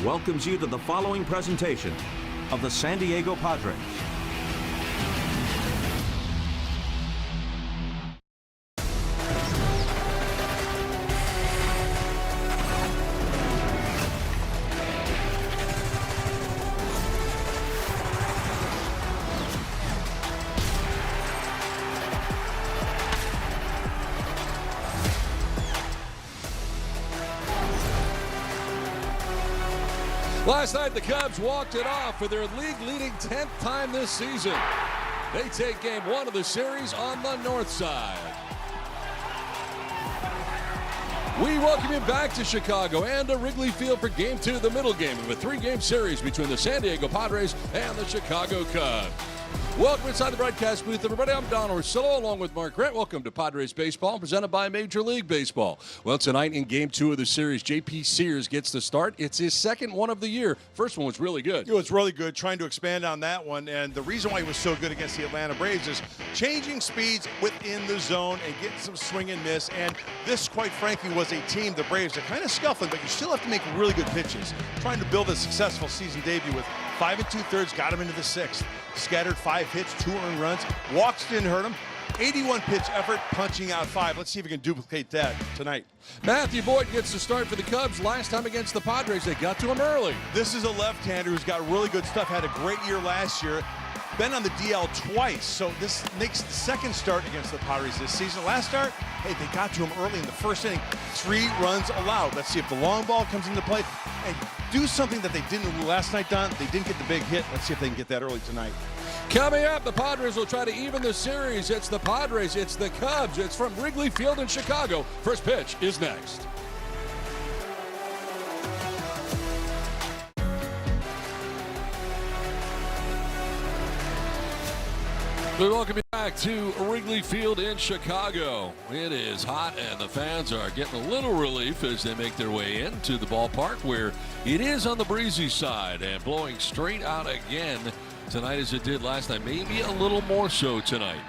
welcomes you to the following presentation of the San Diego Padres. Last night, the Cubs walked it off for their league-leading 10th time this season. They take game one of the series on the north side. We welcome you back to Chicago and to Wrigley Field for game two, the middle game of a three-game series between the San Diego Padres and the Chicago Cubs. Welcome inside the broadcast booth, everybody. I'm Don Orsillo along with Mark Grant. Welcome to Padres Baseball, presented by Major League Baseball. Well, tonight in game two of the series, J.P. Sears gets the start. It's his second one of the year. First one was really good. It was really good, trying to expand on that one. And the reason why he was so good against the Atlanta Braves is changing speeds within the zone and getting some swing and miss. And this, quite frankly, was a team, the Braves, are kind of scuffling, but you still have to make really good pitches. Trying to build a successful season debut with 5 2/3, got him into the sixth. Scattered 5 hits, 2 earned runs. Walks didn't hurt him. 81 pitch effort, punching out 5. Let's see if we can duplicate that tonight. Matthew Boyd gets the start for the Cubs. Last time against the Padres, they got to him early. This is a left-hander who's got really good stuff. Had a great year last year. Been on the DL twice, so this makes the second start against the Padres this season. Last start, hey, they got to him early in the first inning. 3 runs allowed. Let's see if the long ball comes into play. And do something that they didn't do last night, Don. They didn't get the big hit. Let's see if they can get that early tonight. Coming up, the Padres will try to even the series. It's the Padres, it's the Cubs. It's from Wrigley Field in Chicago. First pitch is next. We welcome you back to Wrigley Field in Chicago. It is hot and the fans are getting a little relief as they make their way into the ballpark, where it is on the breezy side and blowing straight out again tonight as it did last night. Maybe a little more so tonight.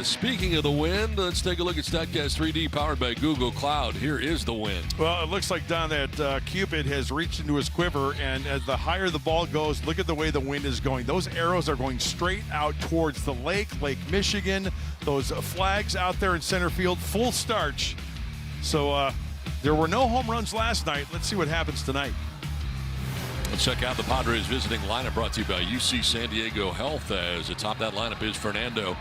Speaking of the wind, let's take a look at StatCast 3D powered by Google Cloud. Here is the wind. Well, it looks like, Don, that Cupid has reached into his quiver, and as the higher the ball goes, look at the way the wind is going. Those arrows are going straight out towards the lake, Lake Michigan. Those flags out there in center field, full starch. So there were no home runs last night. Let's see what happens tonight. Let's check out the Padres visiting lineup, brought to you by UC San Diego Health. As atop that lineup is Fernando.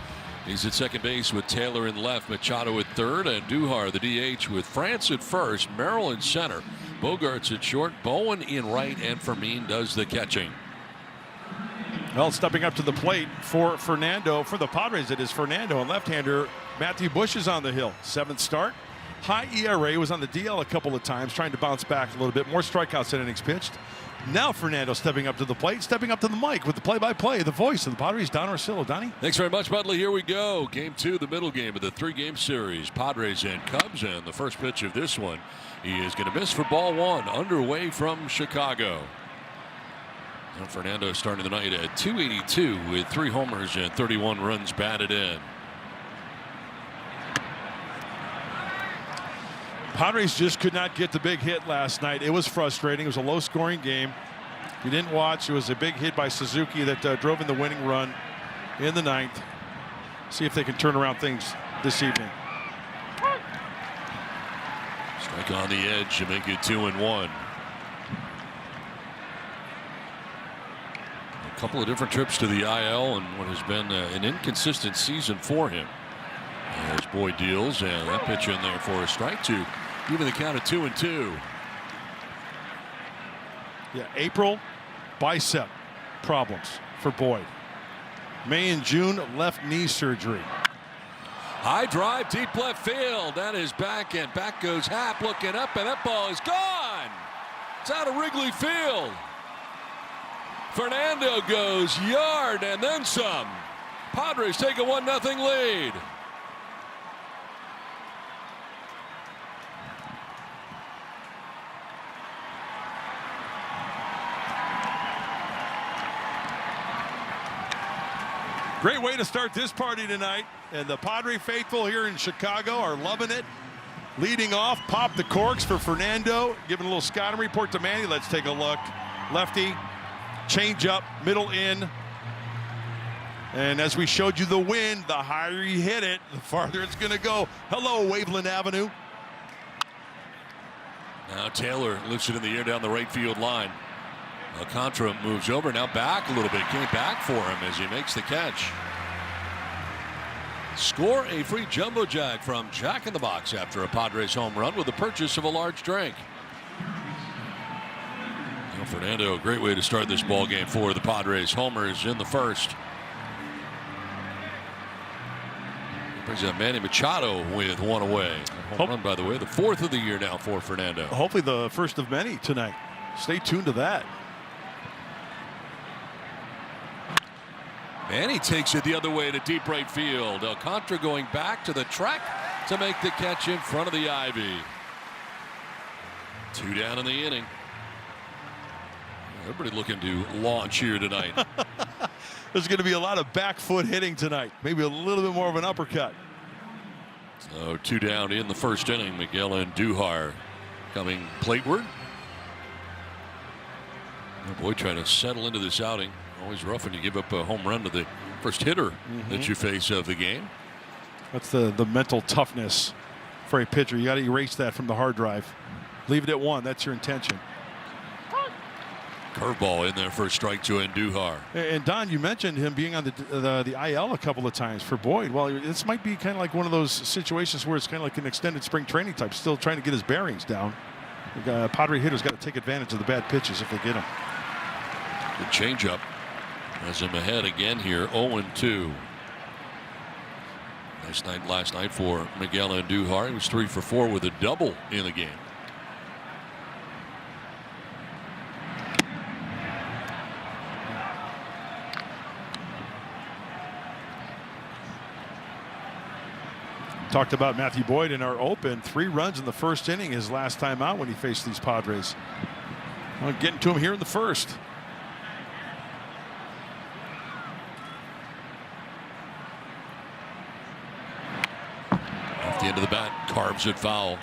He's at second base with Taylor in left, Machado at third, and Duhar, the DH, with France at first, Merrill in center, Bogarts at short, Bowen in right, and Fermin does the catching. Well, stepping up to the plate for Fernando, for the Padres, it is Fernando, and left-hander Matthew Bush is on the hill. 7th start, high ERA, was on the DL a couple of times, trying to bounce back a little bit, more strikeouts than innings pitched. Now Fernando stepping up to the plate, stepping up to the mic with the play-by-play, the voice of the Padres, Don Orsillo. Donnie? Thanks very much, Budley. Here we go. Game two, the middle game of the 3-game series. Padres and Cubs, and the first pitch of this one, he is going to miss for ball 1, underway from Chicago. And Fernando starting the night at .282 with 3 homers and 31 runs batted in. Padres just could not get the big hit last night. It was frustrating. It was a low-scoring game. If you didn't watch, it was a big hit by Suzuki that drove in the winning run in the 9th. See if they can turn around things this evening. Strike on the edge to make it 2-1. A couple of different trips to the IL and what has been an inconsistent season for him. As Boyd deals, and that pitch in there for a strike to even the count of 2-2. Yeah, April, bicep problems for Boyd. May and June, left knee surgery. High drive, deep left field. That is back, and back goes Happ, looking up, and that ball is gone. It's out of Wrigley Field. Fernando goes yard and then some. Padres take a 1-0 lead. Great way to start this party tonight. And the Padre faithful here in Chicago are loving it. Leading off, pop the corks for Fernando. Giving a little scouting report to Manny. Let's take a look. Lefty, change up, middle in. And as we showed you the wind, the higher you hit it, the farther it's going to go. Hello, Waveland Avenue. Now Taylor lifts it in the air down the right field line. Alcantara moves over, now back a little bit. Came back for him as he makes the catch. Score a free Jumbo Jack from Jack in the Box after a Padres home run with the purchase of a large drink. Well, Fernando, a great way to start this ball game for the Padres. Homers in the first. Brings up Manny Machado with one away. Home run, by the way, the fourth of the year now for Fernando. Hopefully the first of many tonight. Stay tuned to that. Manny takes it the other way to deep right field. Alcantara going back to the track to make the catch in front of the ivy. 2 down in the inning. Everybody looking to launch here tonight. There's going to be a lot of back foot hitting tonight. Maybe a little bit more of an uppercut. So 2 down in the first inning. Miguel Andujar coming plateward. Oh boy, trying to settle into this outing. Always rough when you give up a home run to the first hitter that you face of the game. That's the mental toughness for a pitcher. You got to erase that from the hard drive. Leave it at 1. That's your intention. Curveball in there for a strike to Andujar. And Don, you mentioned him being on the IL a couple of times for Boyd. Well, this might be kind of like one of those situations where it's kind of like an extended spring training type, still trying to get his bearings down. Padre hitters got to take advantage of the bad pitches if they get them. The changeup has him ahead again here, 0-2. Nice night last night for Miguel Andujar. He was 3 for 4 with a double in the game. Talked about Matthew Boyd in our open. 3 runs in the first inning his last time out when he faced these Padres. Well, getting to him here in the first. Off the end of the bat, carves it foul.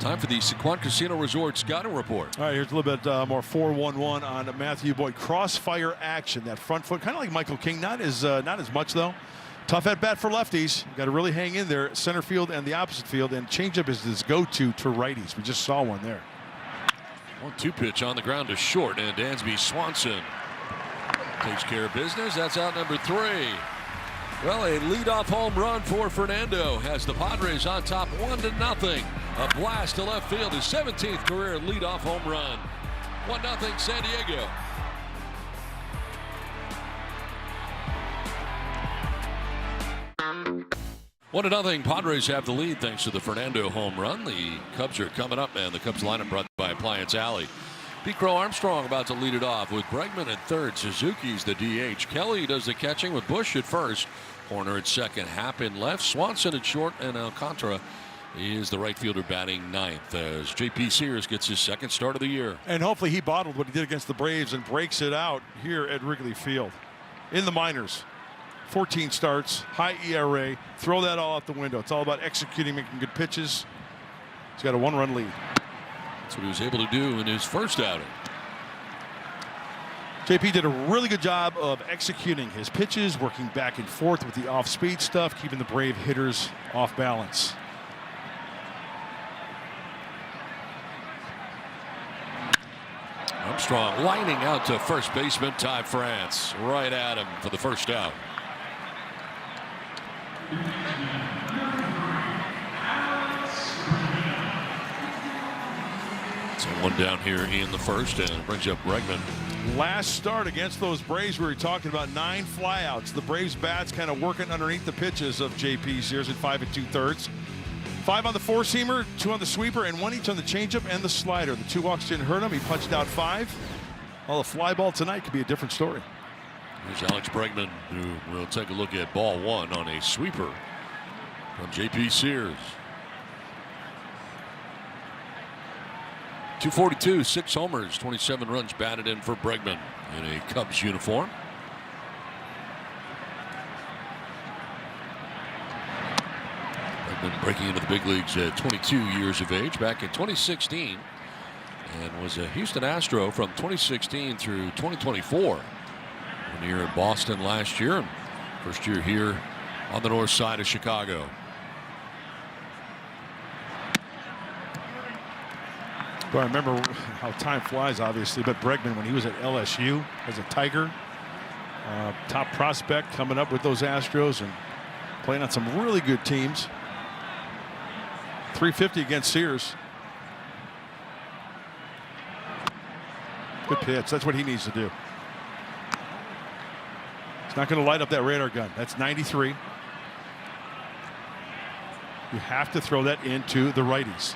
Time for the Sequan Casino Resort scouting report. All right, here's a little bit more 4-1-1 on Matthew Boyd. Crossfire action, that front foot, kind of like Michael King. Not as much though. Tough at bat for lefties. Got to really hang in there, center field and the opposite field. And changeup is his go-to to righties. We just saw one there. 1-2 pitch on the ground to short, and Dansby Swanson takes care of business. That's out number 3. Well, a leadoff home run for Fernando has the Padres on top 1-0. A blast to left field, his 17th career leadoff home run. 1-0 San Diego. One to nothing. Padres have the lead thanks to the Fernando home run. The Cubs are coming up, and the Cubs lineup brought by Appliance Alley. Pete Crow Armstrong about to lead it off with Bregman at third. Suzuki's the DH. Kelly does the catching with Bush at first. Horner at second. Happ in left. Swanson at short, and Alcantara is the right fielder batting ninth as J.P. Sears gets his second start of the year. And hopefully he bottled what he did against the Braves and breaks it out here at Wrigley Field. In the minors. 14 starts, high ERA. Throw that all out the window. It's all about executing, making good pitches. He's got a 1-run lead. That's what he was able to do in his first outing. JP did a really good job of executing his pitches, working back and forth with the off-speed stuff, keeping the Brave hitters off balance. Armstrong lining out to first baseman Ty France. Right at him for the first out. So 1 down here in the first, and it brings up Bregman. Last start against those Braves, we were talking about 9 flyouts. The Braves bats kind of working underneath the pitches of J.P. Sears at 5 2/3. 5 on the 4-seamer, 2 on the sweeper, and 1 each on the changeup and the slider. The 2 walks didn't hurt him. He punched out 5. Well, the fly ball tonight could be a different story. Here's Alex Bregman, who will take a look at ball 1 on a sweeper from J.P. Sears. 242, 6 homers, 27 runs batted in for Bregman in a Cubs uniform. Bregman breaking into the big leagues at 22 years of age back in 2016, and was a Houston Astro from 2016 through 2024. 1 year in Boston last year, and first year here on the north side of Chicago. Well, I remember how time flies, obviously, but Bregman, when he was at LSU as a Tiger, top prospect coming up with those Astros and playing on some really good teams. 350 against Sears. Good pitch. That's what he needs to do. He's not going to light up that radar gun. That's 93. You have to throw that into the righties.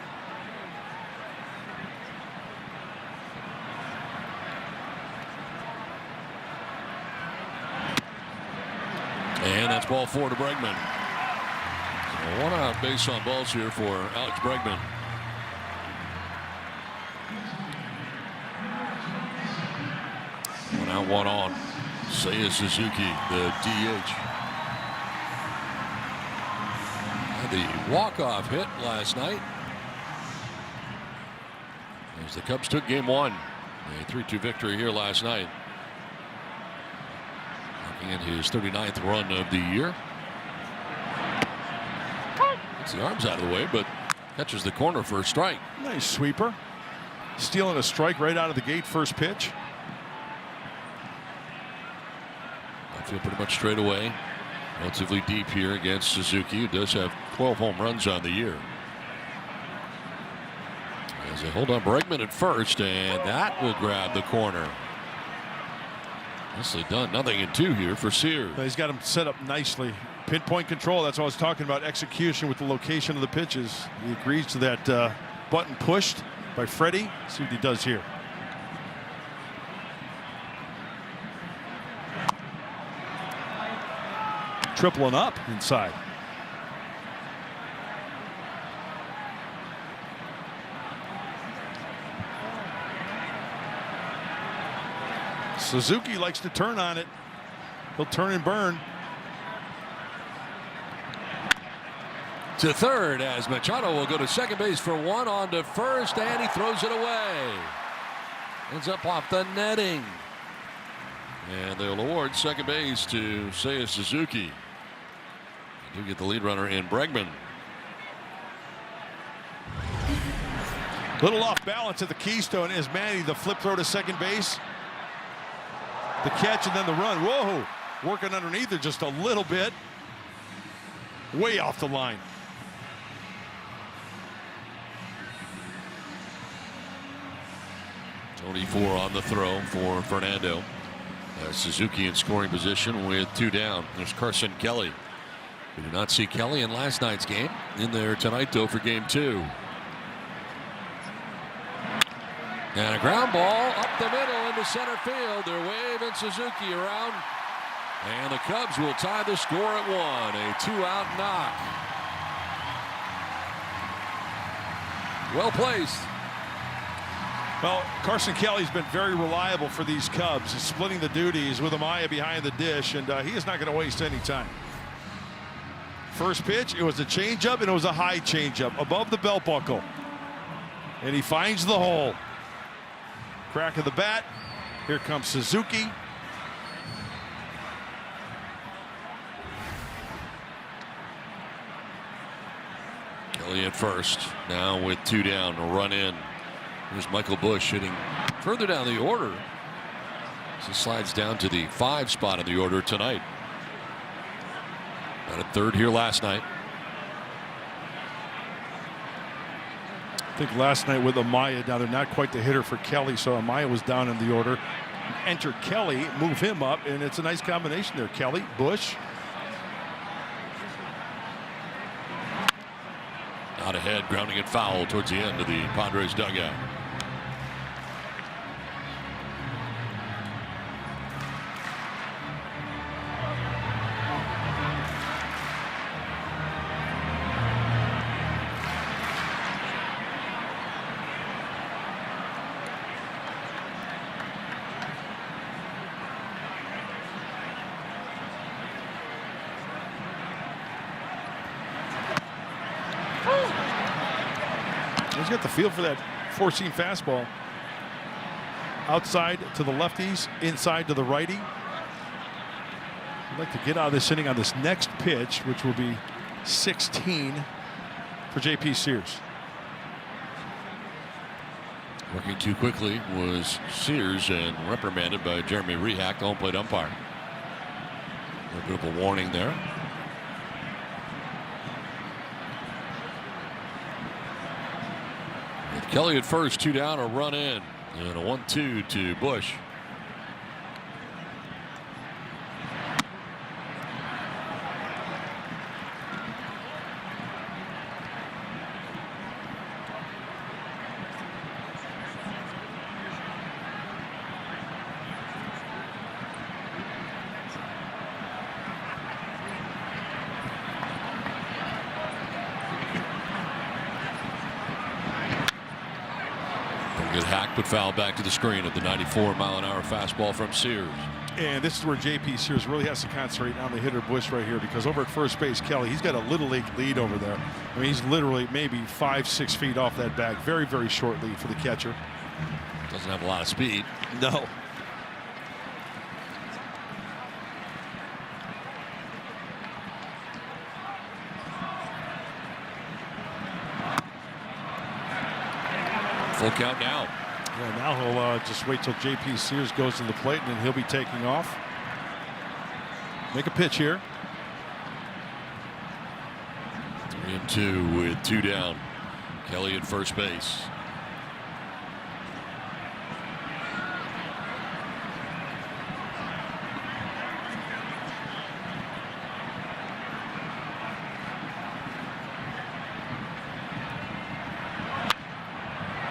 And that's ball 4 to Bregman. So 1 out base on balls here for Alex Bregman. One out, 1 on. Seiya Suzuki, the DH. Had the walk-off hit last night as the Cubs took game 1. A 3-2 victory here last night. In his 39th run of the year. Gets the arms out of the way, but catches the corner for a strike. Nice sweeper. Stealing a strike right out of the gate, first pitch. I feel pretty much straight away. Relatively deep here against Suzuki, who does have 12 home runs on the year. As they hold on Bregman at first, and that will grab the corner. Nicely done. 0-2 here for Sears. He's got him set up nicely. Pinpoint control. That's what I was talking about. Execution with the location of the pitches. He agrees to that button pushed by Freddie. See what he does here. Tripling up inside. Suzuki likes to turn on it. He'll turn and burn. To third as Machado will go to second base for 1 on to first, and he throws it away. Ends up off the netting. And they'll award second base to Seiya Suzuki. They do get the lead runner in Bregman. Little off balance at the Keystone is Manny. The flip throw to second base. The catch and then the run. Whoa, working underneath it just a little bit. Way off the line. Tony 4 on the throw for Fernando. Suzuki in scoring position with 2 down. There's Carson Kelly. We did not see Kelly in last night's game. In there tonight, though, for game 2. And a ground ball up the middle into center field. They're waving Suzuki around. And the Cubs will tie the score at 1. A 2-out knock. Well placed. Well, Carson Kelly's been very reliable for these Cubs. He's splitting the duties with Amaya behind the dish, and he is not going to waste any time. First pitch, it was a changeup, and it was a high changeup above the belt buckle. And he finds the hole. Crack of the bat. Here comes Suzuki. Kelly at first. Now with 2 down, a run in. Here's Michael Busch hitting further down the order. He slides down to the 5 spot in the order tonight. Got a 3rd here last night. I think last night with Amaya down there, not quite the hitter for Kelly, so Amaya was down in the order. Enter Kelly, move him up, and it's a nice combination there. Kelly, Busch. Out ahead, grounding it foul towards the end of the Padres dugout. He's got the feel for that four-seam fastball. Outside to the lefties, inside to the righty. I'd like to get out of this inning on this next pitch, which will be 16 for J.P. Sears. Working too quickly was Sears and reprimanded by Jeremy Rehack, the home plate umpire. A little bit of a warning there. With Kelly at first, 2 down, a run in, and a 1-2 to Bush. Good hack, but foul back to the screen at the 94-mile-an-hour fastball from Sears. And this is where J.P. Sears really has to concentrate on the hitter Bush right here, because over at first base, Kelly, he's got a little league lead over there. I mean, he's literally maybe 5-6 feet off that bag. Very, very short lead for the catcher. Doesn't have a lot of speed. No. Full count now. Yeah, now he'll just wait till J.P. Sears goes to the plate, and then he'll be taking off. Make a pitch here. 3-2 with 2 down. Kelly at first base.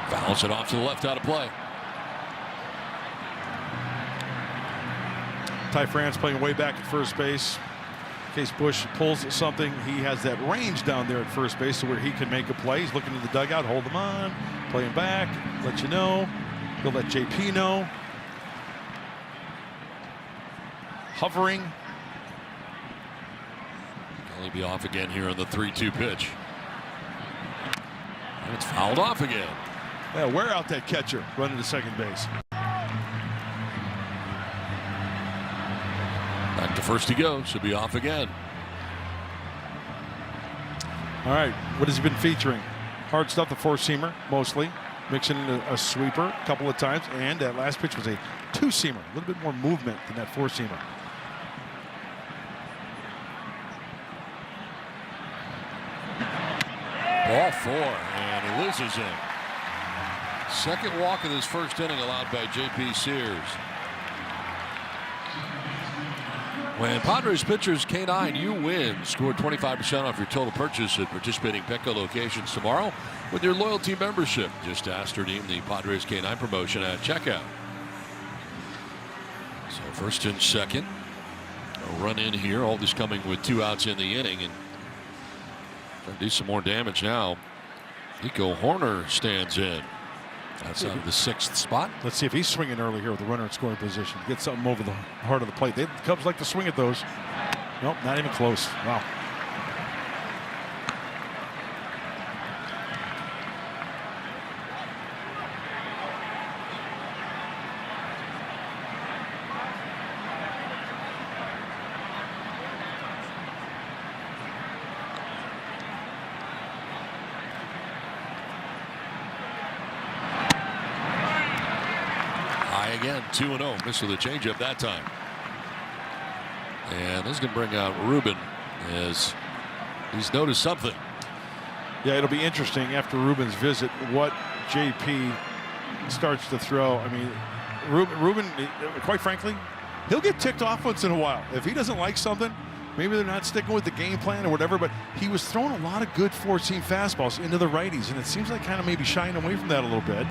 Fouls it off to the left, out of play. Ty France playing way back at first base. In case Bush pulls something, he has that range down there at first base to where he can make a play. He's looking to the dugout, hold him on, play him back, let you know. He'll let JP know. Hovering. Kelly be off again here on the 3-2 pitch. And it's fouled off again. Yeah, wear out that catcher running to second base. Back to first he goes. Should be off again. All right, what has he been featuring? Hard stuff, the four-seamer, mostly. Mixing in a sweeper a couple of times. And that last pitch was a two-seamer. A little bit more movement than that four-seamer. Ball 4, and he loses it. Second walk of this first inning allowed by J.P. Sears. When Padres pitchers K9, you win. Score 25% off your total purchase at participating Petco locations tomorrow with your loyalty membership. Just ask to redeem the Padres K9 promotion at checkout. So first and second. A run in here. All this coming with 2 outs in the inning. And trying to do some more damage now. Nico Horner stands in. Outside of the 6th spot. Let's see if he's swinging early here with the runner in scoring position. Get something over the heart of the plate. The Cubs like to swing at those. Nope, not even close. Wow. Again, 2-0. Missed with a changeup that time. And this is going to bring out Ruben as he's noticed something. Yeah, it'll be interesting after Ruben's visit what JP starts to throw. I mean, Ruben, quite frankly, he'll get ticked off once in a while. If he doesn't like something, maybe they're not sticking with the game plan or whatever, but he was throwing a lot of good four-seam fastballs into the righties, and it seems like kind of maybe shying away from that a little bit.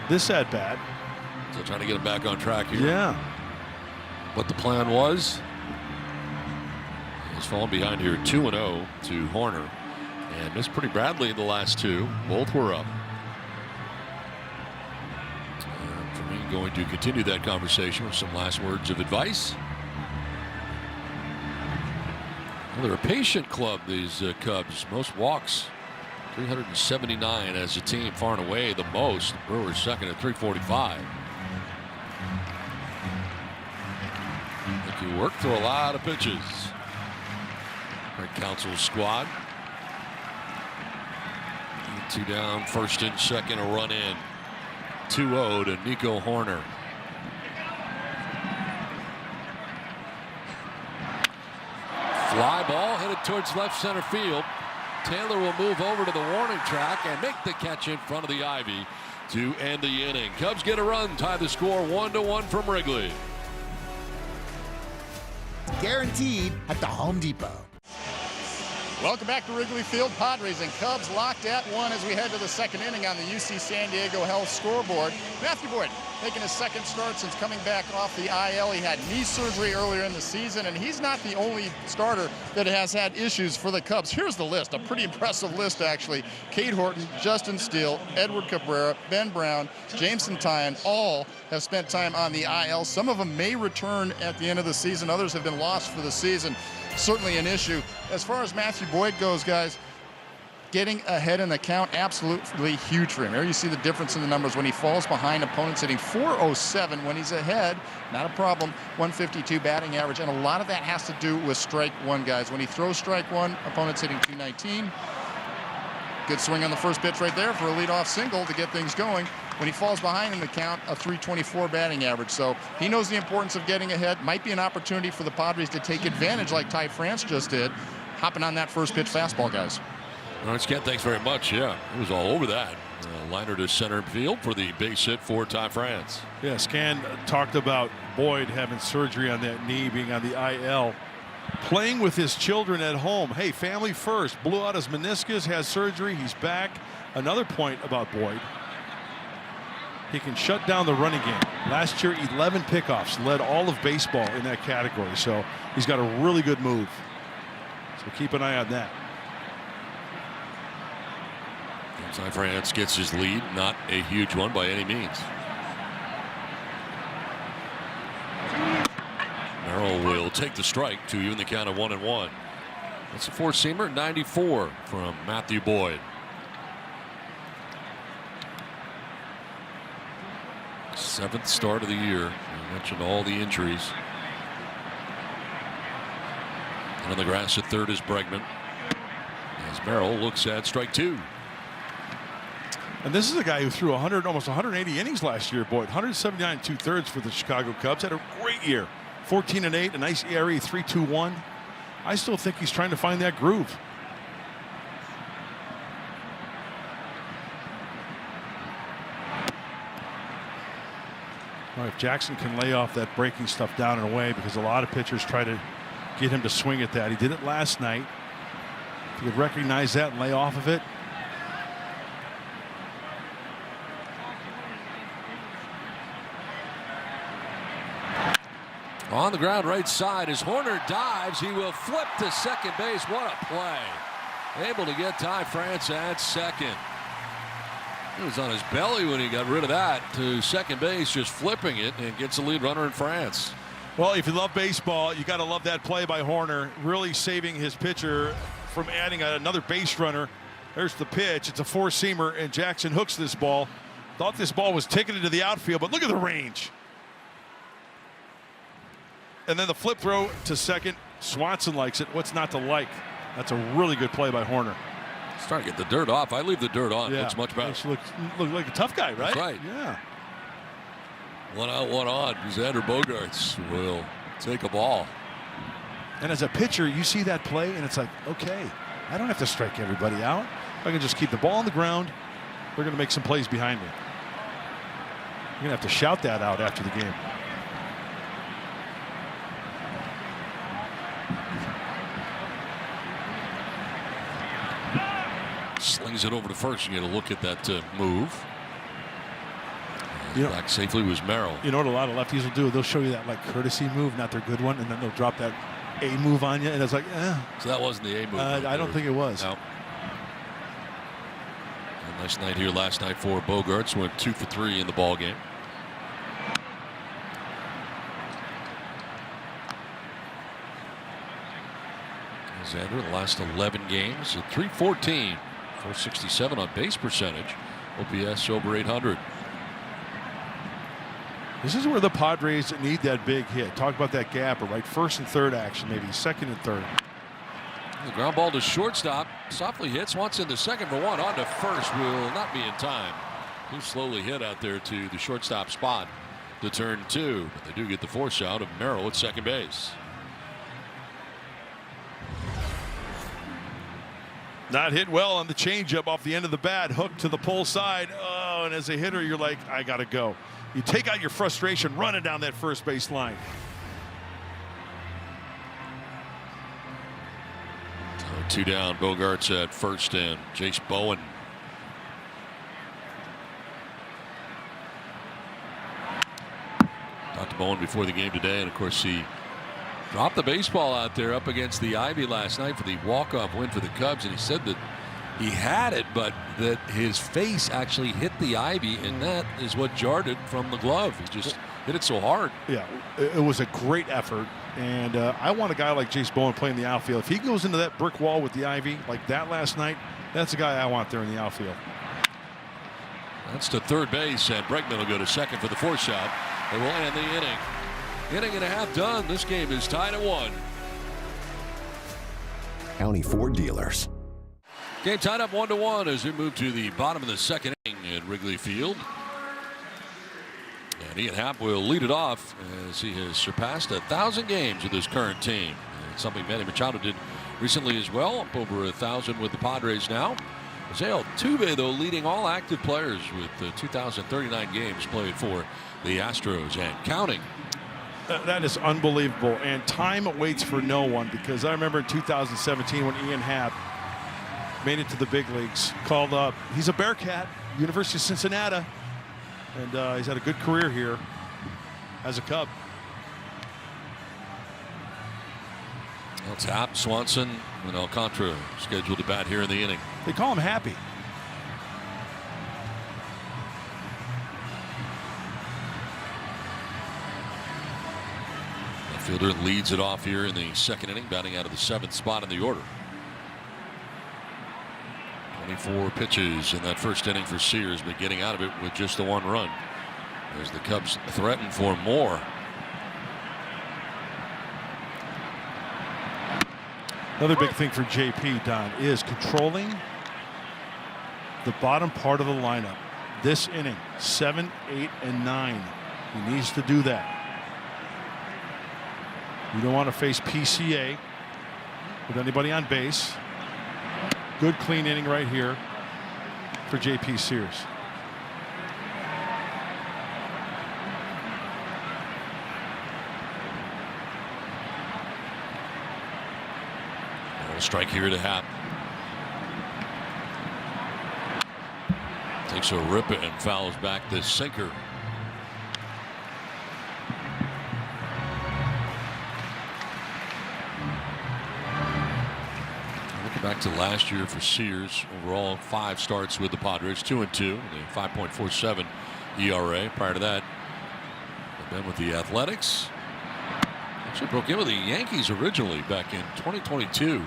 This at bat. So trying to get him back on track here. Yeah. What the plan was. He's fallen behind here 2-0 to Horner. And missed pretty badly in the last 2. Both were up. And for me, going to continue that conversation with some last words of advice. Well, they're a patient club, these Cubs. Most walks 379 as a team, far and away the most. Brewers second at 345. I think he worked through a lot of pitches. Craig Counsell's squad. 2 down, first and second, a run in. 2-0 to Nico Horner. Fly ball headed towards left center field. Taylor will move over to the warning track and make the catch in front of the ivy to end the inning. Cubs get a run, tie the score 1-1 from Wrigley. Guaranteed at the Home Depot. Welcome back to Wrigley Field. Padres and Cubs locked at 1 as we head to the second inning on the UC San Diego Health scoreboard. Matthew Boyd making his second start since coming back off the IL. He had knee surgery earlier in the season, and he's not the only starter that has had issues for the Cubs. Here's the list, a pretty impressive list actually. Cade Horton, Justin Steele, Edward Cabrera, Ben Brown, Jameson Tyon, all have spent time on the IL. Some of them may return at the end of the season. Others have been lost for the season. Certainly an issue. As far as Matthew Boyd goes, guys, getting ahead in the count, absolutely huge for him. Here you see the difference in the numbers when he falls behind opponents, hitting .407. When he's ahead, not a problem, 152 batting average, and a lot of that has to do with strike one, guys. When he throws strike one, opponents hitting .219. Good swing on the first pitch right there for a leadoff single to get things going. When he falls behind in the count, a .324 batting average. So he knows the importance of getting ahead. Might be an opportunity for the Padres to take advantage like Ty France just did, hopping on that first pitch fastball, guys. All right, Scan, thanks very much. Yeah, it was all over that. Liner to center field for the base hit for Ty France. Yeah, Scan talked about Boyd having surgery on that knee, being on the IL. Playing with his children at home. Hey, family first. Blew out his meniscus, has surgery. He's back. Another point about Boyd. He can shut down the running game. Last year, 11 pickoffs, led all of baseball in that category. So he's got a really good move. So keep an eye on that. Ty France gets his lead, not a huge one by any means. Merrill will take the strike to even the count of 1-1. That's a four-seamer, 94 from Matthew Boyd. Seventh start of the year. I mentioned all the injuries. And on the grass at third is Bregman. As Merrill looks at strike two. And this is a guy who threw almost 180 innings last year, Boyd. 179 2/3 for the Chicago Cubs. Had a great year. 14-8, a nice ERA, 3.21. I still think he's trying to find that groove. Well, if Jackson can lay off that breaking stuff down and away, because a lot of pitchers try to get him to swing at that. He did it last night. If he could recognize that and lay off of it. On the ground right side as Horner dives, he will flip to second base. What a play. Able to get Ty France at second. He was on his belly when he got rid of that to second base, just flipping it, and gets a lead runner in France. Well, if you love baseball, you got to love that play by Horner, really saving his pitcher from adding another base runner. There's the pitch. It's a four-seamer, and Jackson hooks this ball. Thought this ball was ticketed to the outfield, but look at the range. And then the flip throw to second. Swanson likes it. What's not to like? That's a really good play by Horner. Starting to get the dirt off. I leave the dirt on. Yeah. Looks much better. Looks like a tough guy, right? That's right. Yeah. One out, one on. Xander Bogaerts will take a ball. And as a pitcher, you see that play, and it's like, okay, I don't have to strike everybody out. I can just keep the ball on the ground. They're going to make some plays behind me. You're going to have to shout that out after the game. Slings it over to first. You get a look at that move. Back safely was Merrill. You know what a lot of lefties will do? They'll show you that like courtesy move, not their good one, and then they'll drop that A move on you, and it's like, eh. So that wasn't the A move. I don't think it was. No. A nice night here last night for Bogaerts. Went 2 for 3 in the ball game. Xander, the last 11 games, a 3.14 467 on base percentage. OPS over 800. This is where the Padres need that big hit. Talk about that gap, right? First and third action, maybe second and third. The ground ball to shortstop. Softly hits. Wants in the second for one. On to first. Will not be in time. Too slowly hit out there to the shortstop spot to turn two. But they do get the force out of Merrill at second base. Not hit well on the changeup off the end of the bat. Hook to the pull side. Oh, and as a hitter, you're like, I got to go. You take out your frustration running down that first base line. So 2 down. Bogart's at first and Jace Bowen. Talked to Bowen before the game today, and of course he dropped the baseball out there up against the ivy last night for the walk-off win for the Cubs, and he said that he had it, but that his face actually hit the ivy, and that is what jarred it from the glove. He just hit it so hard. Yeah, it was a great effort, and I want a guy like Jace Bowen playing the outfield. If he goes into that brick wall with the ivy like that last night, that's a guy I want there in the outfield. That's to third base, and Bregman will go to second for the force out. They will end the inning. Inning and a half done. This game is tied at 1. County Ford dealers. Game tied up 1-1 as we move to the bottom of the second inning at Wrigley Field. And Ian Happ will lead it off as he has surpassed 1,000 games with his current team. And something Manny Machado did recently as well, up over 1,000 with the Padres now. Jose Altuve, though, leading all active players with 2,039 games played for the Astros and counting. That is unbelievable, and time waits for no one, because I remember in 2017 when Ian Happ made it to the big leagues, called up. He's a Bearcat, University of Cincinnati, and he's had a good career here as a Cub. It's Happ, Swanson, and Alcantara scheduled to bat here in the inning. They call him Happy. Fielder leads it off here in the second inning, batting out of the 7th spot in the order. 24 pitches in that first inning for Sears, but getting out of it with just the 1 run as the Cubs threaten for more. Another big thing for JP, Don, is controlling the bottom part of the lineup. This inning, 7, 8, and 9. He needs to do that. You don't want to face PCA with anybody on base. Good clean inning right here for JP Sears. A strike here to Happ. Takes a rip and fouls back the sinker. Back to last year for Sears, overall 5 starts with the Padres, 2-2, a 5.47 ERA. Prior to that, they've been with the Athletics. Actually broke in with the Yankees originally back in 2022.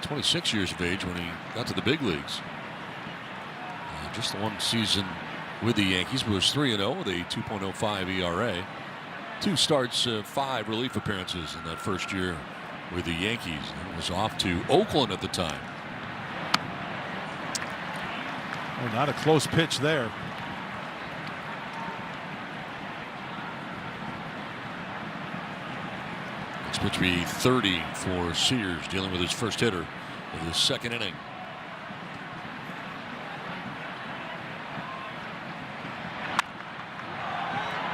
26 years of age when he got to the big leagues. Just the 1 season with the Yankees, was 3-0 with a 2.05 ERA. 2 starts, 5 relief appearances in that first year with the Yankees. It was off to Oakland at the time. Oh, not a close pitch there. Next pitch will be 30 for Sears, dealing with his first hitter in the second inning.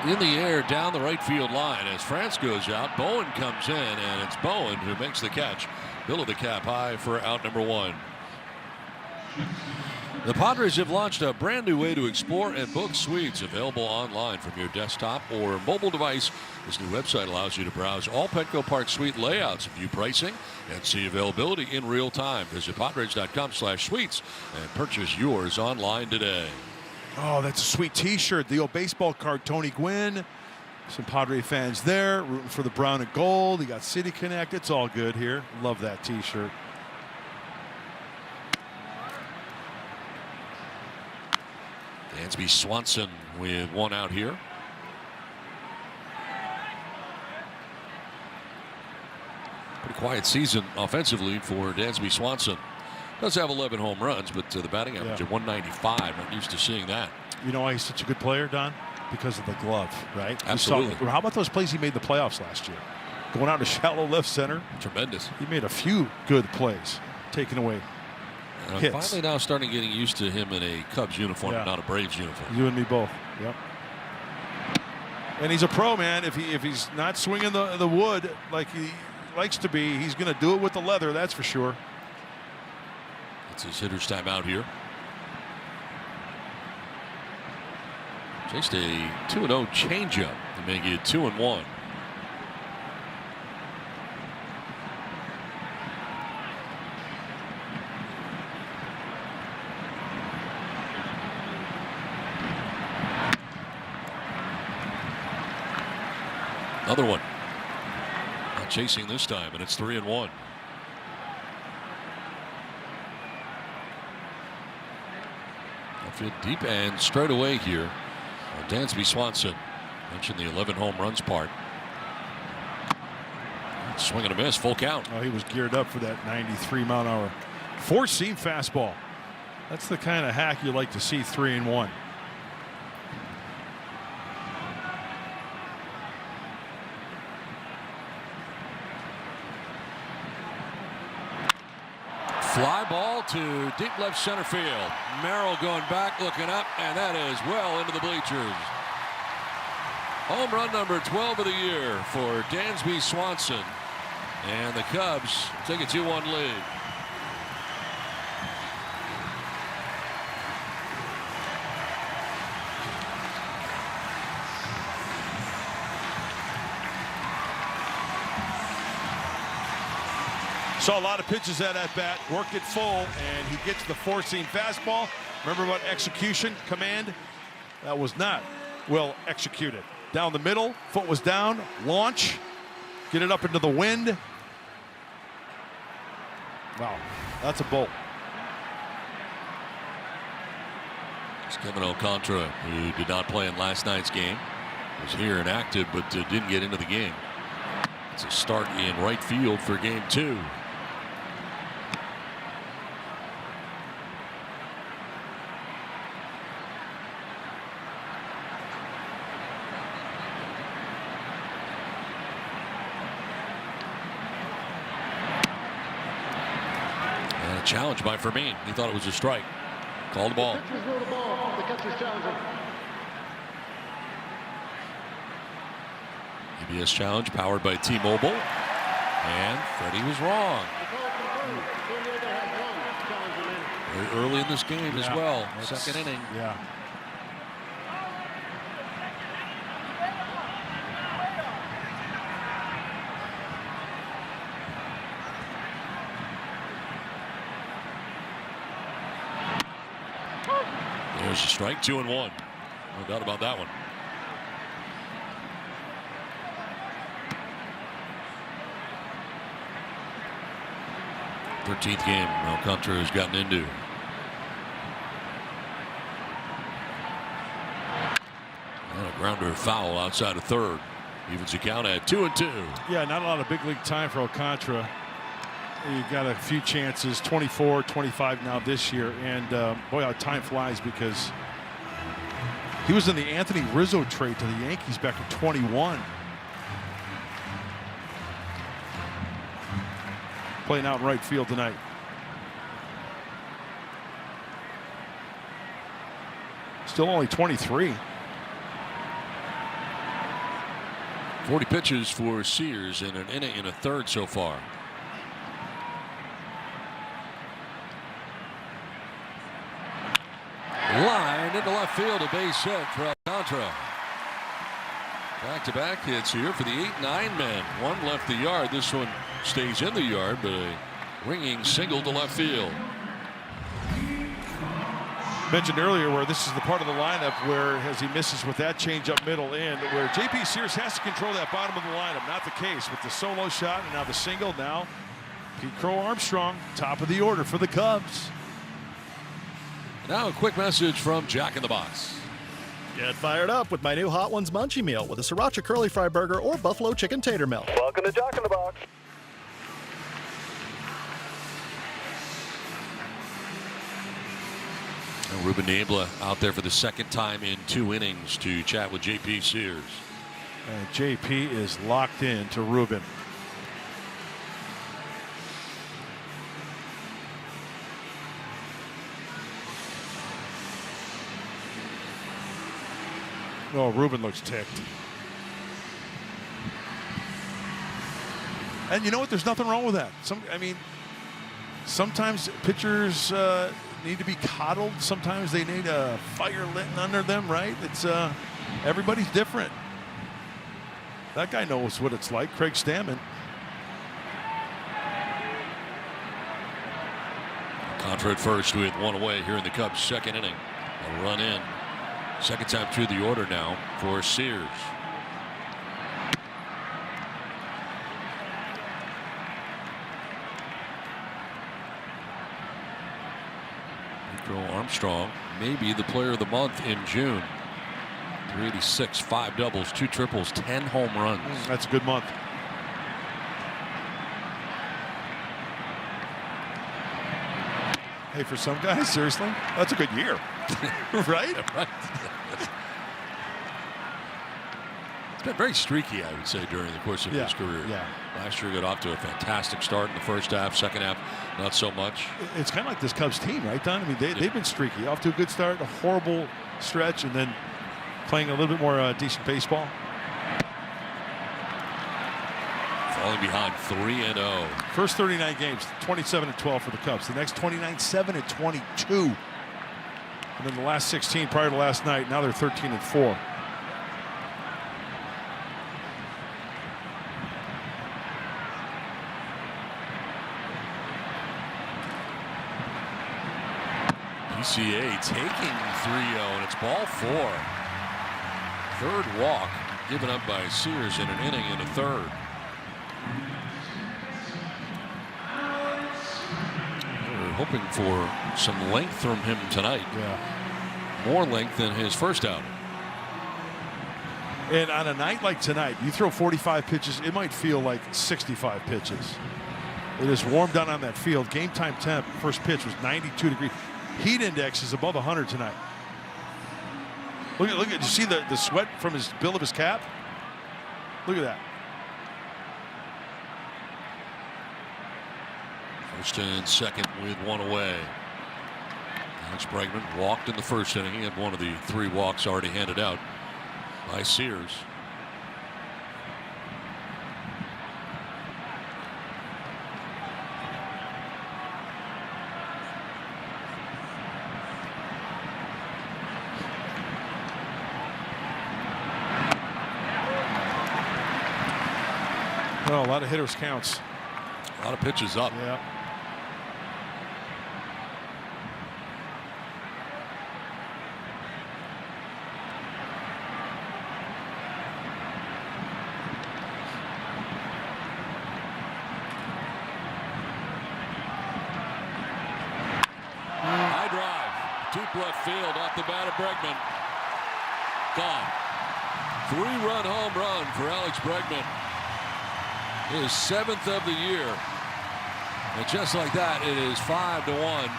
In the air down the right field line as France goes out. Bowen comes in, and it's Bowen who makes the catch. Bill of the cap high for out number 1. The Padres have launched a brand new way to explore and book suites, available online from your desktop or mobile device. This new website allows you to browse all Petco Park suite layouts, view pricing, and see availability in real time. Visit Padres.com/suites and purchase yours online today. Oh, that's a sweet T-shirt. The old baseball card, Tony Gwynn. Some Padre fans there rooting for the brown and gold. You got City Connect. It's all good here. Love that T-shirt. Dansby Swanson with one out here. Pretty quiet season offensively for Dansby Swanson. Does have 11 home runs, but the batting average at 195. Not used to seeing that. You know why he's such a good player, Don? Because of the glove, right? Absolutely. How about those plays he made the playoffs last year? Going out to shallow left center. Tremendous. He made a few good plays, taking away I'm hits. finally now starting getting used to him in a Cubs uniform, not a Braves uniform. You and me both. Yep. And he's a pro, man. If he's not swinging the wood like he likes to be, he's going to do it with the leather. That's for sure. It's his hitter's time out here. Just a 2-0 changeup to make it 2-1. Another one. Not chasing this time, and it's 3-1. Outfield deep and straight away here. Dansby Swanson. Mentioned the 11 home runs part. Swing and a miss, full count. Oh, he was geared up for that 93-mile-an-hour four-seam fastball. That's the kind of hack you like to see. 3-1. Fly ball to deep left center field. Merrill going back, looking up, and that is well into the bleachers. Home run number 12 of the year for Dansby Swanson. And the Cubs take a 2-1 lead. Saw a lot of pitches at bat, worked it full, and he gets the four-seam fastball. Remember about execution, command? That was not well executed. Down the middle, foot was down, launch, get it up into the wind. Wow, that's a bolt. It's Kevin Alcantara, who did not play in last night's game, was here and active, but didn't get into the game. It's a start in right field for game 2. Challenge by Fermin. He thought it was a strike. Called the ball. EBS challenge powered by T-Mobile. And Freddie was wrong. Very early in this game as well. Second inning. Yeah. There's a strike, 2-1. No doubt about that one. The 13th game Alcantara has gotten into. And a grounder foul outside of third. Evens the count at 2-2. Yeah, not a lot of big league time for Alcantara. You got a few chances, 24, 25 now this year, and boy, how time flies, because he was in the Anthony Rizzo trade to the Yankees back in 21. Playing out in right field tonight. Still only 23. 40 pitches for Sears in an inning and a third so far. Line into left field, a base hit for Alcantara. Back-to-back hits here for the 8-9 men. One left the yard. This one stays in the yard, but a ringing single to left field. Mentioned earlier where this is the part of the lineup where, as he misses with that change up middle end, where JP Sears has to control that bottom of the lineup. Not the case with the solo shot and now the single. Now Pete Crow Armstrong, top of the order for the Cubs. Now a quick message from Jack in the Box. Get fired up with my new Hot Ones Munchie Meal with a Sriracha Curly Fry Burger or Buffalo Chicken Tater Melt. Welcome to Jack in the Box. And Ruben Niebla out there for the second time in 2 innings to chat with J.P. Sears. And JP is locked in to Ruben. Oh, Ruben looks ticked. And you know what? There's nothing wrong with that. Sometimes pitchers need to be coddled. Sometimes they need a fire lit under them, right? It's everybody's different. That guy knows what it's like, Craig Stammen. Contra at first with 1 away here in the Cubs' second inning. A run in. Second time through the order now for Sears. Armstrong, maybe the player of the month in June. 386, 5 doubles, 2 triples, 10 home runs. That's a good month. Hey, for some guys, seriously, that's a good year. Right? Right. It's been very streaky, I would say, during the course of his career. Yeah. Last year got off to a fantastic start in the first half. Second half, not so much. It's kind of like this Cubs team, right, Don? I mean, they've been streaky. Off to a good start, a horrible stretch, and then playing a little bit more decent baseball. Falling behind 3-0. First 39 games, 27-12 for the Cubs. The next 29, 7-22. And then the last 16 prior to last night, now they're 13-4. PCA taking 3-0, and it's ball 4. Third walk given up by Sears in an inning and a third. We're hoping for some length from him tonight. Yeah. More length than his first outing. And on a night like tonight, you throw 45 pitches, it might feel like 65 pitches. It is warm down on that field. Game time temp, first pitch was 92 degrees. Heat index is above 100 tonight. Look at, you see the sweat from his bill of his cap? Look at that. First and second with 1 away. Alex Bregman walked in the first inning. He had one of the 3 walks already handed out by Sears. Oh, a lot of hitters counts. A lot of pitches up. Yeah. High drive. Deep left field off the bat of Bregman. Gone. 3-run home run for Alex Bregman. His 7th of the year. And just like that, it is 5-1.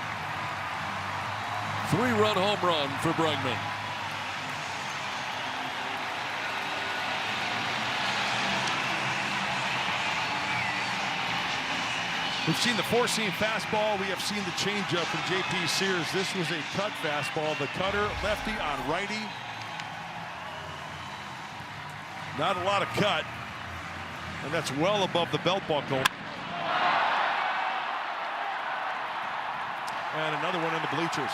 3-run home run for Bregman. We've seen the 4-seam fastball. We have seen the changeup from J.P. Sears. This was a cut fastball. The cutter, lefty on righty. Not a lot of cut. And that's well above the belt buckle. And another one in the bleachers.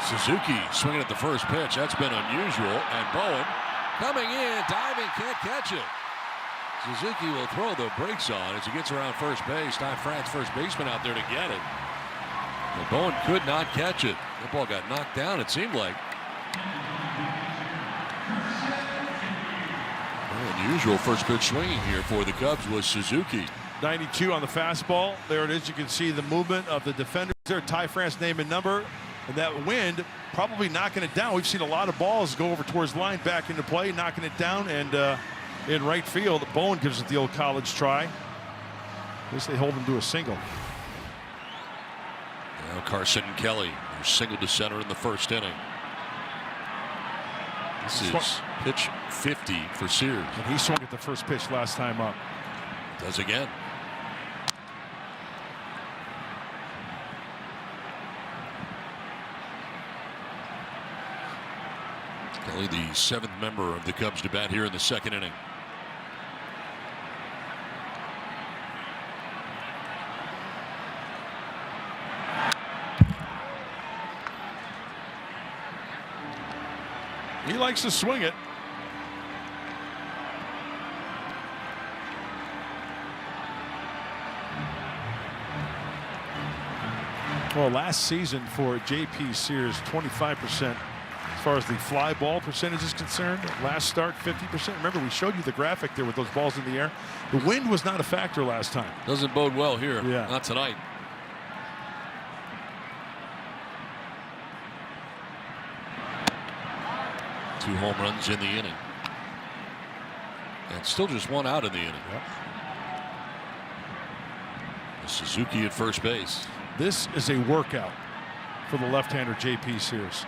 Suzuki swinging at the first pitch. That's been unusual. And Bowen coming in, diving, can't catch it. Suzuki will throw the brakes on as he gets around first base. Ty France, first baseman, out there to get it. But Bowen could not catch it. The ball got knocked down, it seemed like. usual first pitch swinging here for the Cubs was Suzuki. 92 on the fastball. There it is. You can see the movement of the defenders there. Ty France name and number. And that wind probably knocking it down. We've seen a lot of balls go over towards the line, back into play, knocking it down. And in right field, Bowen gives it the old college try. At least they hold him to a single. Now Carson Kelly, who singled to center in the first inning. This is pitch 50 for Sears. And he swung at the first pitch last time up. Does again. Kelly, the seventh member of the Cubs to bat here in the second inning. He likes to swing it. Well, last season for J.P. Sears, 25% as far as the fly ball percentage is concerned. Last start, 50%. Remember, we showed you the graphic there with those balls in the air. The wind was not a factor last time. Doesn't bode well here. Yeah. Not tonight. Two home runs in the inning. And still just one out in the inning. Yep. Suzuki at first base. This is a workout for the left-hander J.P. Sears.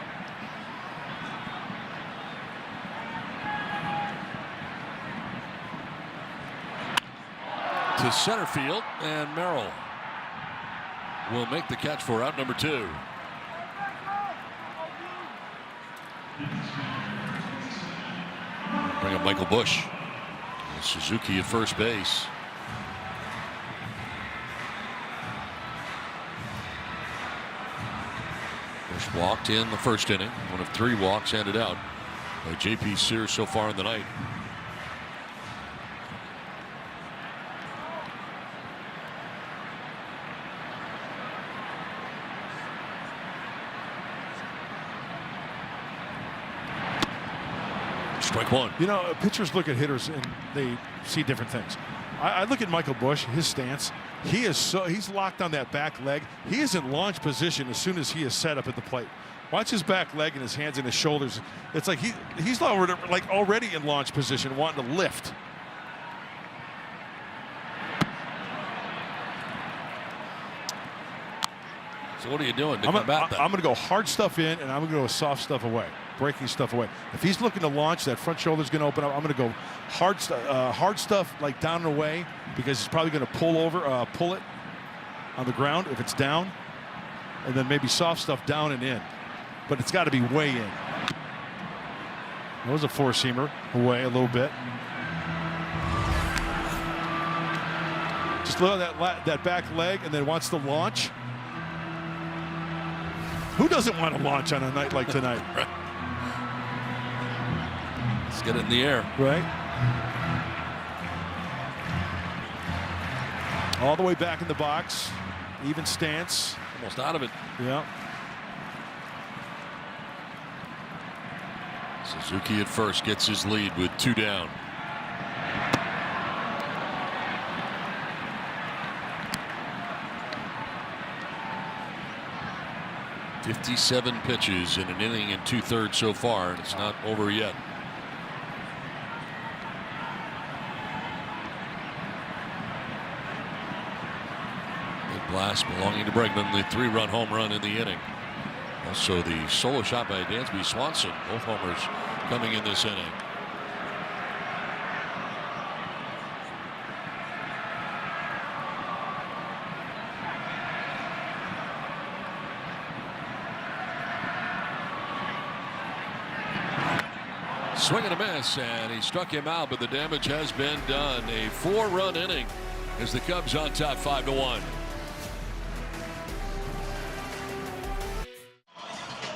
To center field, and Merrill will make the catch for out number 2. Bring up Michael Bush. And Suzuki at first base. Bush walked in the first inning. One of 3 walks handed out by J.P. Sears so far in the night. Strike one. You know, pitchers look at hitters and they see different things. I look at Michael Bush, his stance. He's locked on that back leg. He is in launch position as soon as he is set up at the plate. Watch his back leg and his hands and his shoulders. It's like he's already in launch position, wanting to lift. So what are you doing to I'm combat that? going to go hard stuff in, and I'm going to go soft stuff away, breaking stuff away. If he's looking to launch, that front shoulder's going to open up. I'm going to go hard stuff like down and away, because he's probably going to pull it on the ground if it's down, and then maybe soft stuff down and in. But it's got to be way in. That was a four-seamer away a little bit. Just look at that back leg, and then wants to launch. Who doesn't want to launch on a night like tonight? Right. Let's get it in the air. Right. All the way back in the box. Even stance. Almost out of it. Yeah. Suzuki at first gets his lead with 2 down. .57 pitches in an inning and 2/3 so far, and it's not over yet. Big blast belonging to Bregman, the 3-run home run in the inning. Also the solo shot by Dansby Swanson, both homers coming in this inning. Swing and a miss, and he struck him out, but the damage has been done. A 4-run inning as the Cubs on top 5-1.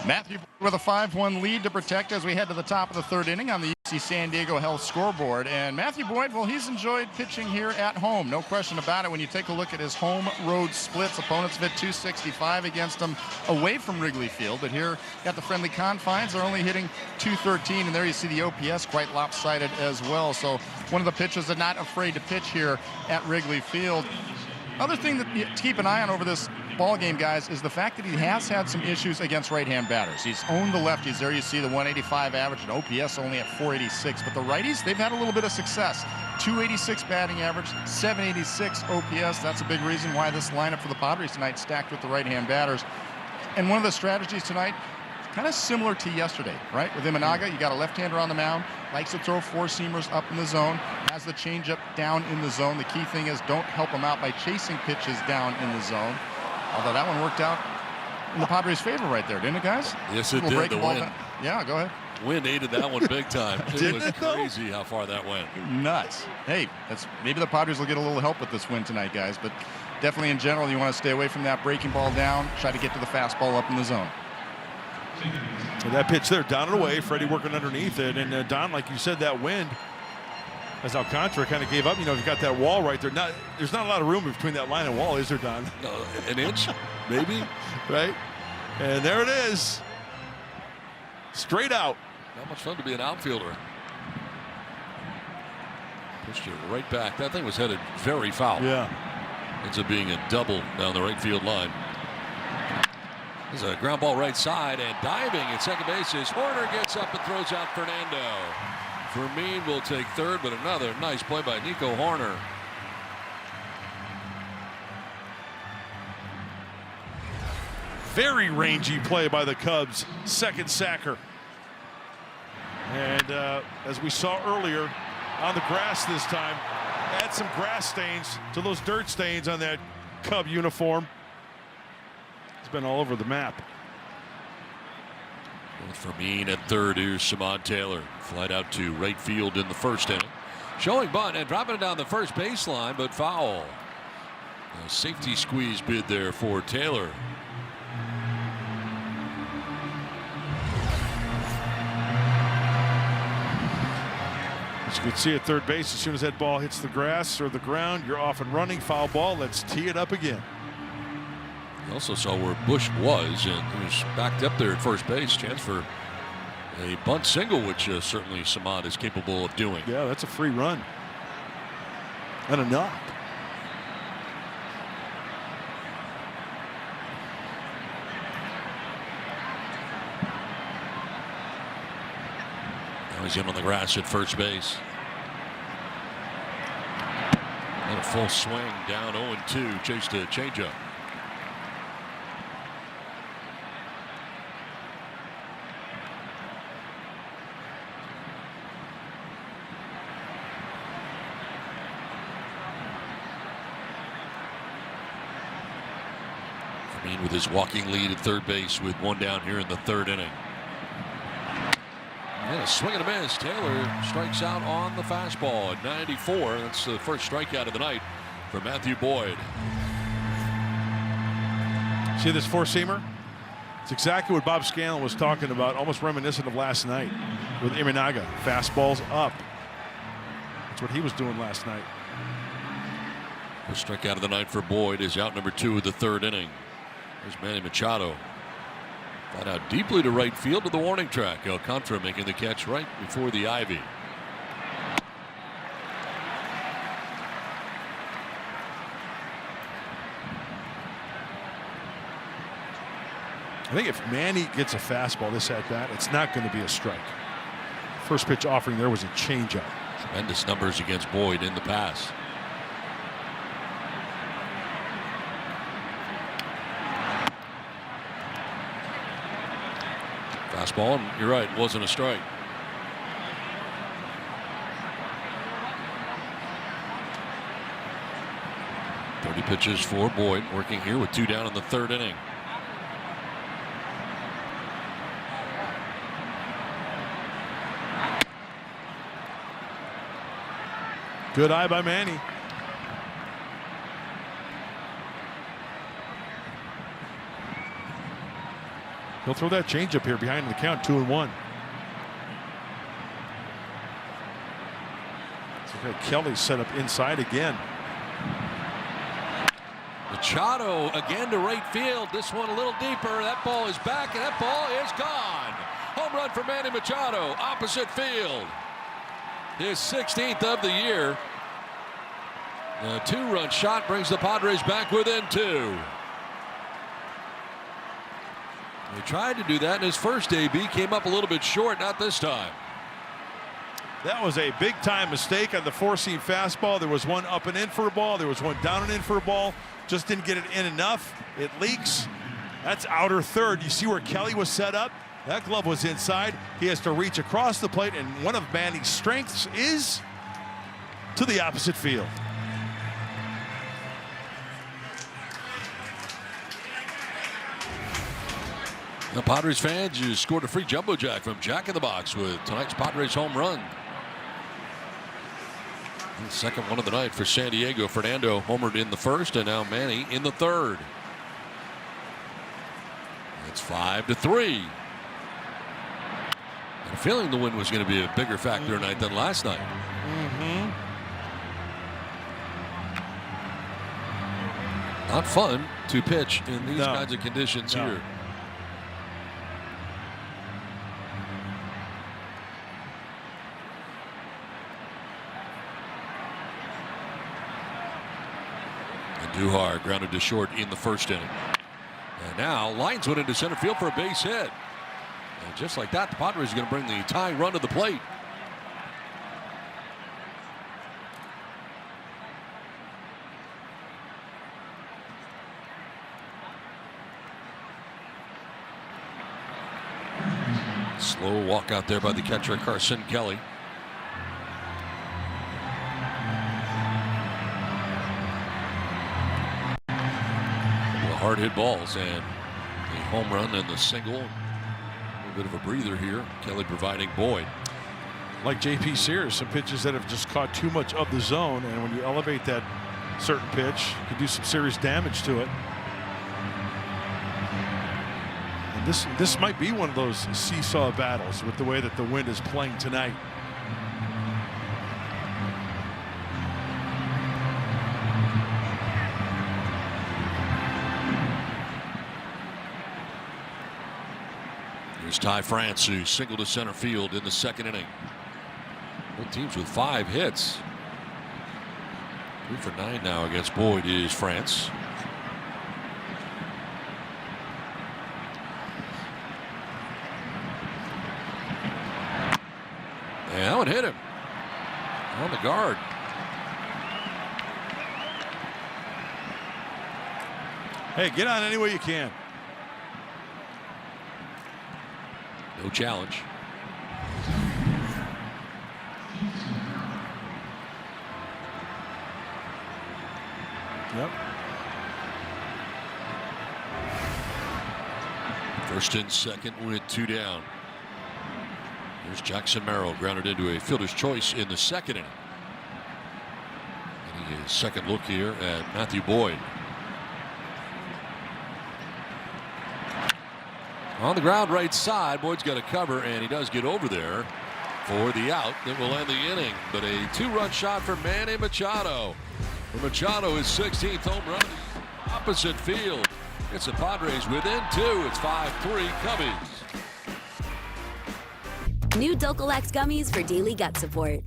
Matthew with a 5-1 lead to protect as we head to the top of the 3rd inning on the See San Diego Health scoreboard, and Matthew Boyd, well, he's enjoyed pitching here at home, no question about it. When you take a look at his home road splits, opponents have hit 265 against him away from Wrigley Field, but here at the friendly confines they're only hitting 213, and there you see the OPS quite lopsided as well. So one of the pitchers that not afraid to pitch here at Wrigley Field. Other thing that to keep an eye on over this ball game, guys, is the fact that he has had some issues against right-hand batters. He's owned the lefties. There you see the 185 average and OPS only at 486. But the righties, they've had a little bit of success. 286 batting average, 786 OPS. That's a big reason why this lineup for the Padres tonight stacked with the right-hand batters. And one of the strategies tonight, kind of similar to yesterday, right? With Imanaga, you got a left-hander on the mound, likes to throw four-seamers up in the zone, has the changeup down in the zone. The key thing is don't help him out by chasing pitches down in the zone. Although that one worked out in the Padres' favor right there, didn't it, guys? Yes, it did. The wind. Yeah, go ahead. Wind aided that one big time. It was crazy how far that went. Nuts. Hey, maybe the Padres will get a little help with this win tonight, guys. But definitely in general, you want to stay away from that breaking ball down. Try to get to the fastball up in the zone. So that pitch there, down and away. Freddie working underneath it. And Don, like you said, that wind, as Alcantara kind of gave up. You know, you've got that wall right there. There's not a lot of room between that line and wall, is there, Don? An inch, maybe. Right? And there it is. Straight out. Not much fun to be an outfielder. Pushed it right back. That thing was headed very foul. Yeah. Ends up being a double down the right field line. There's a ground ball right side, and diving at second base is Horner. Gets up and throws out Fernando. Fermin will take third, but another nice play by Nico Horner. Very rangy play by the Cubs. Second sacker. And as we saw earlier, on the grass this time, add some grass stains to those dirt stains on that Cub uniform. It's been all over the map. Fermin at third. Here's Samad Taylor. Flight out to right field in the first inning. Showing bunt and dropping it down the first baseline, but foul. A safety squeeze bid there for Taylor. As you can see at third base, as soon as that ball hits the grass or the ground, you're off and running. Foul ball. Let's tee it up again. You also saw where Bush was, and he was backed up there at first base. Chance for a bunt single, which certainly Samad is capable of doing. Yeah, that's a free run. And a knock. Now he's in on the grass at first base. And a full swing down 0-2. Chased a changeup. With his walking lead at third base with one down here in the third inning. And a swing and a miss. Taylor strikes out on the fastball at 94. That's the first strikeout of the night for Matthew Boyd. See this four-seamer? It's exactly what Bob Scanlon was talking about, almost reminiscent of last night with Imanaga. Fastballs up. That's what he was doing last night. First strikeout of the night for Boyd is out number 2 of the third inning. There's Manny Machado. Flat out deeply to right field to the warning track. Alcantara making the catch right before the ivy. I think if Manny gets a fastball this at bat, it's not going to be a strike. First pitch offering there was a changeup. Tremendous numbers against Boyd in the past. Fastball, and you're right, wasn't a strike. Thirty pitches for Boyd, working here with 2 down in the third inning. Good eye by Manny. He'll throw that changeup here behind the count, 2-1. Kelly set up inside again. Machado again to right field. This one a little deeper. That ball is back, and that ball is gone. Home run for Manny Machado, opposite field. His 16th of the year. A 2-run shot brings the Padres back within 2. He tried to do that in his first AB, came up a little bit short, not this time. That was a big-time mistake on the four-seam fastball. There was one up and in for a ball. There was one down and in for a ball. Just didn't get it in enough. It leaks. That's outer third. You see where Kelly was set up? That glove was inside. He has to reach across the plate, and one of Manny's strengths is to the opposite field. The Padres fans, you scored a free jumbo jack from Jack in the Box with tonight's Padres home run. And the second one of the night for San Diego. Fernando homered in the first, and now Manny in the third. It's 5-3. I had a feeling the wind was going to be a bigger factor tonight than last night. Not fun to pitch in these kinds of conditions here. Duhar grounded to short in the first inning. And now lines went into center field for a base hit. And just like that, the Padres are going to bring the tying run to the plate. Slow walk out there by the catcher, Carson Kelly. Hard hit balls and a home run and the single. A little bit of a breather here. Kelly providing Boyd. Like J.P. Sears, some pitches that have just caught too much of the zone, and when you elevate that certain pitch, you can do some serious damage to it. And this might be one of those seesaw battles with the way that the wind is playing tonight. Here's Ty France, who singled to center field in the second inning. Both teams with 5 hits. 3 for 9 now against Boyd is France. And that one hit him on the guard. Hey, get on any way you can. No challenge. Yep. First and second with 2 down. Here's Jackson Merrill, grounded into a fielder's choice in the second inning. Getting his second look here at Matthew Boyd. On the ground right side, Boyd's got a cover, and he does get over there for the out that will end the inning. But a 2-run shot for Manny Machado. For Machado, his 16th home run opposite field. It's the Padres within 2. It's 5-3 Cubbies. New Dulcolax gummies for daily gut support.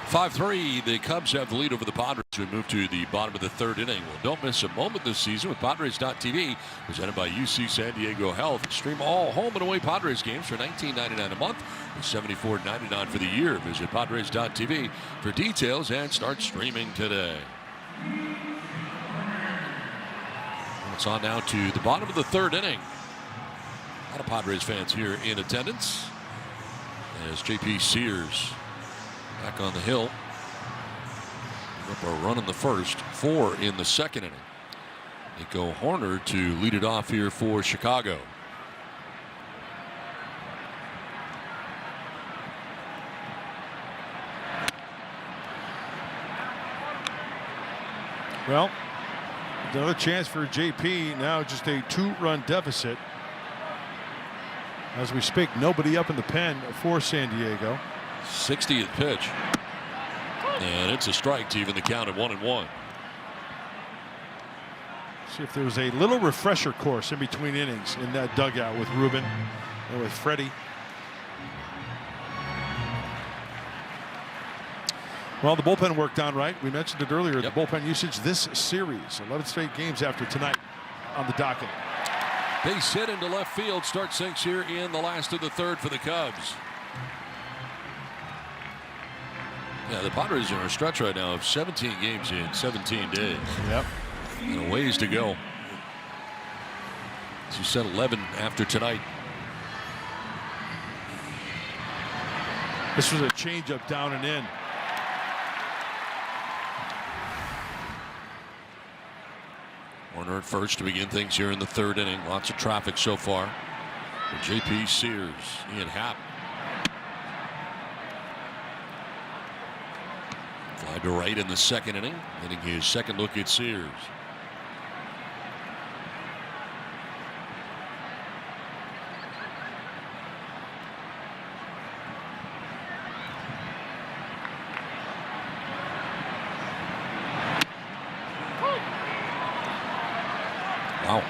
5-3, the Cubs have the lead over the Padres. We move to the bottom of the third inning. Well, don't miss a moment this season with Padres.tv, presented by UC San Diego Health. Stream all home and away Padres games for $19.99 a month and $74.99 for the year. Visit Padres.tv for details and start streaming today. It's on now to the bottom of the third inning. A lot of Padres fans here in attendance as J.P. Sears back on the hill. Up a run in the first, 4 in the second inning. Nico Horner to lead it off here for Chicago. Well, another chance for JP. Now just a 2-run deficit. As we speak, nobody up in the pen for San Diego. 60th pitch. And it's a strike to even the count at 1-1. See if there was a little refresher course in between innings in that dugout with Ruben and with Freddie. Well, the bullpen worked on right. We mentioned it earlier. Yep. The bullpen usage this series, 11 straight games after tonight on the docket. Base hit into left field. Start sinks here in the last of the third for the Cubs. Yeah, the Padres are on a stretch right now of 17 games in 17 days. Yep. And a ways to go. As you said, 11 after tonight. This was a changeup down and in. Warner at first to begin things here in the third inning. Lots of traffic so far. For J.P. Sears, Ian Happ. Fly to right in the second inning. Getting his second look at Sears. Wow.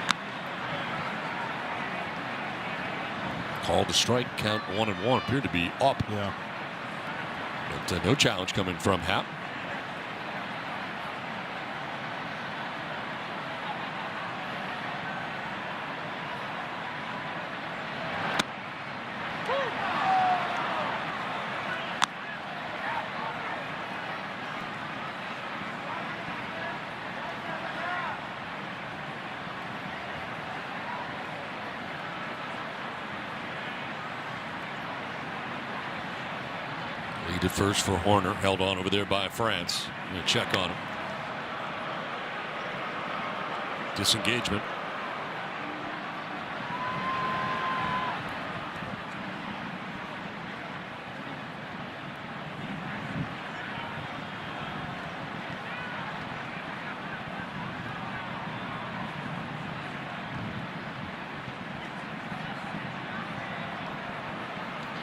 Called a strike, count 1-1. Appeared to be up. Yeah. But no challenge coming from Happ. Lead at first for Horner, held on over there by France. Gonna check on him. Disengagement.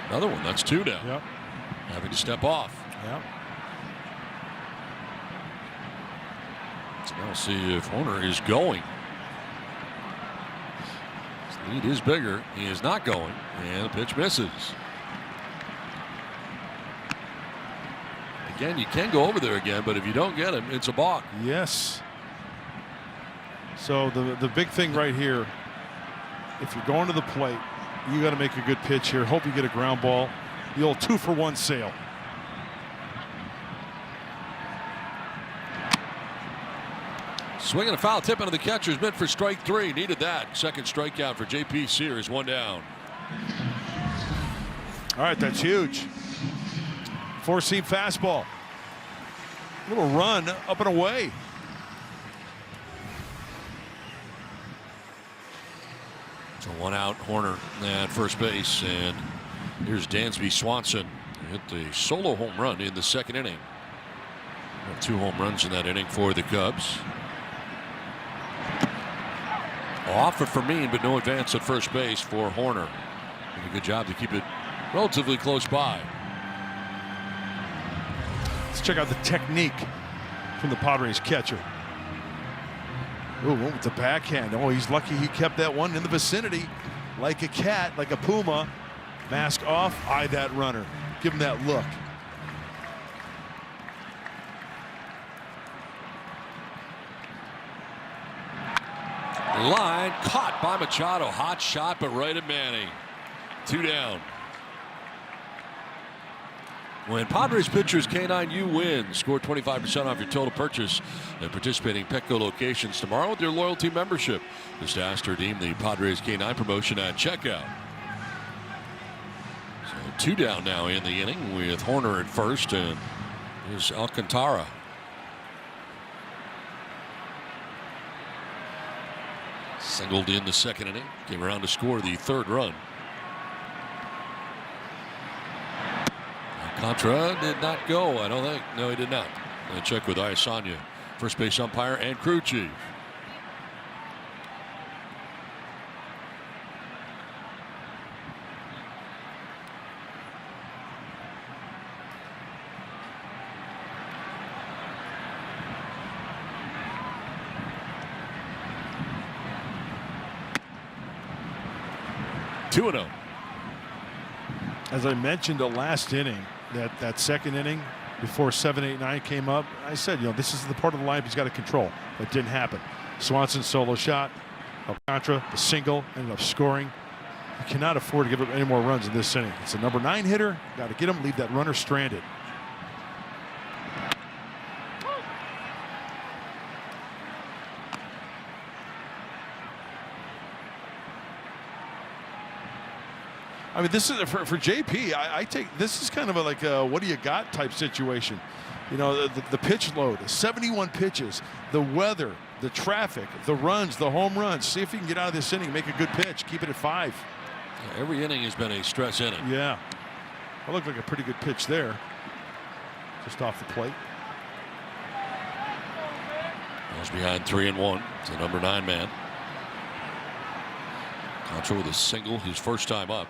Another one. That's two down. Yep. Having to step off. Yep. So now we'll see if Horner is going. His lead is bigger. He is not going. And the pitch misses. Again, you can go over there again, but if you don't get him, it's a balk. Yes. So the big thing right here, if you're going to the plate, you got to make a good pitch here. Hope you get a ground ball. The old 2-for-1 sale. Swinging a foul tip into the catcher's mitt for strike three. Needed that. Second strikeout for J.P. Sears. One down. All right, that's huge. Four-seam fastball. Little run up and away. So one out, Horner at first base, and here's Dansby Swanson. Hit the solo home run in the second inning. 2 home runs in that inning for the Cubs. Off for Fermin, but no advance at first base for Horner. Did a good job to keep it relatively close by. Let's check out the technique from the Padres catcher. Ooh, went with the backhand. Oh, he's lucky he kept that one in the vicinity. Like a cat, like a puma. Mask off, eye that runner. Give him that look. Line caught by Machado. Hot shot, but right at Manning. 2 down. When Padres pitchers K9U win, score 25% off your total purchase at participating Petco locations tomorrow with your loyalty membership. Just ask to redeem the Padres K9 promotion at checkout. So 2 down now in the inning with Horner at first, and here's Alcantara. Singled in the second inning, came around to score the third run. Contra did not go, I don't think. No, he did not. And check with Iasanya, first base umpire, and crew chief. 2-0. As I mentioned the last inning, that second inning before 7, 8, 9 came up, I said, this is the part of the lineup he's got to control. That didn't happen. Swanson solo shot. Alcantara, the single, ended up scoring. You cannot afford to give up any more runs in this inning. It's a number 9 hitter. Got to get him, leave that runner stranded. I mean, this is for JP. I take this is kind of like a what do you got type situation. The pitch load, 71 pitches, the weather, the traffic, the runs, the home runs. See if you can get out of this inning, make a good pitch, keep it at 5. Yeah, every inning has been a stress inning. Yeah, that looked like a pretty good pitch there, just off the plate. Goes behind 3-1. It's the number 9 man. Contra with a single, his first time up.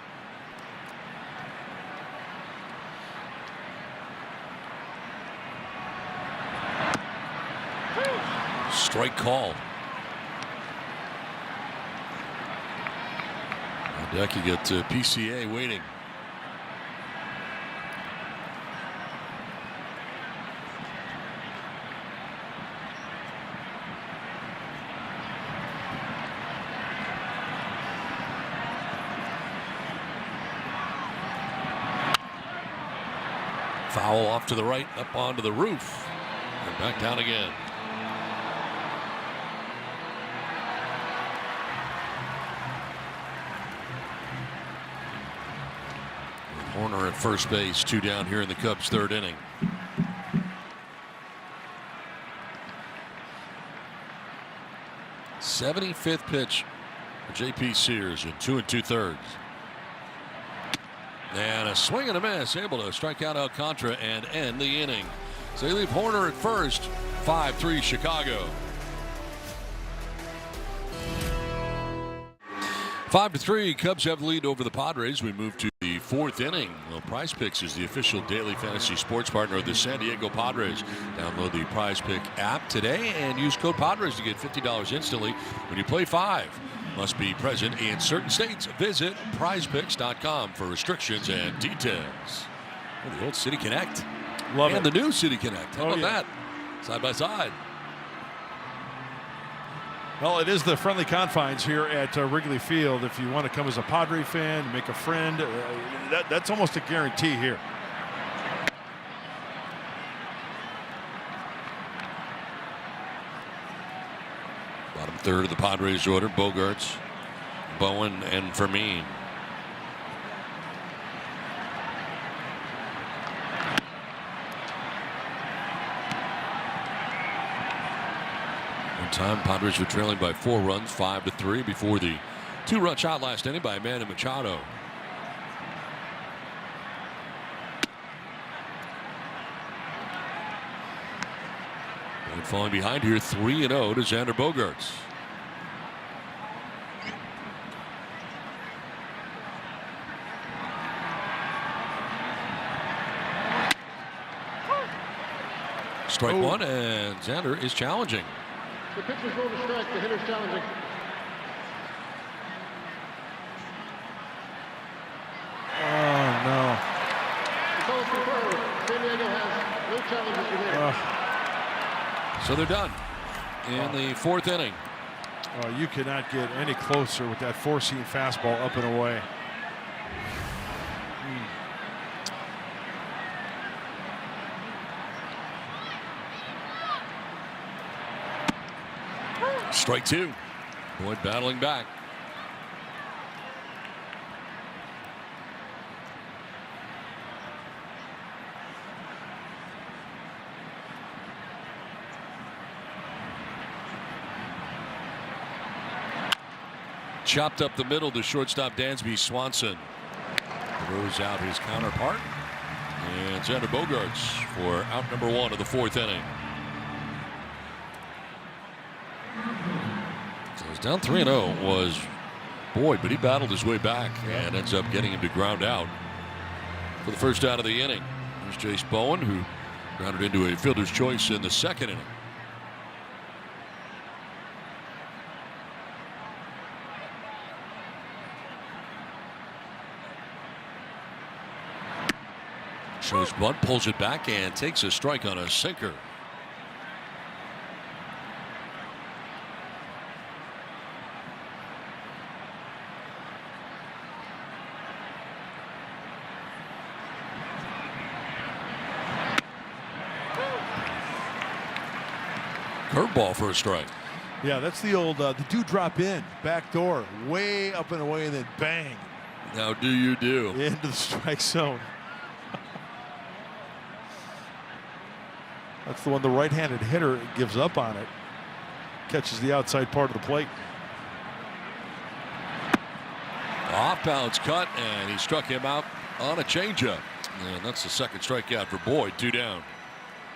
Strike call. On deck you get PCA waiting. Foul off to the right, up onto the roof, and back down again. Horner at first base, 2 down here in the Cubs' 3rd inning. '75th pitch for J.P. Sears in 2 2/3. And a swing and a miss, able to strike out Alcantara and end the inning. So they leave Horner at first, 5-3 Chicago. 5-3, Cubs have the lead over the Padres. We move to the 4th inning. Well, Prize Picks is the official daily fantasy sports partner of the San Diego Padres. Download the Prize Pick app today and use code Padres to get $50 instantly when you play 5. Must be present in certain states. Visit prizepicks.com for restrictions and details. Oh, the old City Connect. Love and it. The new City Connect. How about that? Side by side. Well, it is the friendly confines here at Wrigley Field. If you want to come as a Padre fan, make a friend, that's almost a guarantee here. Bottom 3rd of the Padres order: Bogarts, Bowen, and Fermin. One time, Padres were trailing by 4 runs, 5-3, before the 2-run shot last inning by Manny Machado. And falling behind here, 3-0 to Xander Bogaerts. Strike 1, and Xander is challenging. The pitcher's going to strike, the hitter's challenging. Oh, no. The call is confirmed. San Diego has no challenges remaining. So they're done in the 4th inning. Oh, you cannot get any closer with that 4-seam fastball up and away. Strike 2. Boyd battling back. Chopped up the middle to shortstop Dansby Swanson. Throws out his counterpart. And Xander Bogaerts for out number 1 of the 4th inning. Down 3-0 was Boyd, but he battled his way back and ends up getting him to ground out for the first out of the inning. There's Jace Bowen, who grounded into a fielder's choice in the 2nd inning. Shows bunt, pulls it back, and takes a strike on a sinker. Curveball for a strike. Yeah, that's the old the do drop in back door, way up and away, and then bang. Now do you do into the strike zone. That's the one the right-handed hitter gives up on it. Catches the outside part of the plate. Off balance cut, and he struck him out on a changeup. And that's the second strikeout for Boyd. 2 down.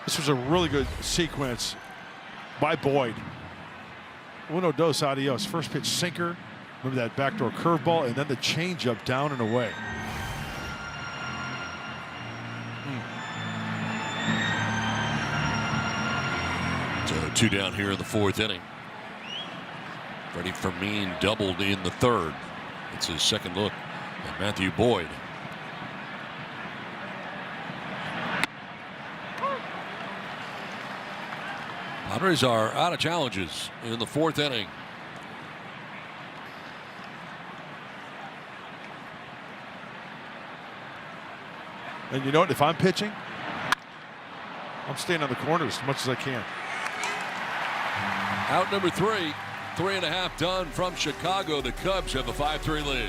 This was a really good sequence by Boyd. Uno, dos, adios. First pitch sinker. Remember that backdoor curveball, and then the changeup down and away. So 2 down here in the 4th inning. Freddie Fermin doubled in the 3rd. It's his second look at Matthew Boyd. Padres are out of challenges in the 4th inning. And you know what? If I'm pitching, I'm staying on the corners as much as I can. Out number 3. 3.5 done from Chicago. The Cubs have a 5-3 lead.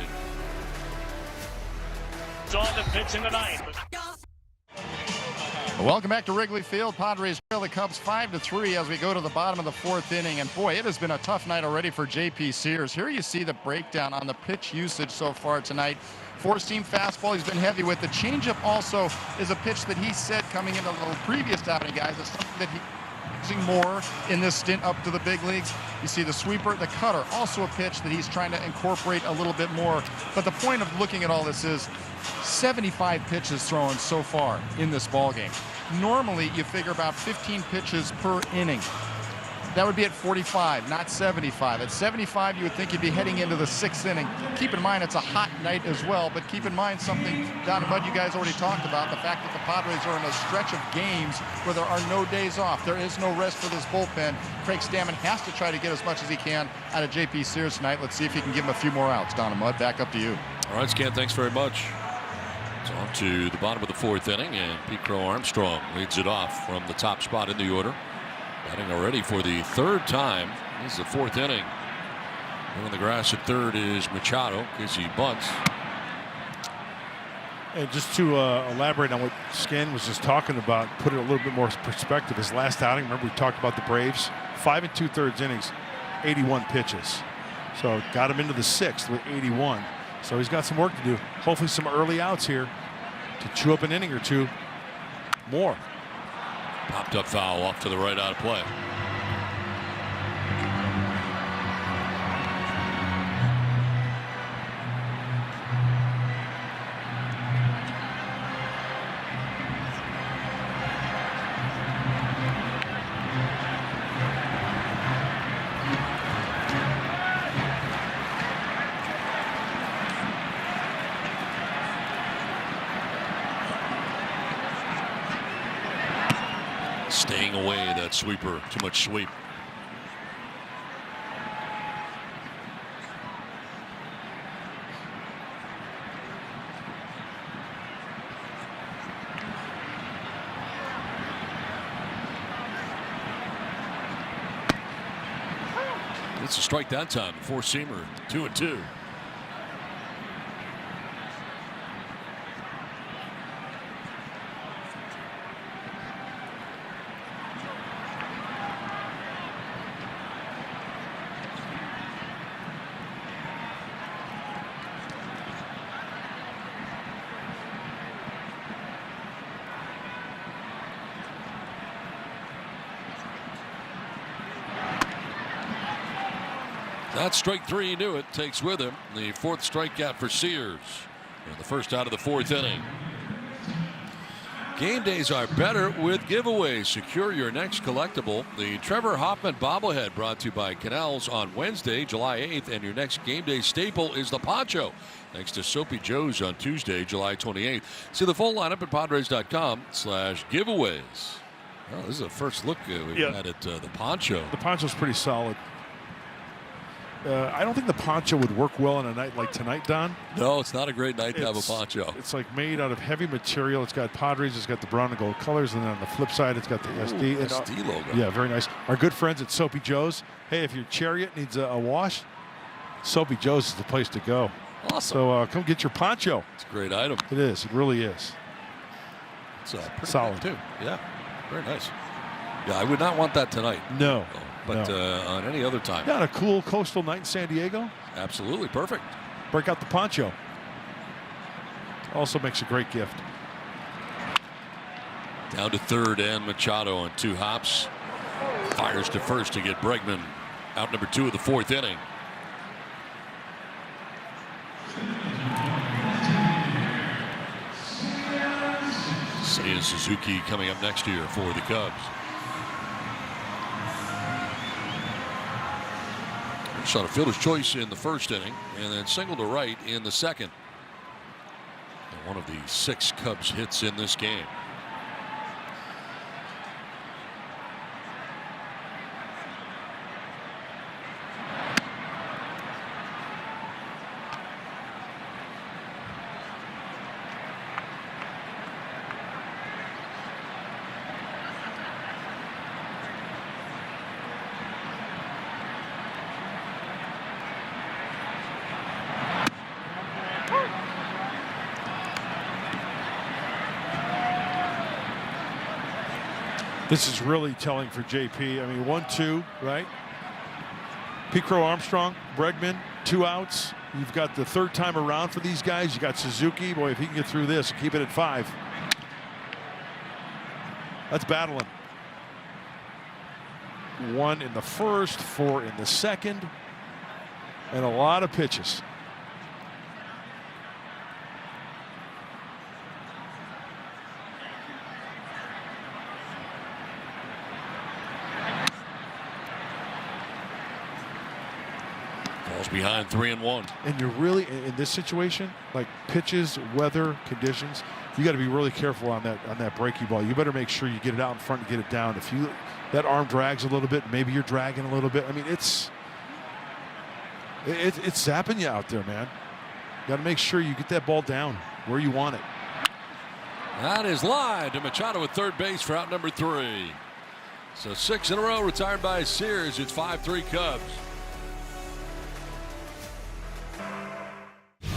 It's on the pitch in the 9th. Welcome back to Wrigley Field. Padres trail the Cubs 5-3 as we go to the bottom of the 4th inning. And boy, it has been a tough night already for J.P. Sears. Here you see the breakdown on the pitch usage so far tonight. 4-seam fastball he's been heavy with. The changeup also is a pitch that he said coming into the previous outing, guys. It's something that he using more in this stint up to the big leagues. You see the sweeper, the cutter, also a pitch that he's trying to incorporate a little bit more. But the point of looking at all this is 75 pitches thrown so far in this ball game. Normally you figure about 15 pitches per inning. That would be at 45, not 75. At 75, you would think you'd be heading into the 6th inning. Keep in mind, it's a hot night as well, but keep in mind something, Don and Bud, you guys already talked about, the fact that the Padres are in a stretch of games where there are no days off. There is no rest for this bullpen. Craig Stammen has to try to get as much as he can out of J.P. Sears tonight. Let's see if he can give him a few more outs. Don and Bud, back up to you. All right, Scan, thanks very much. It's on to the bottom of the 4th inning, and Pete Crow Armstrong leads it off from the top spot in the order. Batting already for the 3rd time. This is the 4th inning. On the grass at 3rd is Machado because he bunts. And just to elaborate on what Scan was just talking about, put it a little bit more perspective. His last outing, remember we talked about the Braves, 5 2/3 innings, 81 pitches. So got him into the 6th with 81. So he's got some work to do. Hopefully some early outs here to chew up an inning or two more. Popped up foul off to the right out of play. Staying away that sweeper. Too much sweep. It's a strike that time. 4-seamer. 2-2. That's strike 3. He knew it. Takes with him the 4th strikeout for Sears in the first out of the 4th inning. Game days are better with giveaways. Secure your next collectible. The Trevor Hoffman bobblehead brought to you by Canals on Wednesday, July 8th. And your next game day staple is the poncho next to Soapy Joe's on Tuesday, July 28th. See the full lineup at Padres.com/giveaways. Well, this is the first look we've had at the poncho. The poncho's pretty solid. I don't think the poncho would work well on a night like tonight, Don. No, it's not a great night to have a poncho. It's like made out of heavy material. It's got Padres, it's got the brown and gold colors, and then on the flip side, it's got the SD. SD logo. Yeah, very nice. Our good friends at Soapy Joe's. Hey, if your Chariot needs a wash, Soapy Joe's is the place to go. Awesome. So come get your poncho. It's a great item. It is. It really is. It's pretty solid too. Yeah, very nice. Yeah, I would not want that tonight. No. But on any other time. Yeah, on a cool coastal night in San Diego. Absolutely perfect. Break out the poncho. Also makes a great gift. Down to third and Machado on 2 hops. Fires to first to get Bregman out number 2 of the 4th inning. Seiya Suzuki coming up next year for the Cubs. Shot a fielder's choice in the first inning and then single to right in the second. And one of the 6 Cubs hits in this game. This is really telling for JP. I mean, 1-2, right? Pete Crow Armstrong, Bregman, 2 outs. You've got the third time around for these guys. You got Suzuki. Boy, if he can get through this and keep it at 5. That's battling. 1 in the first, 4 in the second, and a lot of pitches. Behind 3-1. And you're really in this situation, like pitches, weather, conditions, you got to be really careful on that breaking ball. You better make sure you get it out in front and get it down. If that arm drags a little bit, maybe you're dragging a little bit. I mean, it's zapping you out there, man. Got to make sure you get that ball down where you want it. That is line to Machado at third base for out number 3. So 6 in a row retired by Sears. It's 5-3 Cubs.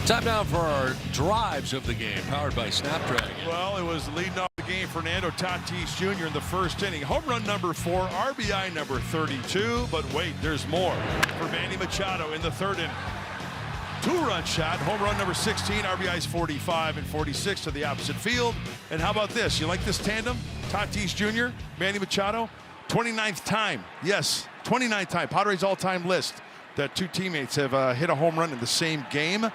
Time now for our drives of the game, powered by Snapdragon. Well, it was leading off the game, Fernando Tatis Jr. in the first inning. Home run number 4, RBI number 32. But wait, there's more for Manny Machado in the third inning. 2-run shot, home run number 16, RBIs 45 and 46 to the opposite field. And how about this? You like this tandem? Tatis Jr., Manny Machado, 29th time. Yes, 29th time. Padres all-time list that 2 teammates have hit a home run in the same game.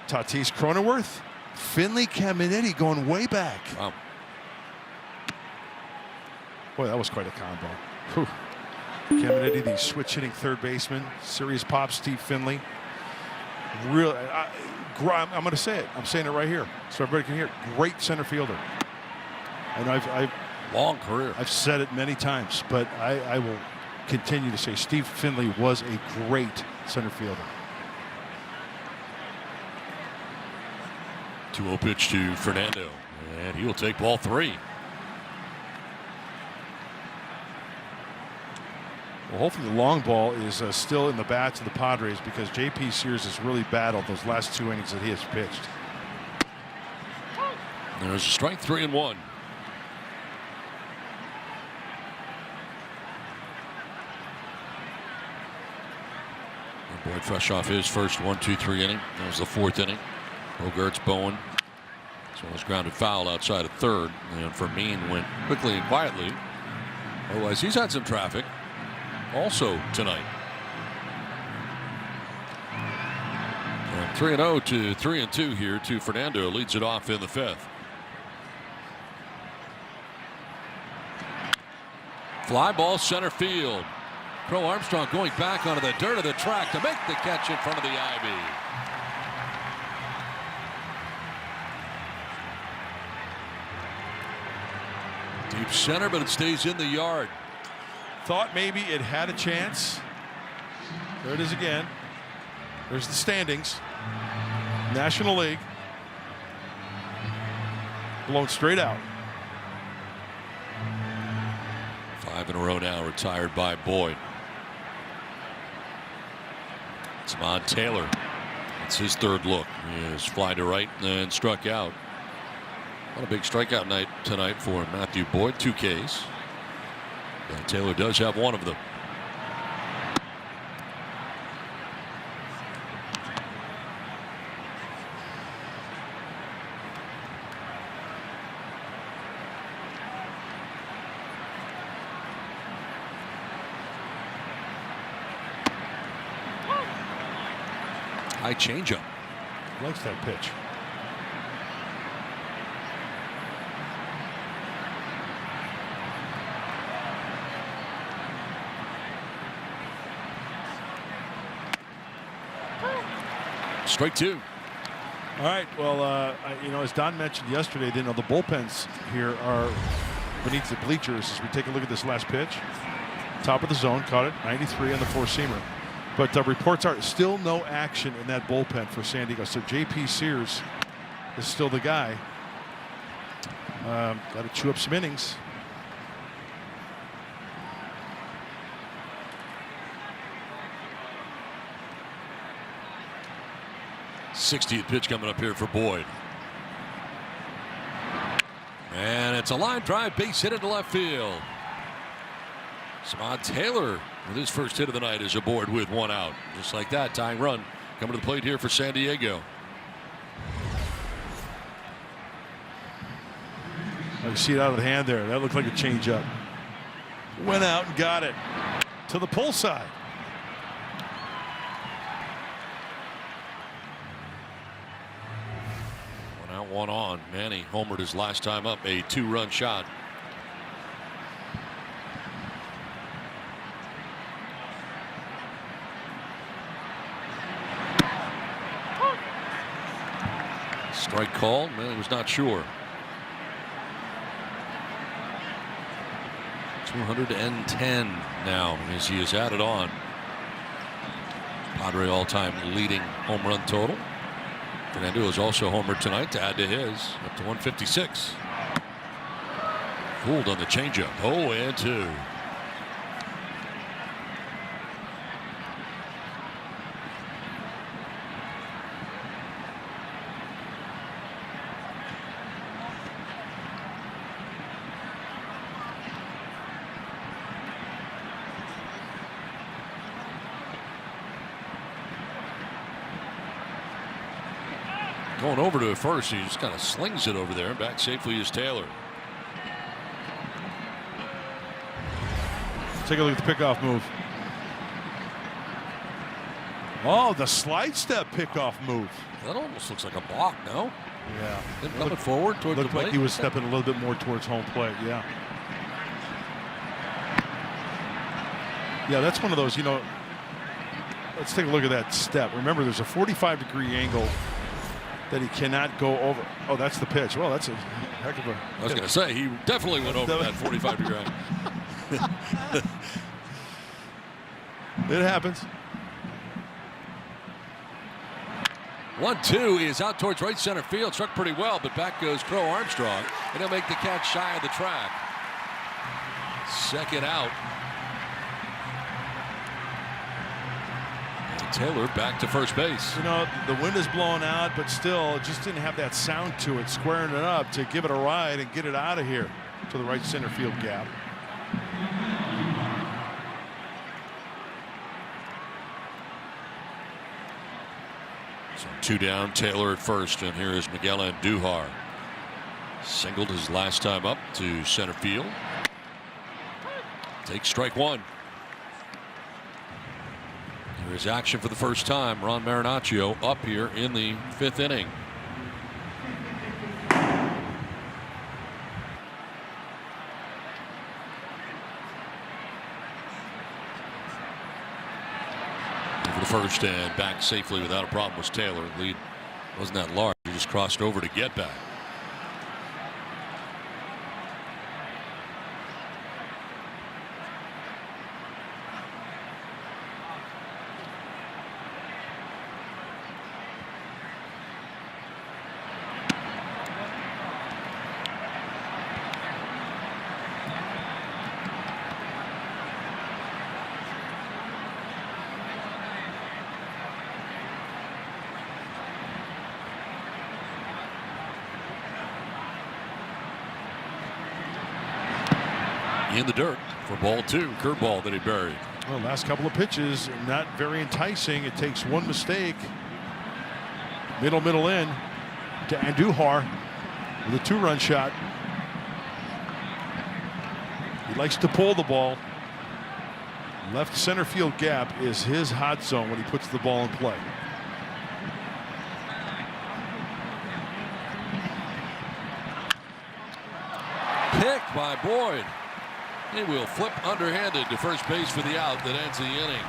Tatis Cronenworth, Finley Caminetti going way back. Wow. Boy, that was quite a combo. Whew. Caminetti, the switch hitting third baseman. Serious pop, Steve Finley. Real, I'm going to say it. I'm saying it right here so everybody can hear it. Great center fielder. And I've long career. I've said it many times, but I will continue to say Steve Finley was a great center fielder. 2-0 pitch to Fernando, and he will take ball 3. Well, hopefully the long ball is still in the bats of the Padres because J.P. Sears has really battled those last 2 innings that he has pitched. There's a strike, 3-1. Boyd fresh off his first 1-2-3 inning. That was the 4th inning. Bogarts, Bowen. This one was grounded foul outside of third. And Fermin went quickly and quietly. Otherwise, he's had some traffic also tonight. From 3-0 to 3-2 here to Fernando. Leads it off in the 5th. Fly ball center field. Crow Armstrong going back onto the dirt of the track to make the catch in front of the ivy. Deep center, but it stays in the yard. Thought maybe it had a chance. There it is again. There's the standings. National League. Blown straight out. 5 in a row now retired by Boyd. It's Mod Taylor. It's his third look. He is fly to right and struck out. Not a big strikeout night tonight for Matthew Boyd. 2 Ks. But Taylor does have one of them. High changeup. Likes that pitch. Strike 2. All right. Well, as Don mentioned yesterday, the bullpens here are beneath the bleachers. As we take a look at this last pitch, top of the zone, caught it 93 on the four-seamer. But reports are still no action in that bullpen for San Diego. So J.P. Sears is still the guy. Got to chew up some innings. '60th pitch coming up here for Boyd. And it's a line drive, base hit into left field. Samad Taylor with his first hit of the night is aboard with 1 out. Just like that, tying run coming to the plate here for San Diego. I see it out of the hand there. That looked like a changeup. Went out and got it to the pull side. One out, one on. Manny homered his last time up, a 2-run shot. Strike called. Manny was not sure. 210 now as he is added on. Padre all-time leading home run total. Fernando is also homered tonight to add to his, up to 156. Fooled on the changeup. 0-2. Going over to first, he just kind of slings it over there. Back safely is Taylor. Take a look at the pickoff move. Oh, the slide step pickoff move. That almost looks like a block, no? Yeah. Him coming forward toward the plate. Looked like he was stepping a little bit more towards home plate. Yeah. Yeah, that's one of those, let's take a look at that step. Remember, there's a 45-degree angle that he cannot go over. Oh, that's the pitch. Well, that's a heck of a... I was going to say, he definitely went over that 45-degree angle. It happens. 1-2 is out towards right center field. Struck pretty well, but back goes Crow Armstrong. And he'll make the catch shy of the track. Second out. And Taylor back to first base. The wind is blowing out, but still, it just didn't have that sound to it, squaring it up to give it a ride and get it out of here to the right center field gap. So 2 down, Taylor at first, and here is Miguel Andujar. Singled his last time up to center field. Takes strike 1. There is action for the first time. Ron Marinaccio up here in the 5th inning. over the first and back safely without a problem was Taylor. Lead wasn't that large. He just crossed over to get back. In the dirt for ball 2. Curveball that he buried. Well, last couple of pitches not very enticing. It takes one mistake. Middle in to Andujar with a 2-run shot. He likes to pull the ball. Left center field gap is his hot zone when he puts the ball in play. Picked by Boyd. He will flip underhanded to first base for the out that ends the inning.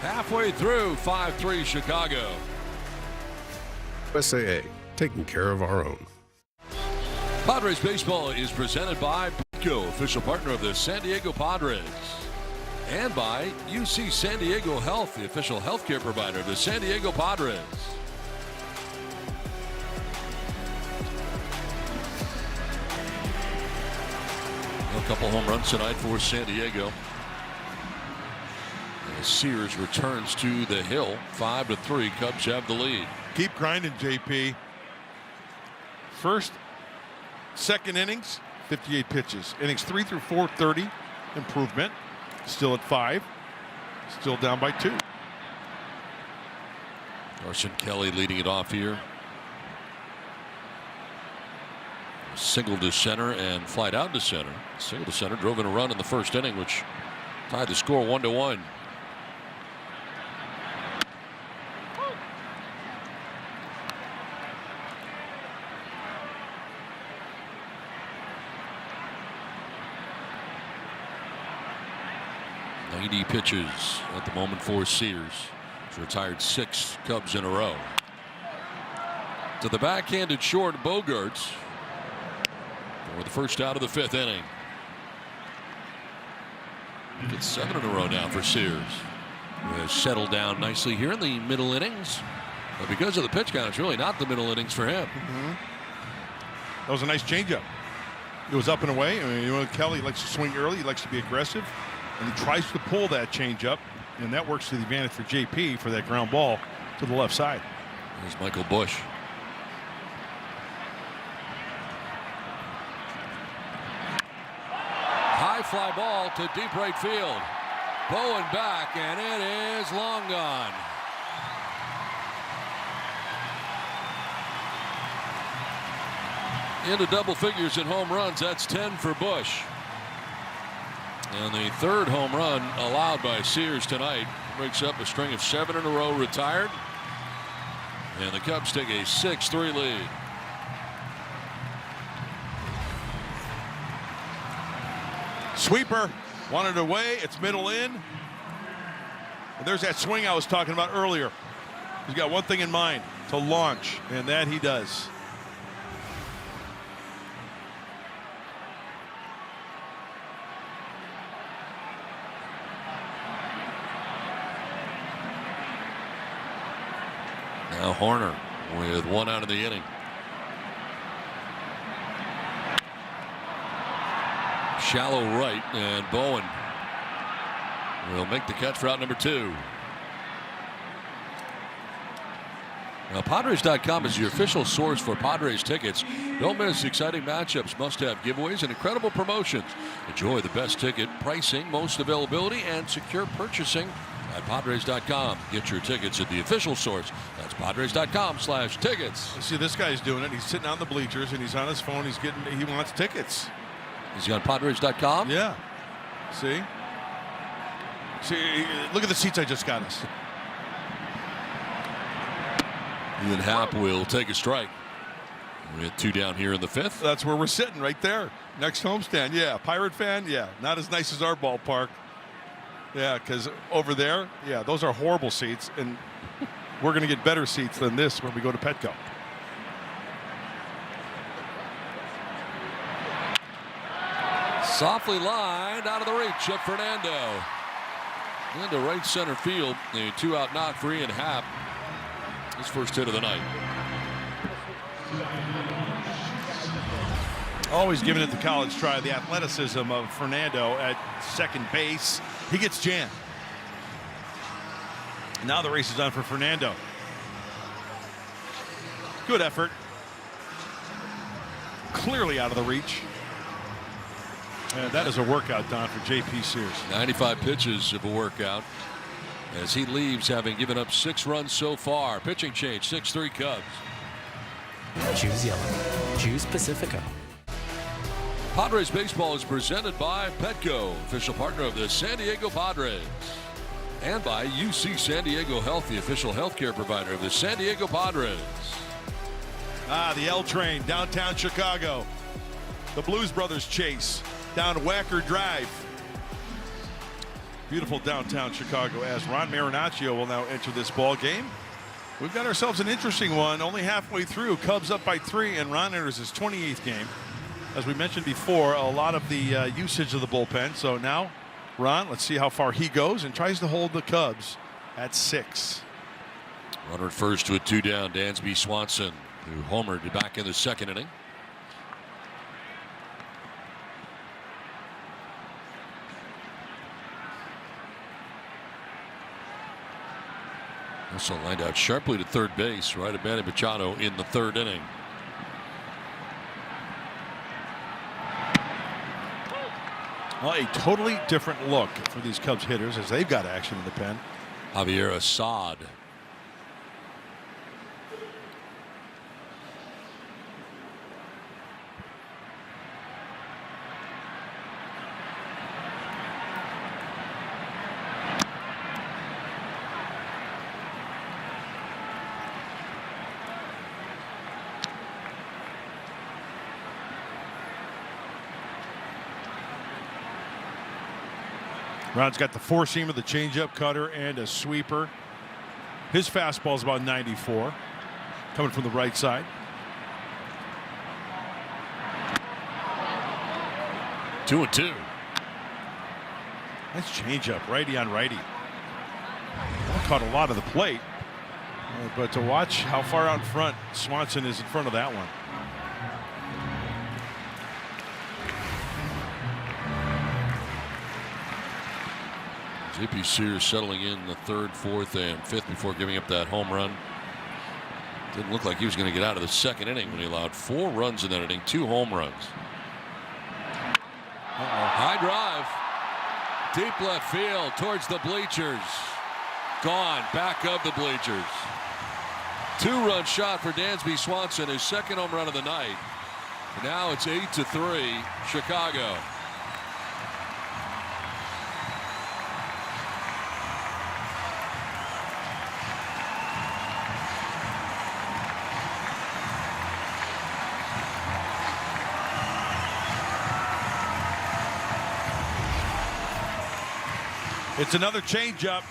Halfway through, 5-3 Chicago. USAA, taking care of our own. Padres baseball is presented by Petco, official partner of the San Diego Padres. And by UC San Diego Health, the official healthcare provider of the San Diego Padres. A couple home runs tonight for San Diego. As Sears returns to the hill. 5-3. Cubs have the lead. Keep grinding, JP. First, second innings, 58 pitches. Innings 3 through 4, 30. Improvement. Still at 5. Still down by 2. Carson Kelly leading it off here. Single to center and flight out to center. Single to center drove in a run in the first inning, which tied the score 1-1. Pitches at the moment for Sears. He's retired 6 Cubs in a row. To the backhanded short, Bogarts for the first out of the 5th inning. Gets 7 in a row now for Sears. He has settled down nicely here in the middle innings. But because of the pitch count, it's really not the middle innings for him. That was a nice changeup. It was up and away. I mean, you know, Kelly likes to swing early. He likes to be aggressive. And he tries to pull that changeup, and that works to the advantage for JP for that ground ball to the left side. There's Michael Busch. High fly ball to deep right field. Bowen back, and it is long gone. Into double figures in home runs. That's 10 for Busch. And the 3rd home run allowed by Sears tonight breaks up a string of 7 in a row retired. And the Cubs take a 6-3 lead. Sweeper wanted away. It's middle in. And there's that swing I was talking about earlier. He's got one thing in mind, to launch, and that he does. Now Horner with 1 out of the inning. Shallow right, and Bowen will make the catch for out number 2. Now, Padres.com is your official source for Padres tickets. Don't miss exciting matchups, must-have giveaways, and incredible promotions. Enjoy the best ticket pricing, most availability, and secure purchasing at Padres.com. Get your tickets at the official source. That's Padres.com/tickets. See, this guy's doing it. He's sitting on the bleachers and he's on his phone. He wants tickets. Is he on Padres.com? Yeah. See, look at the seats I just got us. Ian Happ will take a strike. We had 2 down here in the 5th. That's where we're sitting, right there. Next homestand. Yeah. Pirate fan. Yeah. Not as nice as our ballpark. Yeah, because over there, yeah, those are horrible seats, and we're going to get better seats than this when we go to Petco. Softly lined out of the reach of Fernando. Into right center field. A 2-out knock for Ian Happ. His first hit of the night. Always giving it the college try. The athleticism of Fernando at second base. He gets jammed. Now the race is on for Fernando. Good effort. Clearly out of the reach. And that is a workout, Don, for J.P. Sears. 95 pitches of a workout as he leaves, having given up 6 runs so far. Pitching change, 6-3 Cubs. Choose yellow. Choose Pacifico. Padres baseball is presented by Petco, official partner of the San Diego Padres, and by UC San Diego Health, the official healthcare provider of the San Diego Padres. The L train, downtown Chicago. The Blues Brothers chase down Wacker Drive. Beautiful downtown Chicago as Ron Marinaccio will now enter this ball game. We've got ourselves an interesting one. Only halfway through, Cubs up by 3, and Ron enters his 28th game. As we mentioned before, a lot of the usage of the bullpen. So now, Ron, let's see how far he goes and tries to hold the Cubs at 6. Runner at first with 2 down, Dansby Swanson, who homered back in the second inning. Also lined out sharply to third base, right at Manny Machado in the 3rd inning. Well, a totally different look for these Cubs hitters as they've got action in the pen. Javier Assad. Ron's got the 4-seamer, the changeup, cutter, and a sweeper. His fastball is about 94, coming from the right side. Two and two. Nice changeup, righty on righty. Caught a lot of the plate, but to watch how far out in front Swanson is in front of that one. J.P. Sears settling in the 3rd, 4th, and 5th before giving up that home run. Didn't look like he was going to get out of the 2nd inning when he allowed 4 runs in that inning, 2 home runs. High drive, deep left field towards the bleachers. Gone, back of the bleachers. 2-run shot for Dansby Swanson, his 2nd home run of the night. Now it's 8-3 Chicago. It's another changeup,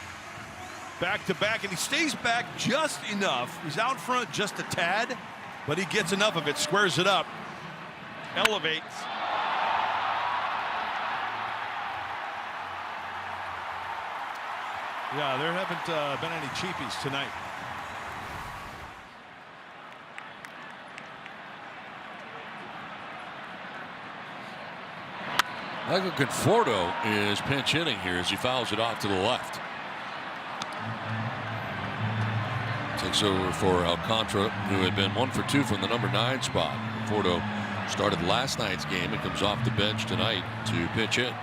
back to back, and he stays back just enough. He's out front just a tad, but he gets enough of it, squares it up, elevates. Yeah, there haven't been any cheapies tonight. Michael Conforto is pinch hitting here as he fouls it off to the left. Takes over for Alcantara, who had been 1 for 2 from the number 9 spot. Conforto started last night's game and comes off the bench tonight to pitch hit.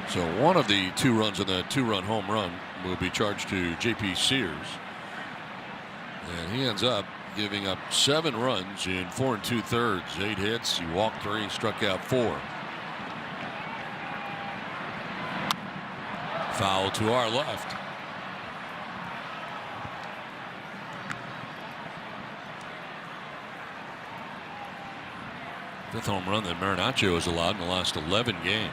So one of the 2 runs in the 2-run home run will be charged to J.P. Sears. And he ends up giving up 7 runs in 4 2/3, 8 hits. He walked 3, struck out 4. Foul to our left. Fifth home run that Marinaccio has allowed in the last 11 games.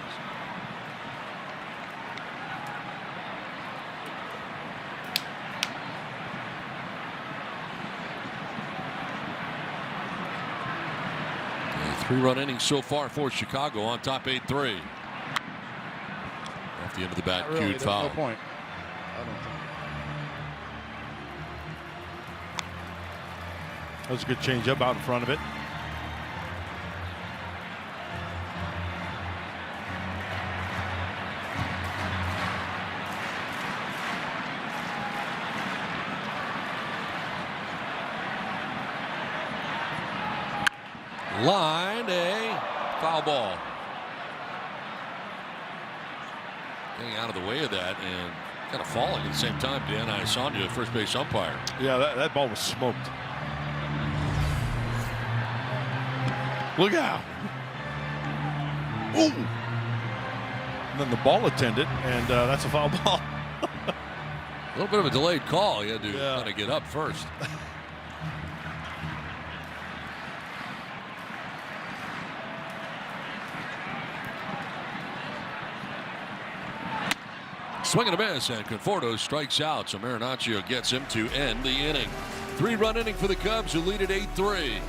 A 3-run inning so far for Chicago on top 8-3. Off the end of the bat, Not really, cued foul. no point. I don't think. That was a good changeup out in front of it. Line, a foul ball. Getting out of the way of that and kind of falling at the same time. Dan Isanya, first base umpire. Yeah, that ball was smoked. Look out. Ooh. And then the ball attendant, and that's a foul ball. A little bit of a delayed call. He had to kind of get up first. Swing and a miss, and Conforto strikes out, so Marinaccio gets him to end the inning. 3-run inning for the Cubs, who lead at 8-3.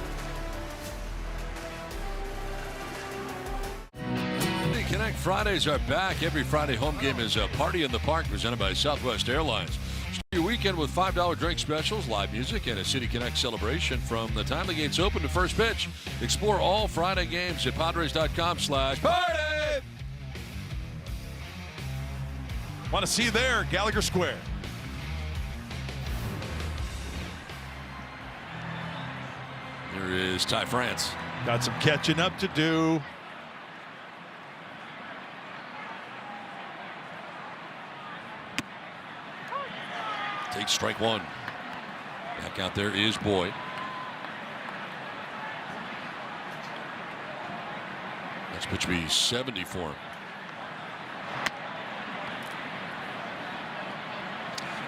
Connect Fridays are back. Every Friday home game is a Party in the Park presented by Southwest Airlines. Start your weekend with $5 drink specials, live music, and a City Connect celebration from the time the gates open to first pitch. Explore all Friday games at Padres.com/party. Want to see you there, Gallagher Square. Here is Ty France. Got some catching up to do. Takes strike one. Back out there is Boyd. Next pitch will be 70 for him.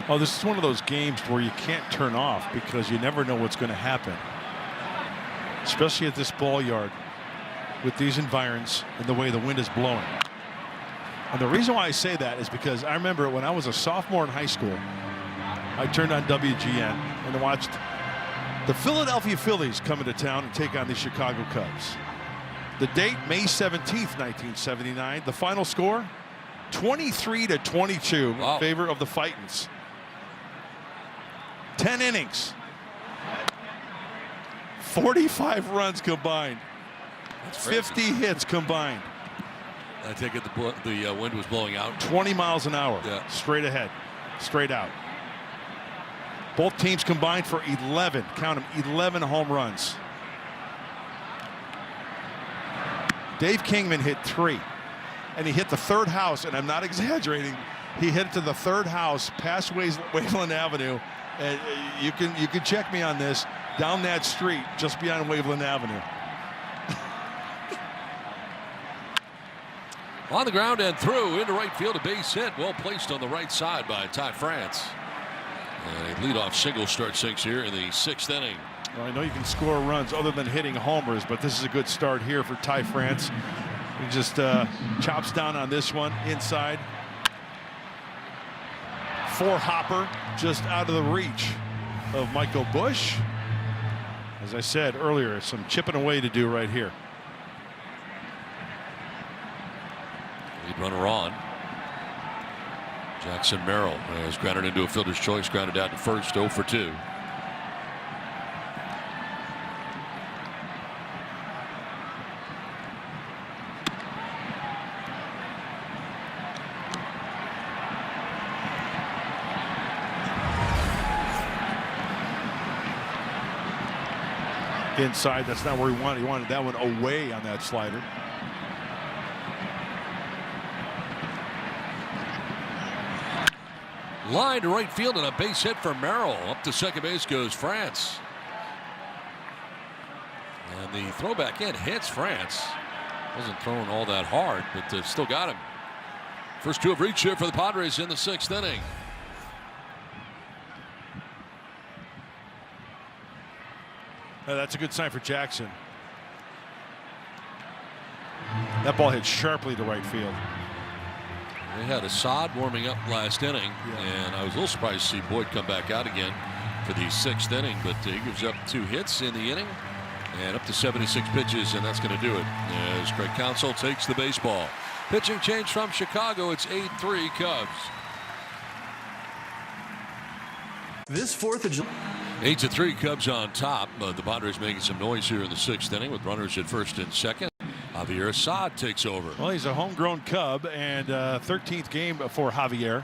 Oh, this is one of those games where you can't turn off because you never know what's going to happen. Especially at this ball yard with these environs and the way the wind is blowing. And the reason why I say that is because I remember when I was a sophomore in high school, I turned on WGN and watched the Philadelphia Phillies come into town and take on the Chicago Cubs. The date, May 17th, 1979. The final score, 23-22 in favor of the Fightins. 10 innings. 45 runs combined. 50 hits combined. I take it the wind was blowing out. 20 miles an hour. Yeah. Straight ahead. Straight out. Both teams combined for 11. Count them, 11 home runs. Dave Kingman hit 3. And he hit the third house, and I'm not exaggerating. He hit it to the third house past Waveland Avenue. And you can check me on this, down that street just beyond Waveland Avenue. On the ground and through into right field, a base hit, well placed on the right side by Ty France. And a leadoff single starts things here in the 6th inning. Well, I know you can score runs other than hitting homers, but this is a good start here for Ty France. He just chops down on this one inside. 4-hopper just out of the reach of Michael Busch. As I said earlier, some chipping away to do right here. Lead runner on. Jackson Merrill has grounded into a fielder's choice, grounded out to first, 0 for 2. Inside, that's not where he wanted. He wanted that one away on that slider. Line to right field and a base hit for Merrill. Up to second base goes France. And the throwback in hits France. Wasn't thrown all that hard, but still got him. First 2 have reached here for the Padres in the 6th inning. That's a good sign for Jackson. That ball hit sharply to right field. They had Assad warming up last inning, and I was a little surprised to see Boyd come back out again for the 6th inning, but he gives up 2 hits in the inning and up to 76 pitches, and that's going to do it as Craig Counsell takes the baseball. Pitching change from Chicago. It's 8-3 Cubs. This 4th of July. 8-3 Cubs on top. The Padres making some noise here in the 6th inning with runners at first and second. Javier Assad takes over. Well, he's a homegrown Cub and 13th game for Javier.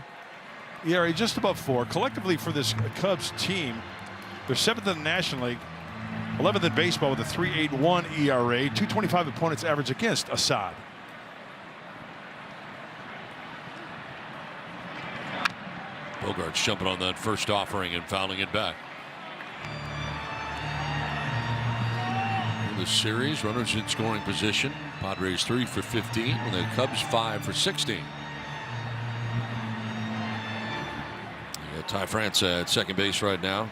ERA just above 4. Collectively for this Cubs team, they're 7th in the National League, 11th in baseball with a 3.81 ERA, 2.25 opponents average against Assad. Bogart's jumping on that first offering and fouling it back. In the series, runners in scoring position. Padres 3 for 15, and the Cubs 5 for 16. Ty France at second base right now.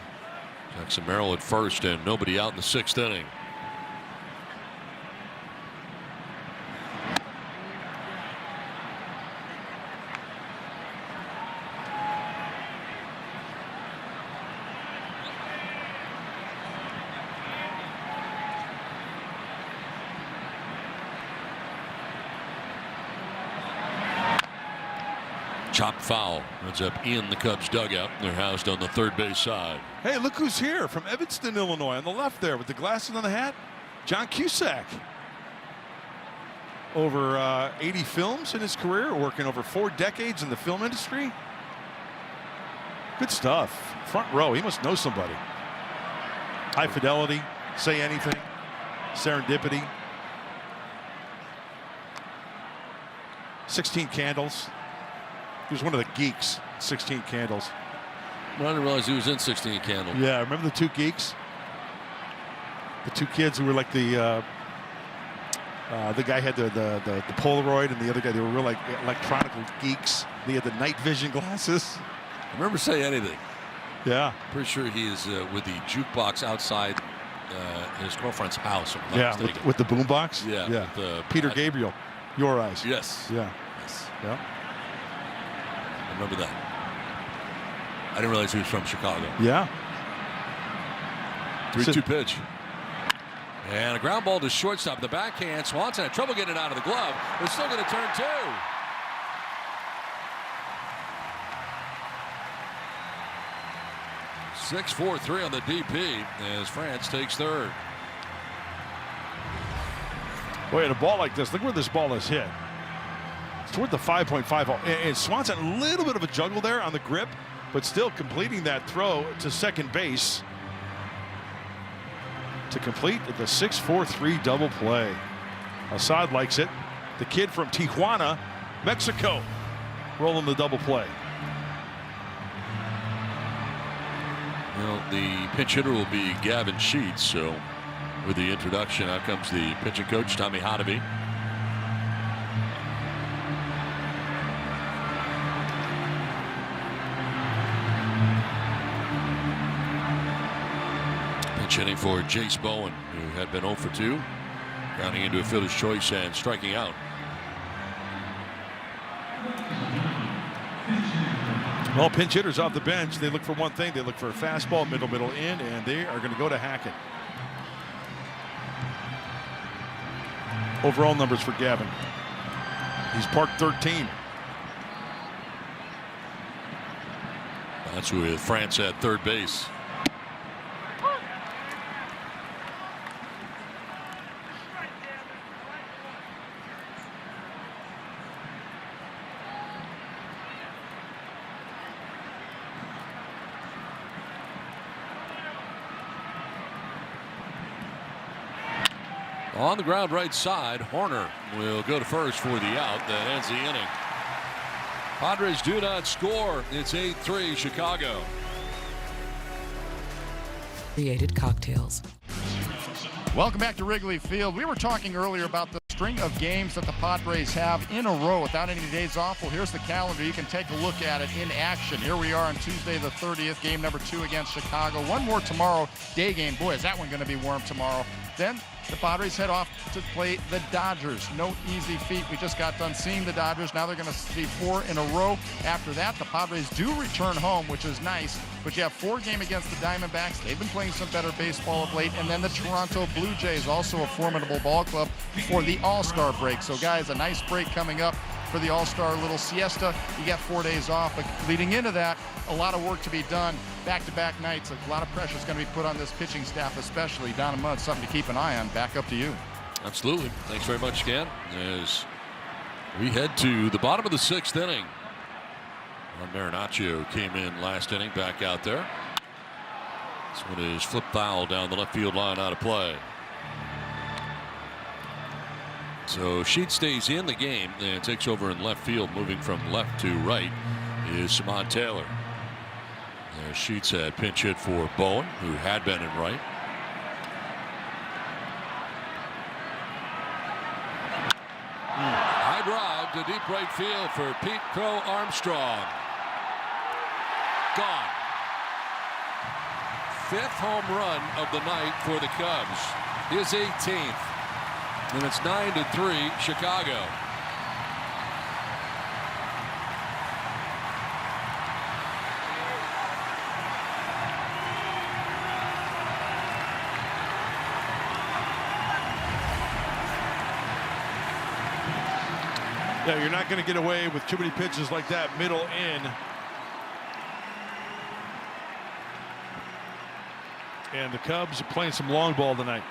Jackson Merrill at first, and nobody out in the 6th inning. Chopped foul ends up in the Cubs dugout. They're housed on the 3rd base side. Hey, look who's here from Evanston, Illinois, on the left there with the glasses on the hat. John Cusack. Over 80 films in his career, working over 4 decades in the film industry. Good stuff. Front row, he must know somebody. High Fidelity, Say Anything, Serendipity. 16 Candles. He was one of the geeks. 16 Candles. Well, I didn't realize he was in 16 Candles. Yeah, remember the 2 geeks? The 2 kids who were like the guy had the Polaroid, and the other guy, they were real like electronic geeks. They had the night vision glasses. I remember Say Anything. Yeah. Pretty sure he is with the jukebox outside his girlfriend's house. If I'm not Yeah, mistaken. with the boombox. Yeah. Yeah. Peter Gabriel, Your Eyes. Yes. Yeah. Yes. Yeah. I remember that. I didn't realize he was from Chicago. Yeah. 3-2 pitch. And a ground ball to shortstop. The backhand. Swanson had trouble getting it out of the glove. They're still going to turn 2. (6-4-3) on the DP as France takes 3rd. Boy, at a ball like this, look where this ball is hit. It's toward the 5.5. And Swanson, a little bit of a juggle there on the grip, but still completing that throw to second base to complete the 6-4-3 double play. Assad likes it. The kid from Tijuana, Mexico, rolling the double play. Well, the pinch hitter will be Gavin Sheets. So with the introduction, out comes the pitching coach, Tommy Hotovy. Pinch hitting for Jace Bowen, who had been 0 for 2, grounding into a fielder's choice and striking out. Well, pinch hitters off the bench, they look for one thing. They look for a fastball, middle in, and they are going to go to Hackett. Overall numbers for Gavin. He's parked 13. That's with France at 3rd base. On the ground right side, Horner will go to first for the out. That ends the inning. Padres do not score. It's 8-3 Chicago. Created cocktails. Welcome back to Wrigley Field. We were talking earlier about the string of games that the Padres have in a row without any days off. Well, here's the calendar. You can take a look at it in action. Here we are on Tuesday the 30th, game number 2 against Chicago. One more tomorrow, day game. Boy, is that one going to be warm tomorrow. Then The Padres head off to play the Dodgers. No easy feat. We just got done seeing the Dodgers. Now they're going to see 4 in a row. After that, the Padres do return home, which is nice. But you have 4 games against the Diamondbacks. They've been playing some better baseball of late. And then the Toronto Blue Jays, also a formidable ball club, before the All-Star break. So, guys, a nice break coming up for the All-Star little siesta. You got 4 days off. But leading into that, a lot of work to be done. Back-to-back nights. A lot of pressure is going to be put on this pitching staff, especially. Don and Mudd, something to keep an eye on. Back up to you. Absolutely. Thanks very much, Scan. As we head to the bottom of the 6th inning. Marinaccio came in last inning, back out there. This one is flip foul down the left field line, out of play. So Sheets stays in the game and takes over in left field. Moving from left to right is Samad Taylor. Sheets had pinch hit for Bowen, who had been in right. High drive to deep right field for Pete Crow Armstrong. Gone. 5th home run of the night for the Cubs. His 18th. And it's 9-3 Chicago. Yeah, you're not going to get away with too many pitches like that middle in. And the Cubs are playing some long ball tonight.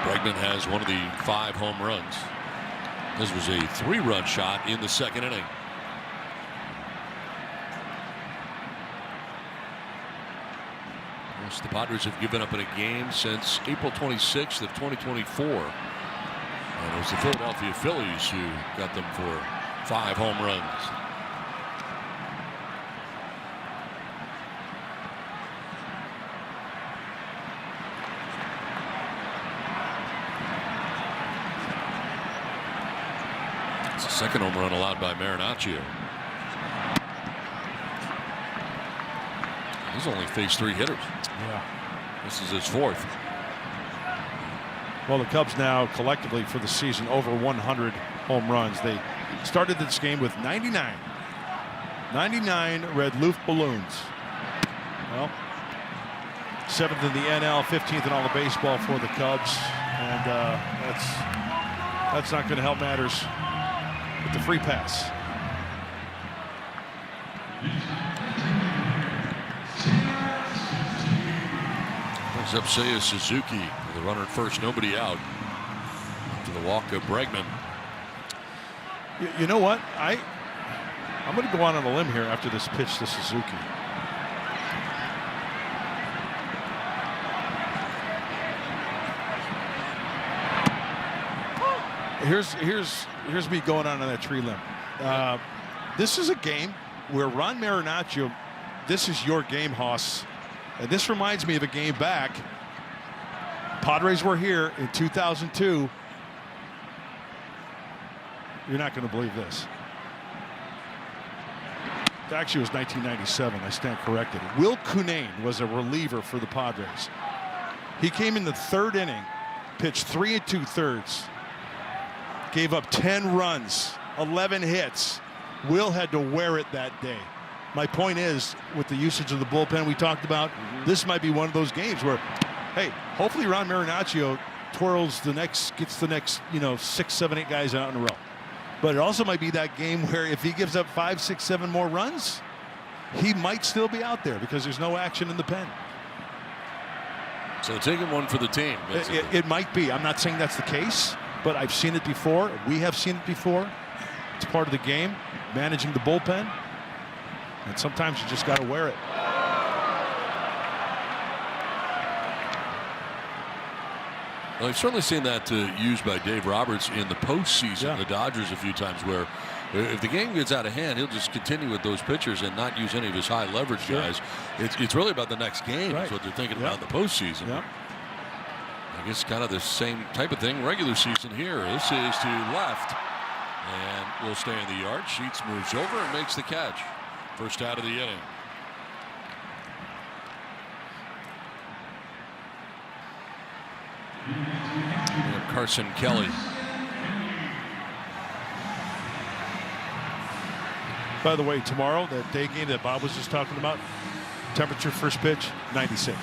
Bregman has one of the 5 home runs. This was a 3-run shot in the 2nd inning. The Padres have given up in a game since April 26th of 2024. And it was the Philadelphia Phillies who got them for 5 home runs. It's the 2nd home run allowed by Marinaccio. He's only faced 3 hitters. Yeah. This is his 4th. Well, the Cubs now collectively for the season over 100 home runs. They started this game with 99. 99 red Luft balloons. Well, 7th in the NL, 15th in all the baseball for the Cubs. And that's not going to help matters with the free pass. Up Seiya Suzuki with a runner at first, nobody out. To the walk of Bregman. You know what? I'm going to go on a limb here after this pitch to Suzuki. Here's me going on that tree limb. This is a game where Ron Marinaccio, this is your game, Hoss. And this reminds me of a game back. Padres were here in 2002. You're not going to believe this. Actually, it was 1997. I stand corrected. Will Cunane was a reliever for the Padres. He came in the 3rd inning, pitched 3 2/3, gave up 10 runs, 11 hits. Will had to wear it that day. My point is, with the usage of the bullpen we talked about, this might be one of those games where, hey, hopefully Ron Marinaccio gets the next, 6, 7, 8 guys out in a row. But it also might be that game where if he gives up 5, 6, 7 more runs, he might still be out there because there's no action in the pen. So taking one for the team. It might be. I'm not saying that's the case, but I've seen it before. We have seen it before. It's part of the game, managing the bullpen. And sometimes you just got to wear it. Well, I've certainly seen that used by Dave Roberts in the postseason. Yeah. The Dodgers a few times where If the game gets out of hand, he'll just continue with those pitchers and not use any of his high leverage guys. It's really about the next game. That's what they're thinking about in the postseason. I guess kind of the same type of thing regular season here. This is to left and will stay in the yard. Sheets moves over and makes the catch. First out of the inning. And Carson Kelly. By the way, tomorrow, that day game that Bob was just talking about, temperature first pitch, 96.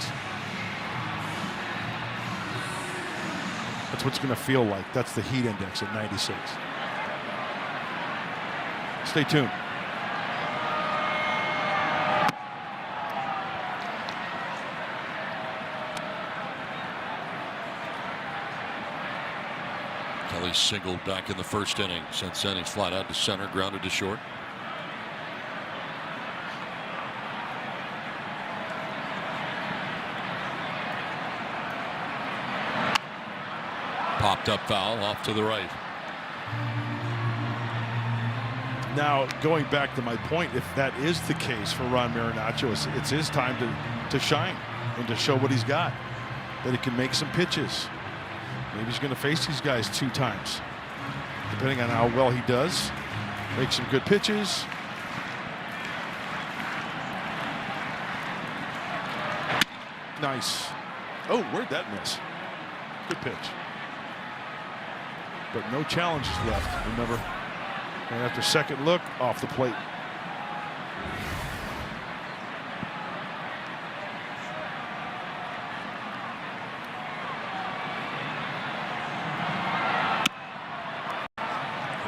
That's what it's going to feel like. That's the heat index at 96. Stay tuned. Kelly singled back in the first inning. Since then, he's flat out to center, grounded to short. Popped up foul off to the right. Now, going back to my point, if that is the case for Ron Marinaccio, it's his time to shine and to show what he's got, that he can make some pitches. Maybe he's going to face these guys 2 times, depending on how well he does. Make some good pitches. Nice. Oh, where'd that miss? Good pitch. But no challenges left, remember. And after second look, off the plate.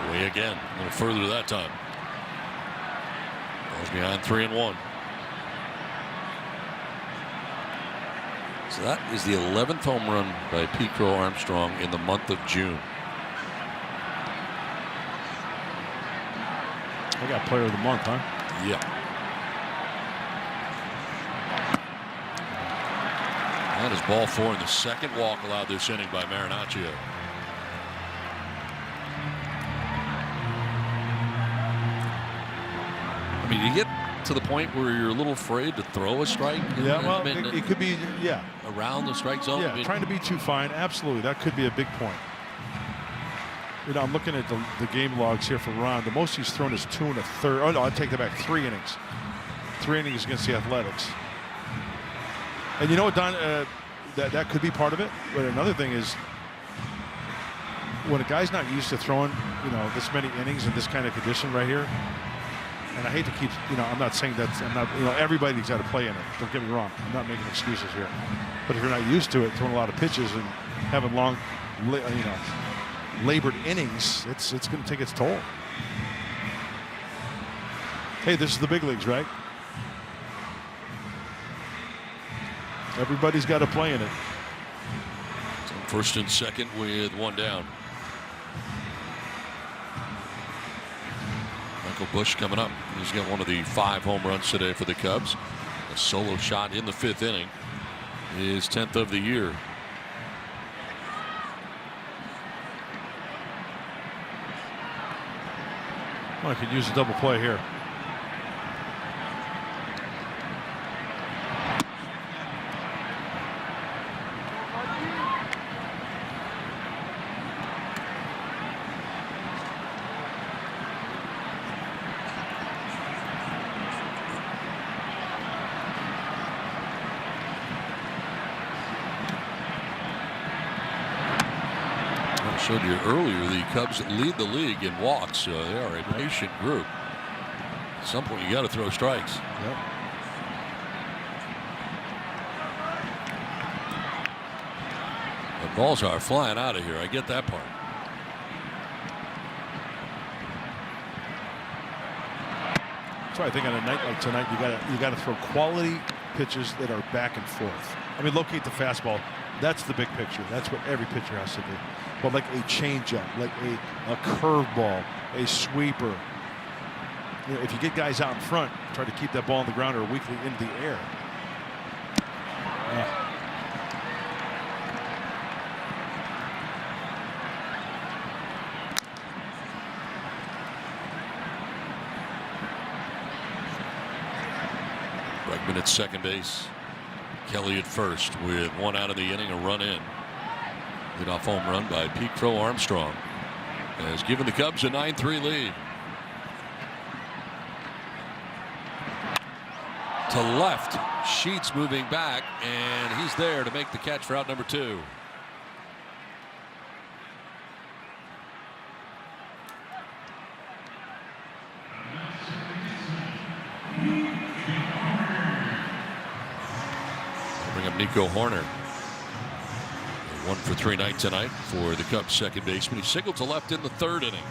Away again, a little further that time. Ball's behind 3-1. So that is the 11th home run by Pete Crow Armstrong in the month of June. I got player of the month, huh? Yeah. That is ball 4 in the second walk allowed this inning by Marinaccio. I mean, you get to the point where you're a little afraid to throw a strike. Yeah, well, it could be, around the strike zone. Yeah, trying to be too fine. Absolutely, that could be a big point. You know, I'm looking at the game logs here for Ron. The most he's thrown is 2 1/3. Oh no, I take that back. 3 innings. 3 innings against the Athletics. And you know what, Don? That could be part of it. But another thing is, when a guy's not used to throwing, this many innings in this kind of condition right here. And I hate to keep, I'm not saying everybody's got to play in it. Don't get me wrong. I'm not making excuses here. But if you're not used to it, throwing a lot of pitches and having long, labored innings, it's going to take its toll. Hey, this is the big leagues, right? Everybody's got to play in it. First and second with 1 down. Michael Busch coming up. He's got one of the 5 home runs today for the Cubs. A solo shot in the 5th inning. His 10th of the year. Well, I could use a double play here. I showed you earlier the Cubs lead the league in walks, so they are a patient group. At some point, you got to throw strikes. Yep. The balls are flying out of here. I get that part. That's why I think on a night like tonight, you got to throw quality pitches that are back and forth. I mean, locate the fastball. That's the big picture. That's what every pitcher has to do. But like a changeup, like a curveball, a sweeper. If you get guys out in front, try to keep that ball on the ground or weakly into the air. Bregman at second base. Kelly at first with one out of the inning, a run in. Leadoff home run by Pete Crow Armstrong has given the Cubs a 9-3 lead. To left, Sheets moving back, and he's there to make the catch for out number 2. Bring up Nico Horner. 1 for 3 night tonight for the Cubs second baseman. He singled to left in the 3rd inning.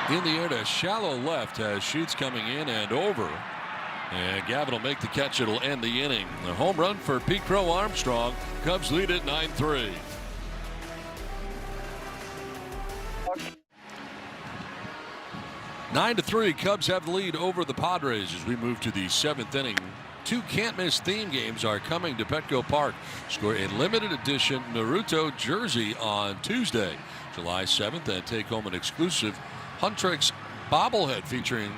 In the air to shallow left has Sheets coming in and over. And Gavin will make the catch. It'll end the inning. A home run for Pete Crow Armstrong. Cubs lead at 9-3. Nine to 3. Cubs have the lead over the Padres as we move to the 7th inning. 2 can't-miss theme games are coming to Petco Park. Score a limited edition Naruto jersey on Tuesday, July 7th, and take home an exclusive Huntrix bobblehead featuring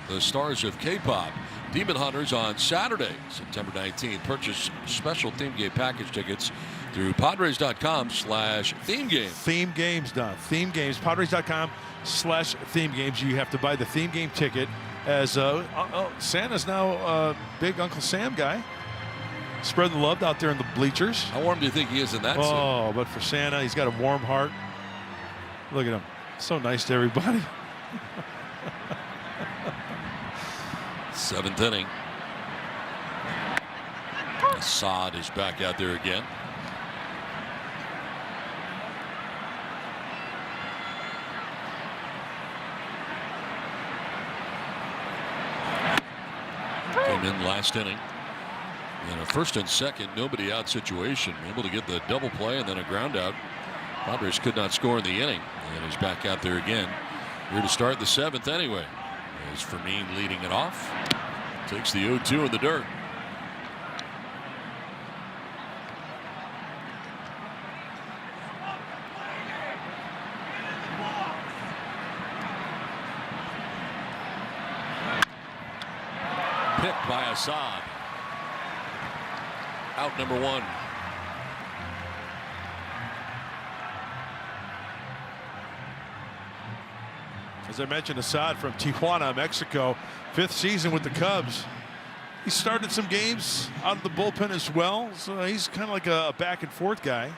the stars of K-pop. Demon Hunters on Saturday, September 19th. Purchase special theme game package tickets through Padres.com/theme game. Theme games done. Theme games. Padres.com/theme games. You have to buy the theme game ticket. As Santa's now a big Uncle Sam guy, spreading love out there in the bleachers. How warm do you think he is in that suit? Oh, but for Santa, he's got a warm heart. Look at him. So nice to everybody. 7th inning. Assad is back out there again. Came in last inning. In a 1st and 2nd, nobody out situation. Able to get the double play and then a ground out. Padres could not score in the inning. And he's back out there again. Here to start the 7th anyway. As Fermin leading it off. Takes the 0-2 in the dirt. Picked by Assad. Out number 1. As I mentioned, Assad from Tijuana, Mexico, 5th season with the Cubs. He started some games out of the bullpen as well, so he's kind of like a back and forth guy.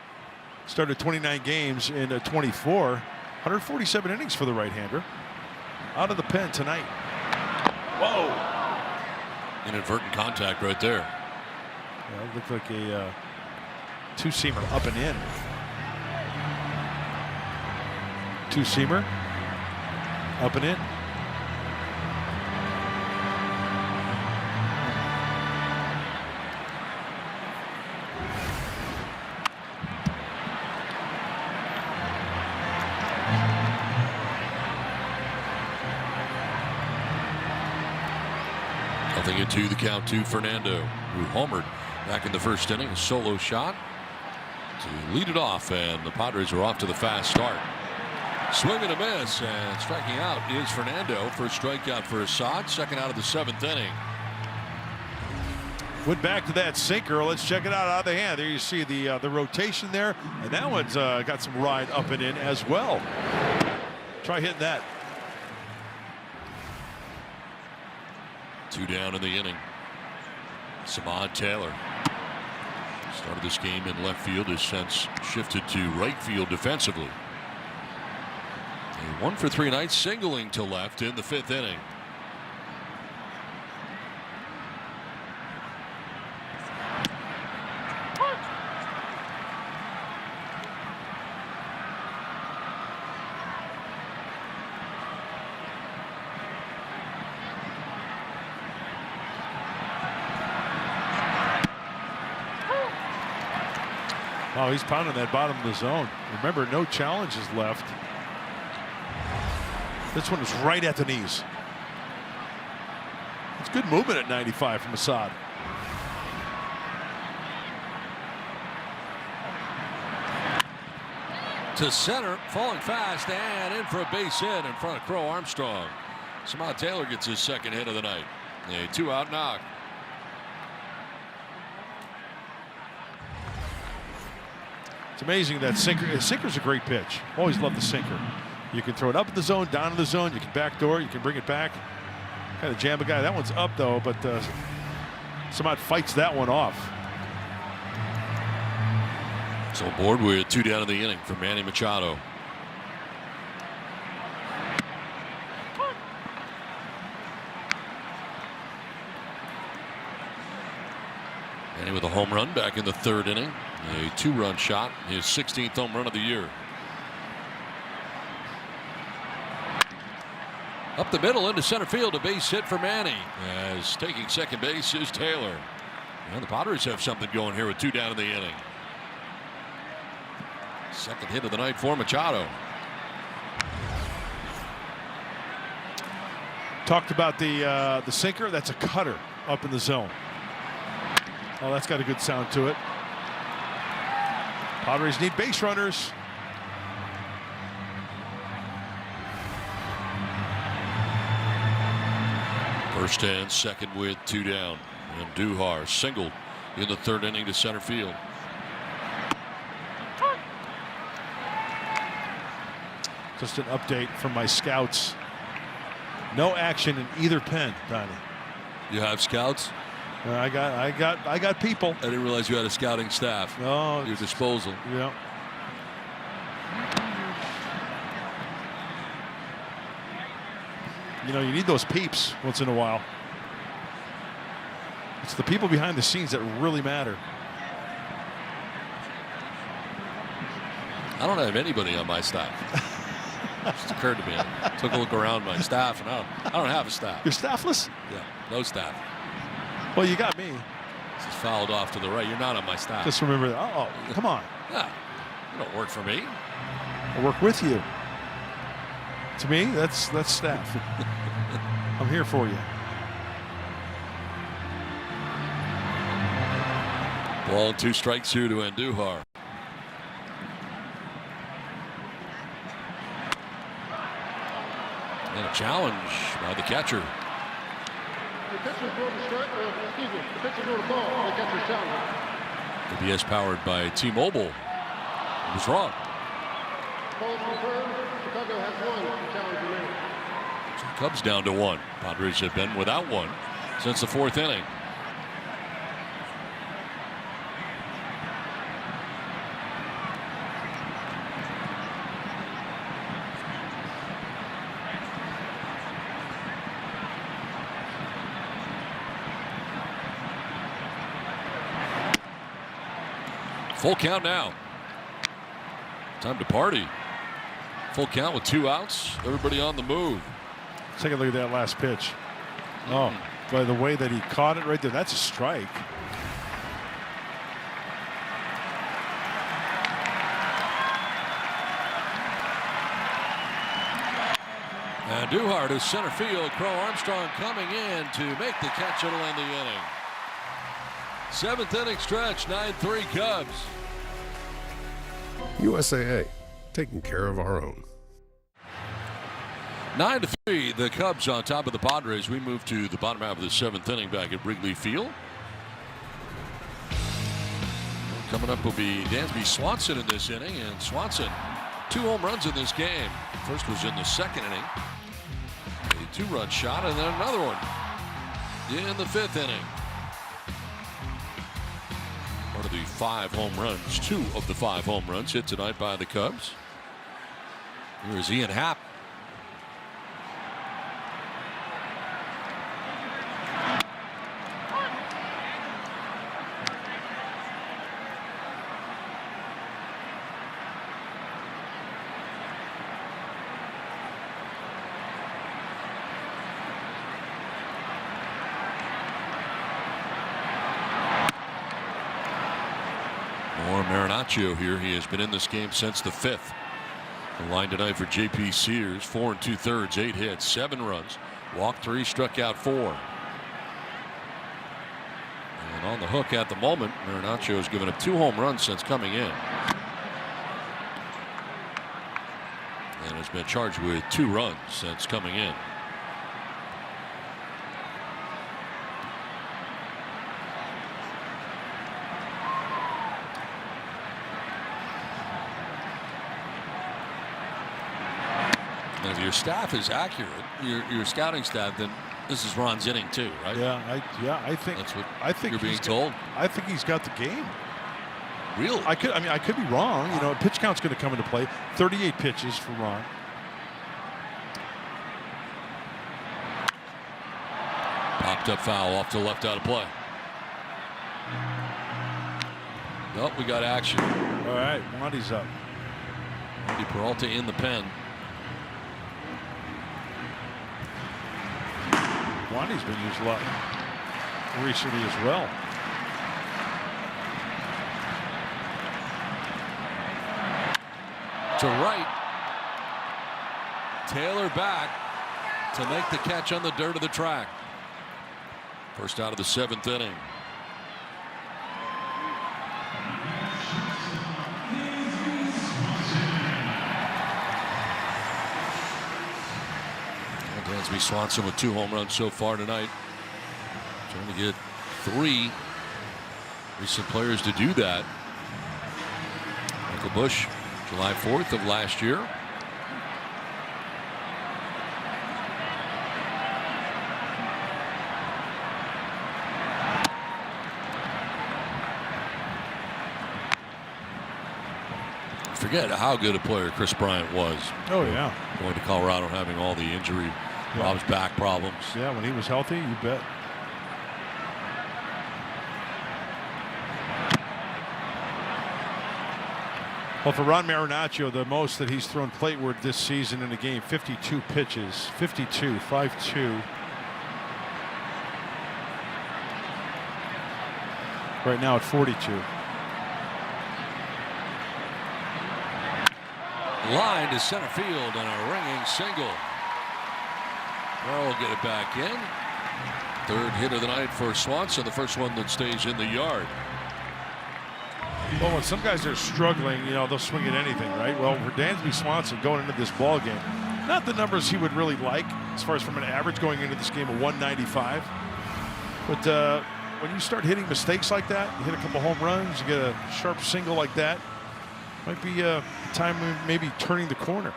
Started 29 games in 24, 147 innings for the right-hander. Out of the pen tonight. Whoa! Inadvertent contact right there. Yeah, it looked like a two-seamer up and in. Two-seamer. Up and in. Nothing into the count to Fernando, who homered back in the 1st inning. A solo shot to lead it off, and the Padres are off to the fast start. Swing and a miss, and striking out is Fernando. First strikeout for Assad, 2nd out of the 7th inning. Went back to that sinker. Let's check it out of the hand. There you see the rotation there, and that one's got some ride up and in as well. Try hitting that. 2 down in the inning. Samad Taylor started this game in left field, has since shifted to right field defensively. A 1 for 3 night singling to left in the 5th inning. Oh, he's pounding that bottom of the zone. Remember, no challenges left. This one is right at the knees. It's good movement at 95 from Assad. To center, falling fast and in for a base hit in front of Crow Armstrong. Samad Taylor gets his second hit of the night. A 2-out knock. It's amazing that sinker. Sinker's a great pitch. Always love the sinker. You can throw it up in the zone, down in the zone. You can backdoor. You can bring it back. Kind of jam a guy. That one's up though, but Samad fights that one off. So board with 2 down in the inning for Manny Machado. Manny with a home run back in the 3rd inning. A 2-run shot, his 16th home run of the year. Up the middle into center field, a base hit for Manny. As taking second base is Taylor. And the Padres have something going here with 2 down in the inning. Second hit of the night for Machado. Talked about the sinker. That's a cutter up in the zone. Oh, that's got a good sound to it. Padres need base runners. First and second with 2 down. And Duhar singled in the 3rd inning to center field. Just an update from my scouts. No action in either pen, Donnie. You have scouts? I got people. I didn't realize you had a scouting staff. No, at your disposal. Yeah. You know, you need those peeps once in a while. It's the people behind the scenes that really matter. I don't have anybody on my staff. Just occurred to me. I took a look around my staff, and I don't have a staff. You're staffless? Yeah, no staff. Well, you got me. This is fouled off to the right. You're not on my staff. Just remember that. Oh, come on. Yeah, you don't work for me. I work with you. To me, that's staff. I'm here for you. Ball 2 strikes here to Andujar. And a challenge by the catcher. The pitcher's going to strike, the pitcher's going to ball. The catcher's challenge. ABS powered by T-Mobile. It was wrong. Balls confirmed. Chicago has 1 challenge remaining. So Cubs down to 1. Padres have been without 1 since the 4th inning. Full count now. Time to party. Full count with 2 outs. Everybody on the move. Take a look at that last pitch. Oh, by the way that he caught it right there, that's a strike. And Duhar to center field. Crow Armstrong coming in to make the catch. It'll end the inning. 7th inning stretch, 9-3 Cubs. USAA, taking care of our own. 9-3, the Cubs on top of the Padres. We move to the bottom half of the 7th inning back at Wrigley Field. Coming up will be Dansby Swanson in this inning, and Swanson 2 home runs in this game. First was in the 2nd inning. A 2-run shot, and then another one in the 5th inning. One of the 5 home runs, 2 of the 5 home runs hit tonight by the Cubs. Here's Ian Happ. Marinaccio here. He has been in this game since the 5th. The line tonight for J.P. Sears, 4 2/3, 8 hits, 7 runs, walked 3, struck out 4. on the hook at the moment. Marinaccio has given up 2 home runs since coming in. And has been charged with 2 runs since coming in. And if your staff is accurate, your scouting staff, then this is Ron's inning too, right? Yeah, I think that's what you're being told. I think he's got the game. Really? I could be wrong. You know, pitch count's going to come into play. 38 pitches for Ron. Popped up foul off to the left, out of play. Nope, we got action. All right, Wandy's up. Wandy Peralta in the pen. Wandy's been used a lot recently as well. To right. Taylor back to make the catch on the dirt of the track. First out of the 7th inning. Dansby Swanson with 2 home runs so far tonight. Trying to get 3 recent players to do that. Michael Busch, July 4th of last year. Forget how good a player Chris Bryant was. Oh, yeah. Going to Colorado, having all the injury problems, back problems. Yeah, when he was healthy, you bet. Well, for Ron Marinaccio, the most that he's thrown plateward this season in a game, 52 pitches, 52, 5-2. Right now at 42. Line to center field and a ringing single. Carroll will get it back in. 3rd hit of the night for Swanson, the first one that stays in the yard. Well, when some guys are struggling, you know, they'll swing at anything, right? Well, for Dansby Swanson going into this ball game, not the numbers he would really like as far as from an average going into this game of 195. But when you start hitting mistakes like that, you hit a couple home runs, you get a sharp single like that, might be a time maybe turning the corner.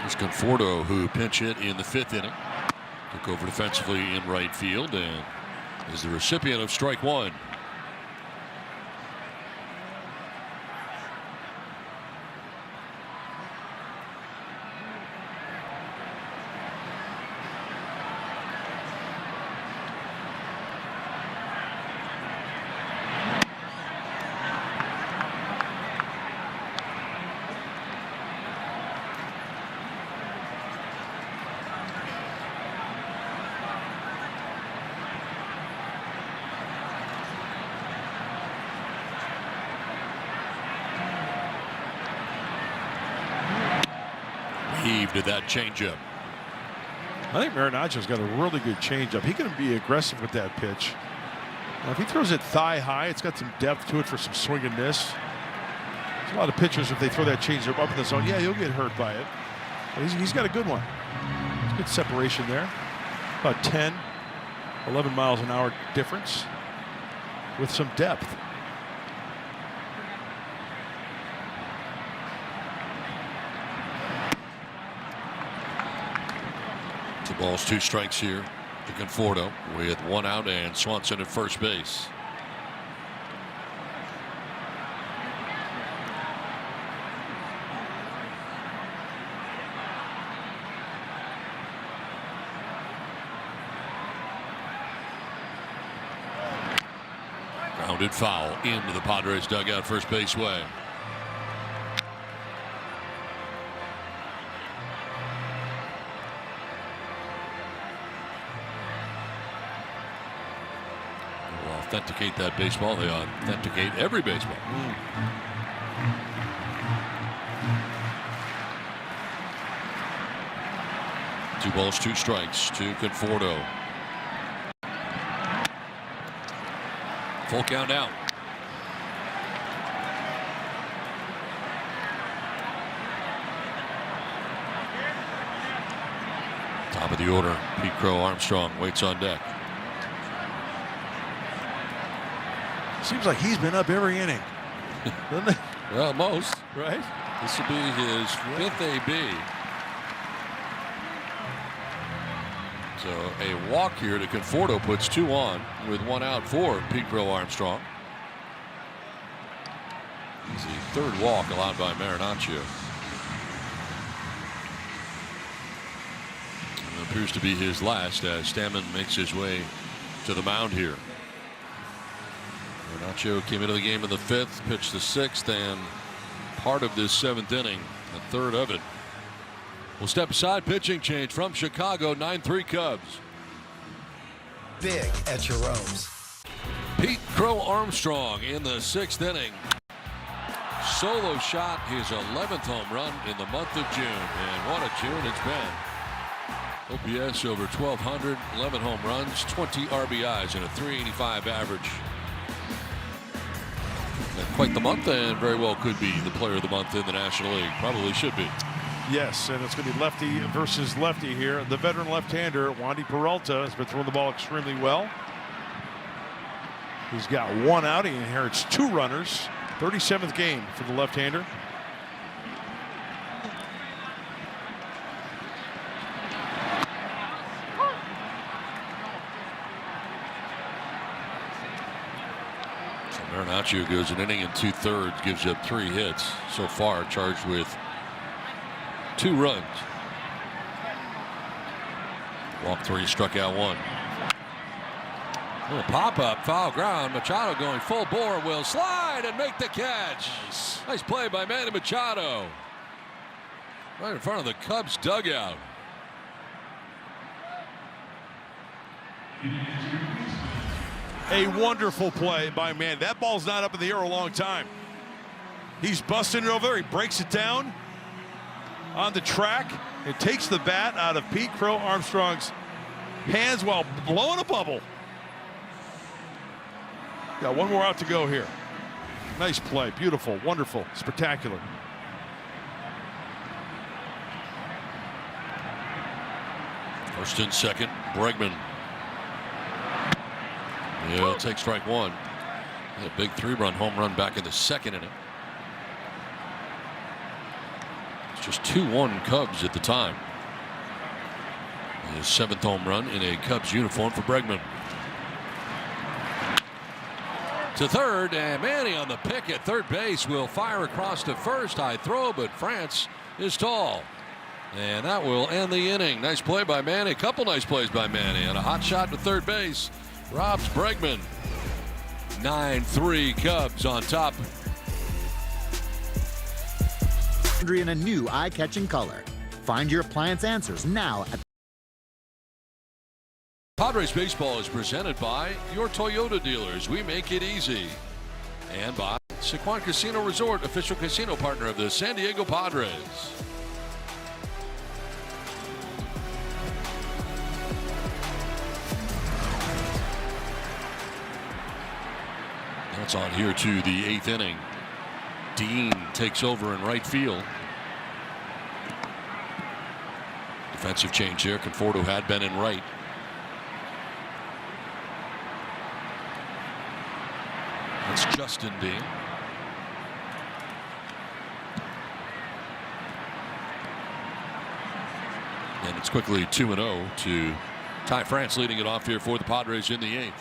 Here's Conforto, who pinch hit in the 5th inning. Took over defensively in right field and is the recipient of strike 1. To that changeup. I think Marinaccio's got a really good changeup. He can be aggressive with that pitch. Now, if he throws it thigh high, it's got some depth to it for some swing and miss. There's a lot of pitchers, if they throw that changeup up in the zone, yeah, he'll get hurt by it. But he's got a good one. It's good separation there. About 10, 11 miles an hour difference with some depth. Balls, 2 strikes here to Conforto with 1 out and Swanson at first base. Grounded foul into the Padres dugout first base way. Authenticate that baseball. They authenticate every baseball. 2 balls, 2 strikes to Conforto. Full count down. Top of the order, Pete Crow Armstrong waits on deck. Seems like he's been up every inning. Doesn't it? Well, most. Right? This will be his 5th AB. So a walk here to Conforto puts 2 on with 1 out for Pete Crow Armstrong. It's the 3rd walk allowed by Marinaccio. It appears to be his last as Stammen makes his way to the mound here. Marinaccio came into the game in the 5th, pitched the 6th, and part of this 7th inning, the 3rd of it. We'll step aside. Pitching change from Chicago. 9-3 Cubs. Big at Jerome's. Pete Crow Armstrong in the 6th inning. Solo shot, his 11th home run in the month of June. And what a June it's been. OPS over 1,200, 11 home runs, 20 RBIs, and a 385 average. And quite the month, and very well could be the player of the month in the National League. Probably should be. Yes, and it's going to be lefty versus lefty here. The veteran left-hander, Wandy Peralta, has been throwing the ball extremely well. He's got 1 out. He inherits 2 runners. 37th game for the left-hander. So Marinaccio goes an inning and 2/3, gives up 3 hits so far, charged with 2 runs. Walked 3, struck out 1. Little pop-up, foul ground. Machado going full bore, will slide and make the catch. Nice play by Manny Machado. Right in front of the Cubs dugout. A wonderful play by Manny. That ball's not up in the air a long time. He's busting it over there. He breaks it down on the track. It takes the bat out of Pete Crow Armstrong's hands while blowing a bubble. Got 1 more out to go here. Nice play. Beautiful. Wonderful. Spectacular. First and second, Bregman. He'll take strike 1. A big 3-run home run back in the 2nd inning. It's just 2-1 Cubs at the time. His 7th home run in a Cubs uniform for Bregman. To third, and Manny on the pick at third base will fire across to first. High throw, but France is tall. And that will end the inning. Nice play by Manny. A couple nice plays by Manny. And a hot shot to third base robs Bregman. 9-3 Cubs on top. In a new eye-catching color. Find your appliance answers now at Padres baseball is presented by your Toyota dealers. We make it easy. And by Sequan Casino Resort, official casino partner of the San Diego Padres. That's on here to the 8th inning. Dean takes over in right field. Defensive change here. Conforto had been in right. That's Justin Dean. And it's quickly 2-0 to Ty France leading it off here for the Padres in the 8th.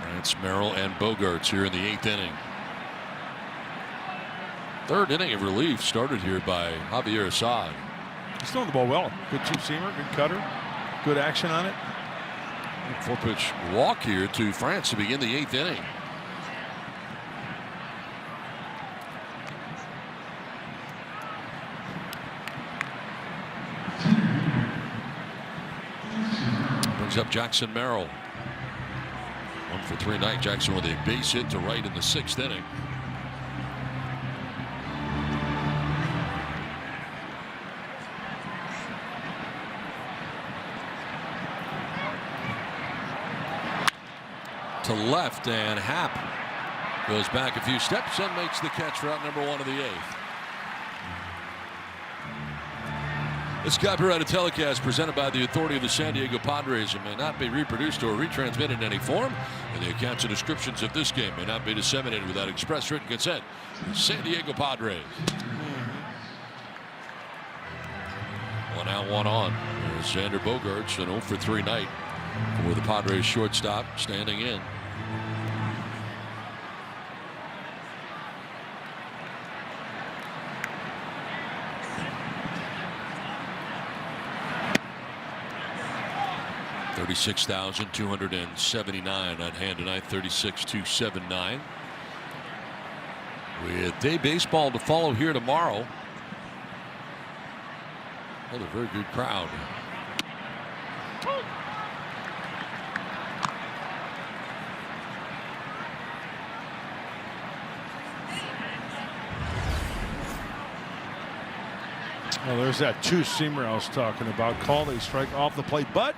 France, Merrill, and Bogarts here in the 8th inning. 3rd inning of relief started here by Javier Assad. He's throwing the ball well. Good two-seamer, good cutter, good action on it. 4-pitch walk here to France to begin the 8th inning. Brings up Jackson Merrill. 1 for 3 night. Jackson with a base hit to right in the 6th inning. To left, and Happ goes back a few steps and makes the catch for out number 1 of the 8th. This copyrighted telecast presented by the authority of the San Diego Padres and may not be reproduced or retransmitted in any form, and the accounts and descriptions of this game may not be disseminated without express written consent of the San Diego Padres. 1 out, 1 on. There's Xander Bogaerts, an 0 for 3 night for the Padres shortstop, standing in. $36,279 on hand tonight. 36,279. With day baseball to follow here tomorrow. Another very good crowd. Well, there's that two-seamer I was talking about. Called a strike off the plate, but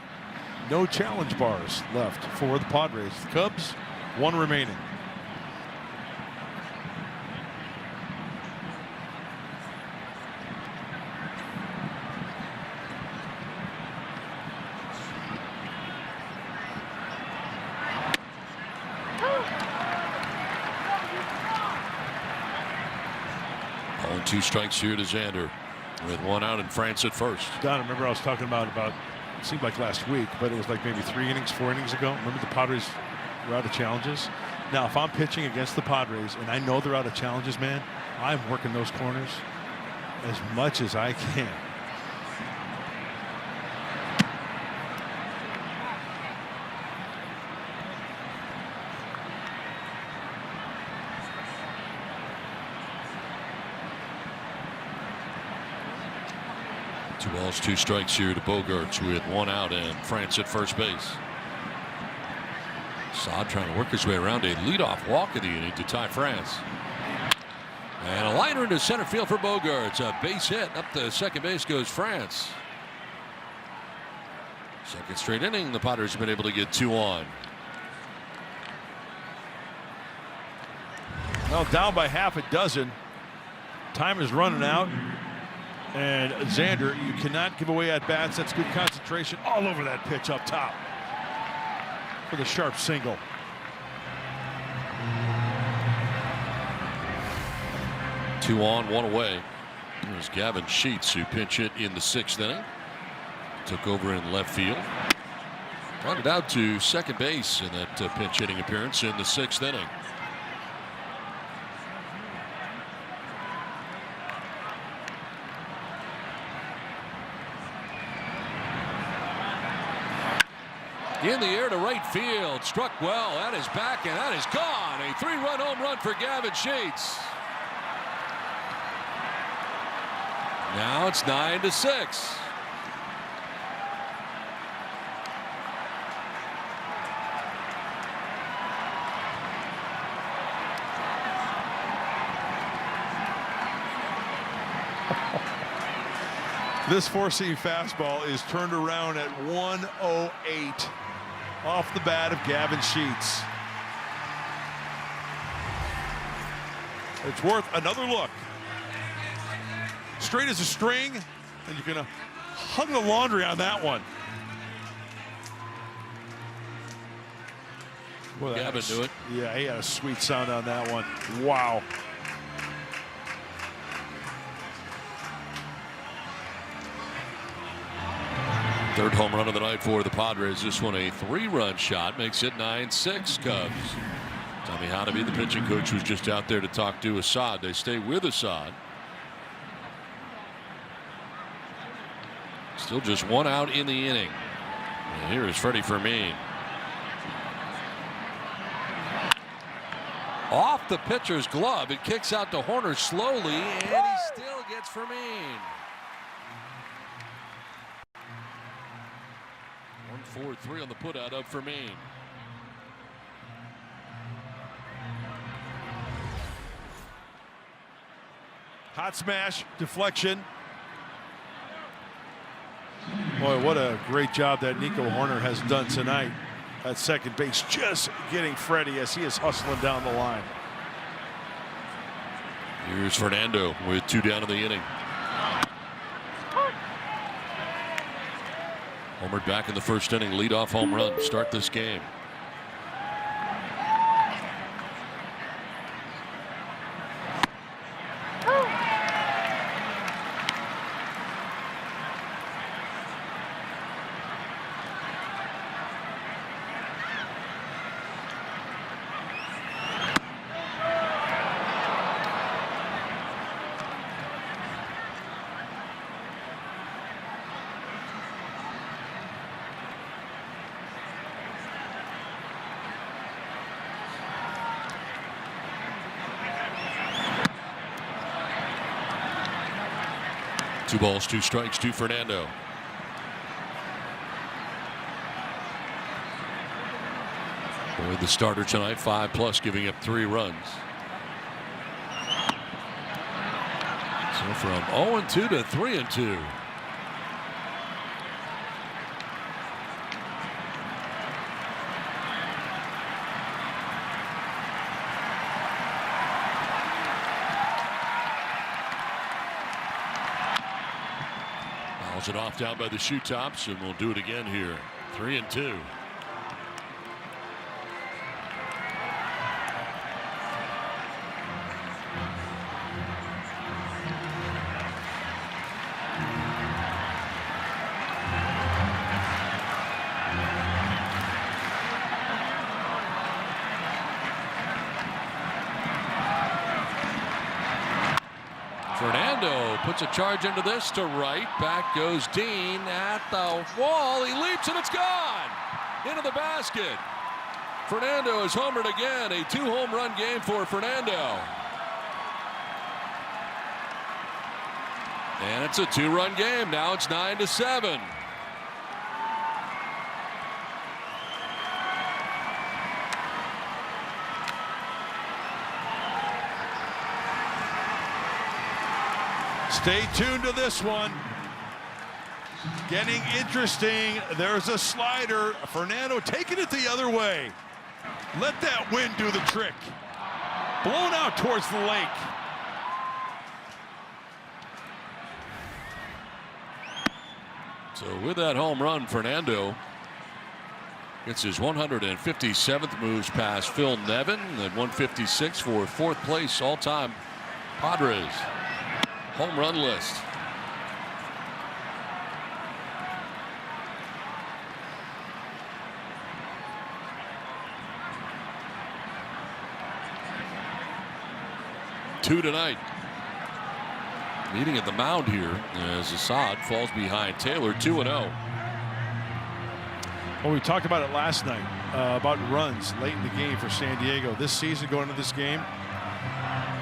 no challenge bars left for the Padres. The Cubs, 1 remaining. All 2 strikes here to Xander with 1 out and France at first. Don, remember I was talking about it seemed like last week, but it was like maybe 3 innings, 4 innings ago. Remember the Padres were out of challenges? Now, if I'm pitching against the Padres and I know they're out of challenges, man, I'm working those corners as much as I can. Two balls, 2 strikes here to Bogaerts with 1 out and France at first base. Saad trying to work his way around a leadoff walk of the inning to tie France. And a liner into center field for Bogaerts. A base hit. Up to second base goes France. Second straight inning, the Padres have been able to get 2 on. Well, down by half a dozen. Time is running out. And Xander, you cannot give away at bats. That's good concentration all over that pitch up top for the sharp single. Two on, 1 away. There's Gavin Sheets, who pinch hit in the 6th inning. Took over in left field. Grounded out to second base in that pinch hitting appearance in the 6th inning. In the air to right field. Struck well. That is back, and that is gone. A 3-run home run for Gavin Sheets. Now it's 9-6. This 4-seam fastball is turned around at 108 off the bat of Gavin Sheets. It's worth another look. Straight as a string, and you're gonna hung the laundry on that one. Well, Gavin knew it. Yeah, he had a sweet sound on that one. Wow. Third home run of the night for the Padres. This one a 3-run shot, makes it 9-6 Cubs. Tommy Honaby, the pitching coach, was just out there to talk to Assad. They stay with Assad. Still just 1 out in the inning. And here is Freddie Fermin. Off the pitcher's glove. It kicks out to Horner slowly, and he still gets Fermin. 1-4-3 on the putout of Fermin. Hot smash, deflection. Boy, what a great job that Nico Horner has done tonight at second base, just getting Freddie as he is hustling down the line. Here's Fernando with 2 down in the inning. Homered back in the first inning, leadoff home run, start this game. Two balls, 2 strikes to Fernando. Boy, the starter tonight, 5+, giving up 3 runs. So from 0-2 to 3-2. It off down by the shoe tops, and we'll do it again here. 3-2. Fernando puts a charge into this to right. Back goes Dean at the wall. He leaps and it's gone into the basket. Fernando is homered again. A 2-home run game for Fernando. And it's a 2-run game. Now it's 9-7. Stay tuned to this one. Getting interesting. There's a slider. Fernando taking it the other way. Let that wind do the trick. Blown out towards the lake. So with that home run, Fernando gets his 157th, moves past Phil Nevin, and 156 for 4th place all-time Padres home run list. Two tonight. Meeting at the mound here as Assad falls behind Taylor. 2-0. Well, we talked about it last night about runs late in the game for San Diego. This season, going into this game,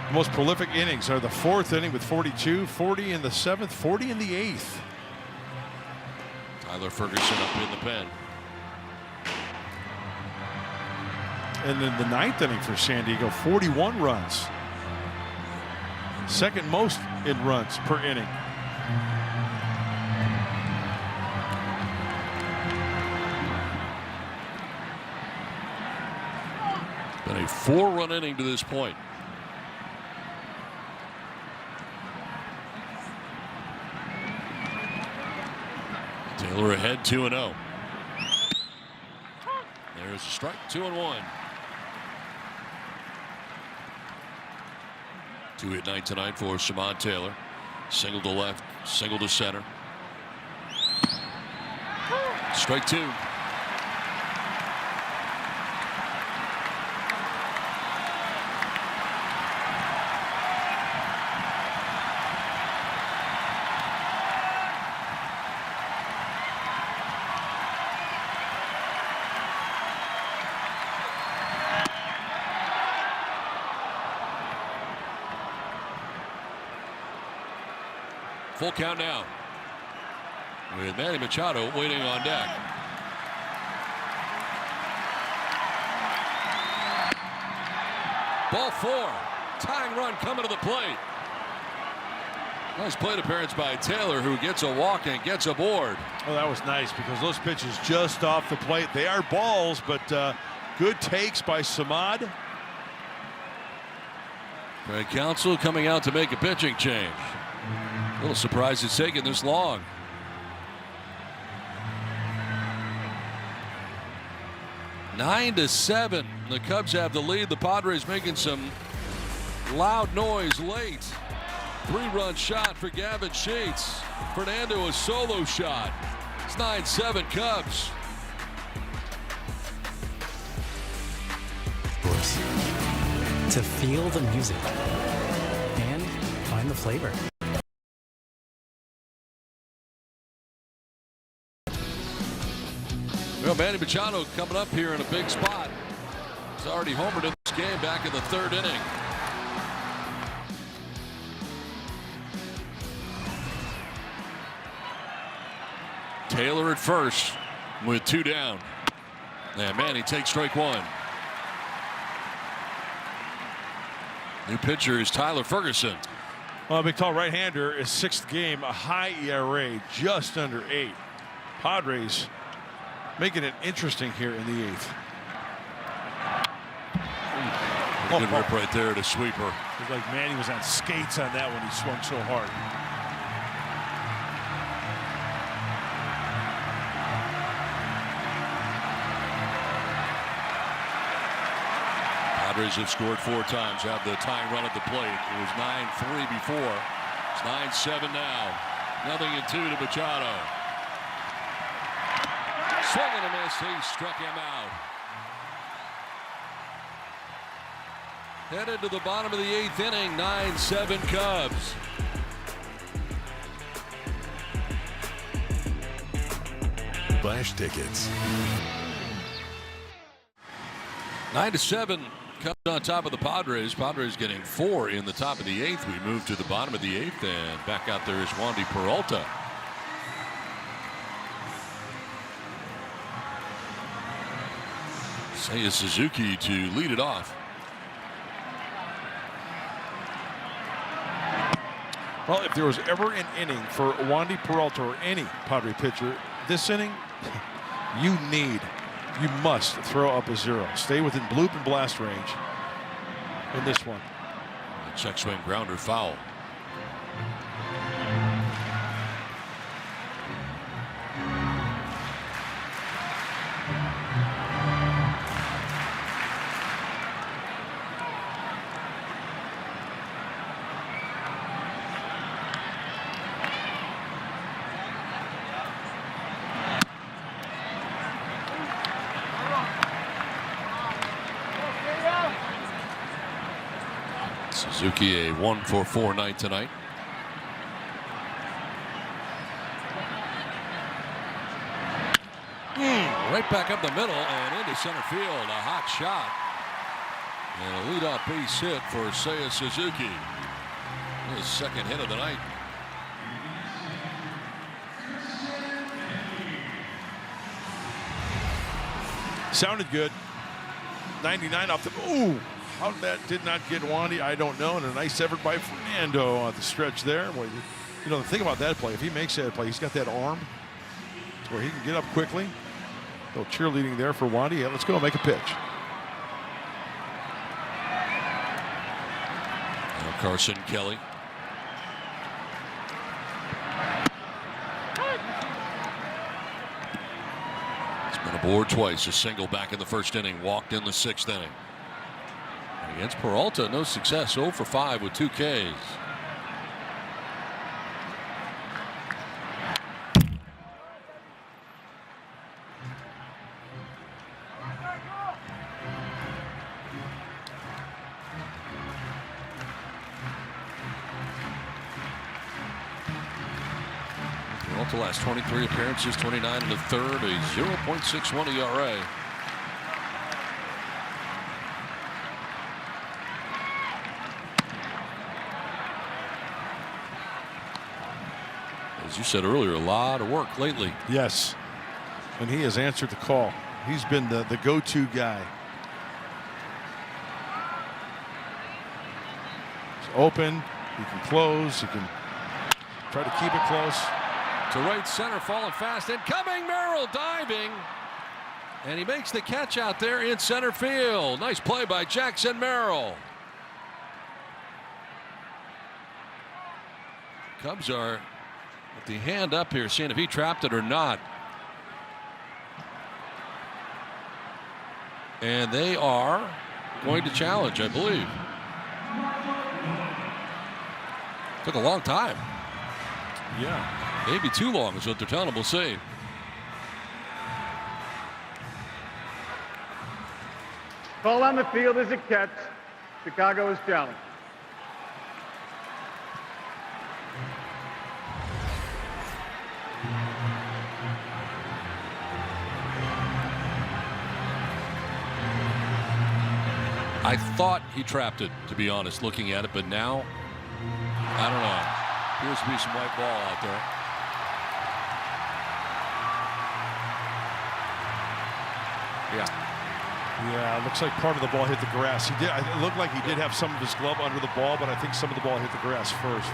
the most prolific innings are the 4th inning with 42, 40 in the 7th, 40 in the 8th. Tyler Ferguson up in the pen. And then the 9th inning for San Diego, 41 runs. Second most in runs per inning. Been a 4-run inning to this point. Taylor ahead 2-0. There's a strike. 2-1. 2-hit night tonight for Shaman Taylor. Single to left, single to center. Strike 2. Full count now with Manny Machado waiting on deck. Ball 4. Tying run coming to the plate. Nice plate appearance by Taylor, who gets a walk and gets aboard. Oh, that was nice because those pitches just off the plate. They are balls, but good takes by Samad. Craig Counsell coming out to make a pitching change. A little surprised it's taken this long. Nine to 7. The Cubs have the lead. The Padres making some loud noise late. 3-run shot for Gavin Sheets. Fernando a solo shot. It's 9-7 Cubs. To feel the music and find the flavor. Well, Manny Machado coming up here in a big spot. He's already homered in this game back in the 3rd inning. Taylor at first with 2 down. And Manny takes strike 1. New pitcher is Tyler Ferguson. Well, big tall right-hander is 6th game, a high ERA, just under 8. Padres making it interesting here in the 8th. Good rip right there to sweeper. It was like Manny was on skates on that one. He swung so hard. Padres have scored 4 times, have the tying run at the plate. It was 9-3 before. It's 9-7 now. 0-2 to Machado. Swing and a miss. He struck him out. Headed to the bottom of the 8th inning. 9-7 Cubs. Flash tickets. 9-7 Cubs on top of the Padres. Padres getting 4 in the top of the 8th. We move to the bottom of the 8th, and back out there is Wandy Peralta. Seiya Suzuki to lead it off. Well, if there was ever an inning for Wandy Peralta or any Padre pitcher, this inning, you must throw up a 0. Stay within bloop and blast range in this one. A check swing grounder foul. Suzuki a 1-for-4 night tonight. Right back up the middle and into center field. A hot shot. And a leadoff base hit for Seiya Suzuki. His 2nd hit of the night. Sounded good. 99 off the. Ooh. How that did not get Wandy, I don't know. And a nice effort by Fernando on the stretch there. Boy, you know, the thing about that play, if he makes that play, he's got that arm to where he can get up quickly. A little cheerleading there for Wandy. Yeah, let's go make a pitch. Now Carson Kelly. He's been aboard twice. A single back in the 1st inning. Walked in the 6th inning. Against Peralta, no success. 0-for-5 with 2 Ks. Peralta last 23 appearances, 29 in the 3rd, a 0.61 ERA. As you said earlier, a lot of work lately. Yes. And he has answered the call. He's been the go-to guy. He's open. He can close. He can Try to keep it close. To right center, falling fast, and coming, Merrill diving. And he makes the catch out there in center field. Nice play by Jackson Merrill. Cubs are with the hand up here, seeing if he trapped it or not. And they are going to challenge, I believe. Took a long time. Yeah. Maybe too long is what they're telling him. We'll see. Call on the field is a catch. Chicago is challenged. I thought he trapped it, to be honest, looking at it, but now, I don't know. Appears to be some white ball out there. Yeah. Yeah, it looks like part of the ball hit the grass. It looked like he did have some of his glove under the ball, but I think some of the ball hit the grass first.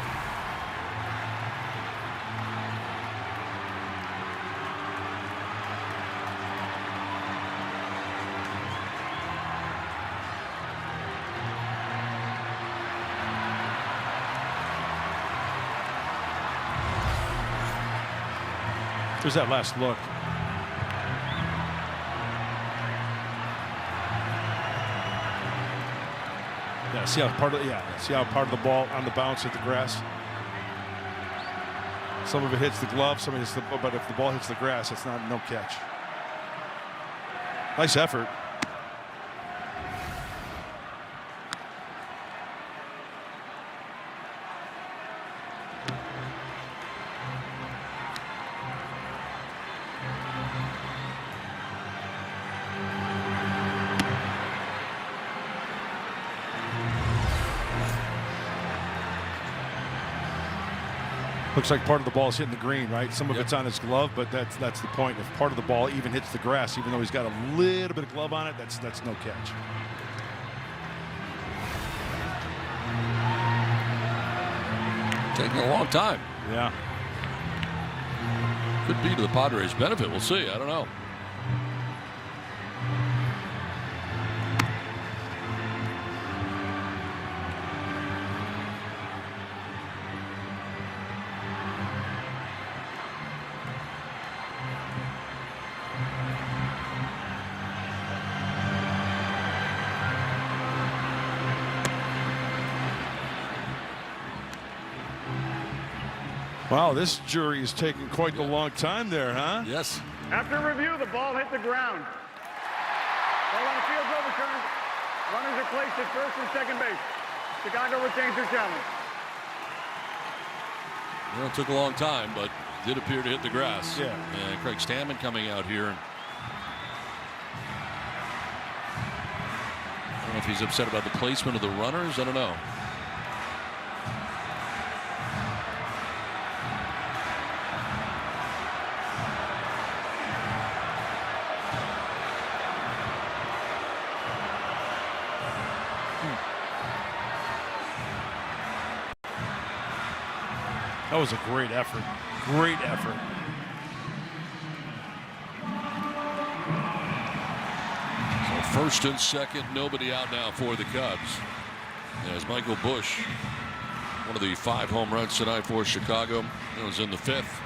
There's that last look. Yeah, see how part of the ball on the bounce hit the grass. Some of it hits the glove, some of it hits but if the ball hits the grass, it's no catch. Nice effort. Looks like part of the ball is hitting the green, right? Some of it's on his glove, but that's the point. If part of the ball even hits the grass, even though he's got a little bit of glove on it, that's no catch. Taking a long time. Yeah. Could be to the Padres' benefit. We'll see. I don't know. Wow, this jury is taking quite a long time there, huh? Yes. After review, the ball hit the ground. Ball on the field's overturned. Runners are placed at first and second base. Chicago retains their challenge. Well, it took a long time, but did appear to hit the grass. Yeah. And Craig Stammen coming out here. I don't know if he's upset about the placement of the runners. I don't know. That was a great effort. Great effort. So first and second, nobody out now for the Cubs. As Michael Busch, one of the 5 home runs tonight for Chicago. It was in the 5th.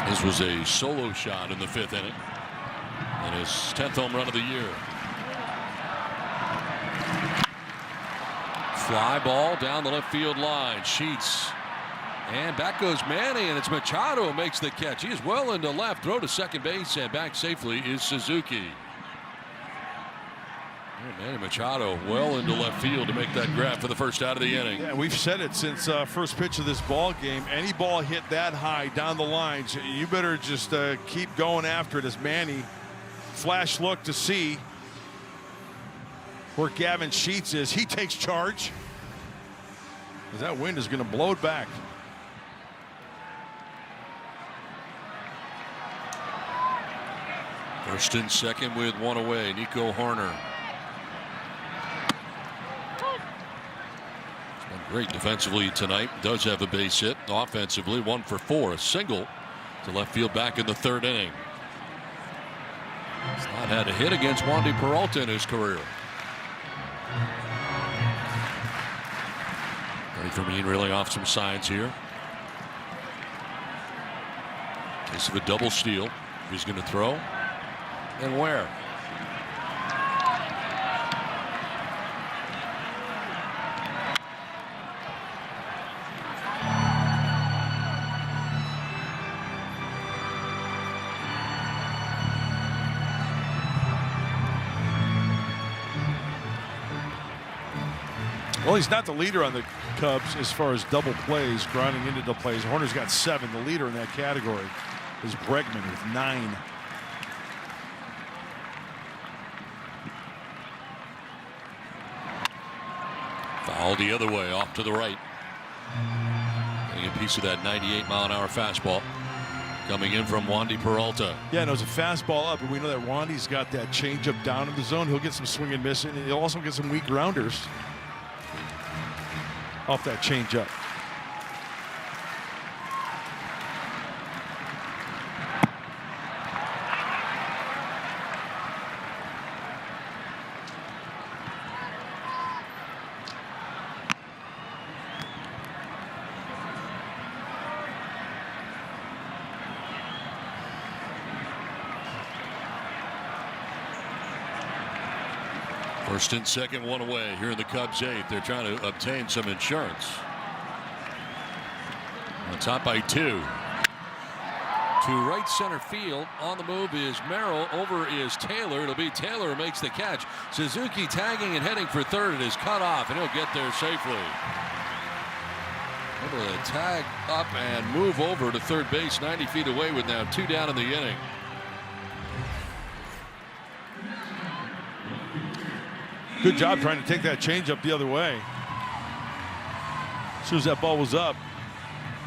This was a solo shot in the 5th inning and his 10th home run of the year. Fly ball down the left field line. Sheets. And back goes Manny, and it's Machado who makes the catch. He is well into left. Throw to second base, and back safely is Suzuki. Manny Machado well into left field to make that grab for the first out of the inning. Yeah, we've said it since first pitch of this ball game. Any ball hit that high down the lines, you better just keep going after it. As Manny flash look to see where Gavin Sheets is. He takes charge. That wind is going to blow it back. First and second with one away. Nico Horner. He's been great defensively tonight. Does have a base hit. Offensively, 1 for 4. A single to left field back in the third inning. He's not had a hit against Wandy Peralta in his career. Ready for Mean reeling off some signs here. Case of a double steal. He's going to throw. And where? Well, he's not the leader on the Cubs as far as double plays, grounding into the plays. Horner's got 7. The leader in that category is Bregman with 9. Foul the other way, off to the right. Getting a piece of that 98-mile-an-hour fastball coming in from Wandy Peralta. Yeah, and it was a fastball up, and we know that Wandy's got that changeup down in the zone. He'll get some swing and miss, and he'll also get some weak grounders off that changeup. First and second, one away here in the Cubs' 8th. They're trying to obtain some insurance. On top by 2. To right center field. On the move is Merrill. Over is Taylor. It'll be Taylor who makes the catch. Suzuki tagging and heading for third. It is cut off, and he'll get there safely. Able to tag up and move over to third base 90 feet away with now 2 down in the inning. Good job trying to take that changeup the other way. As soon as that ball was up,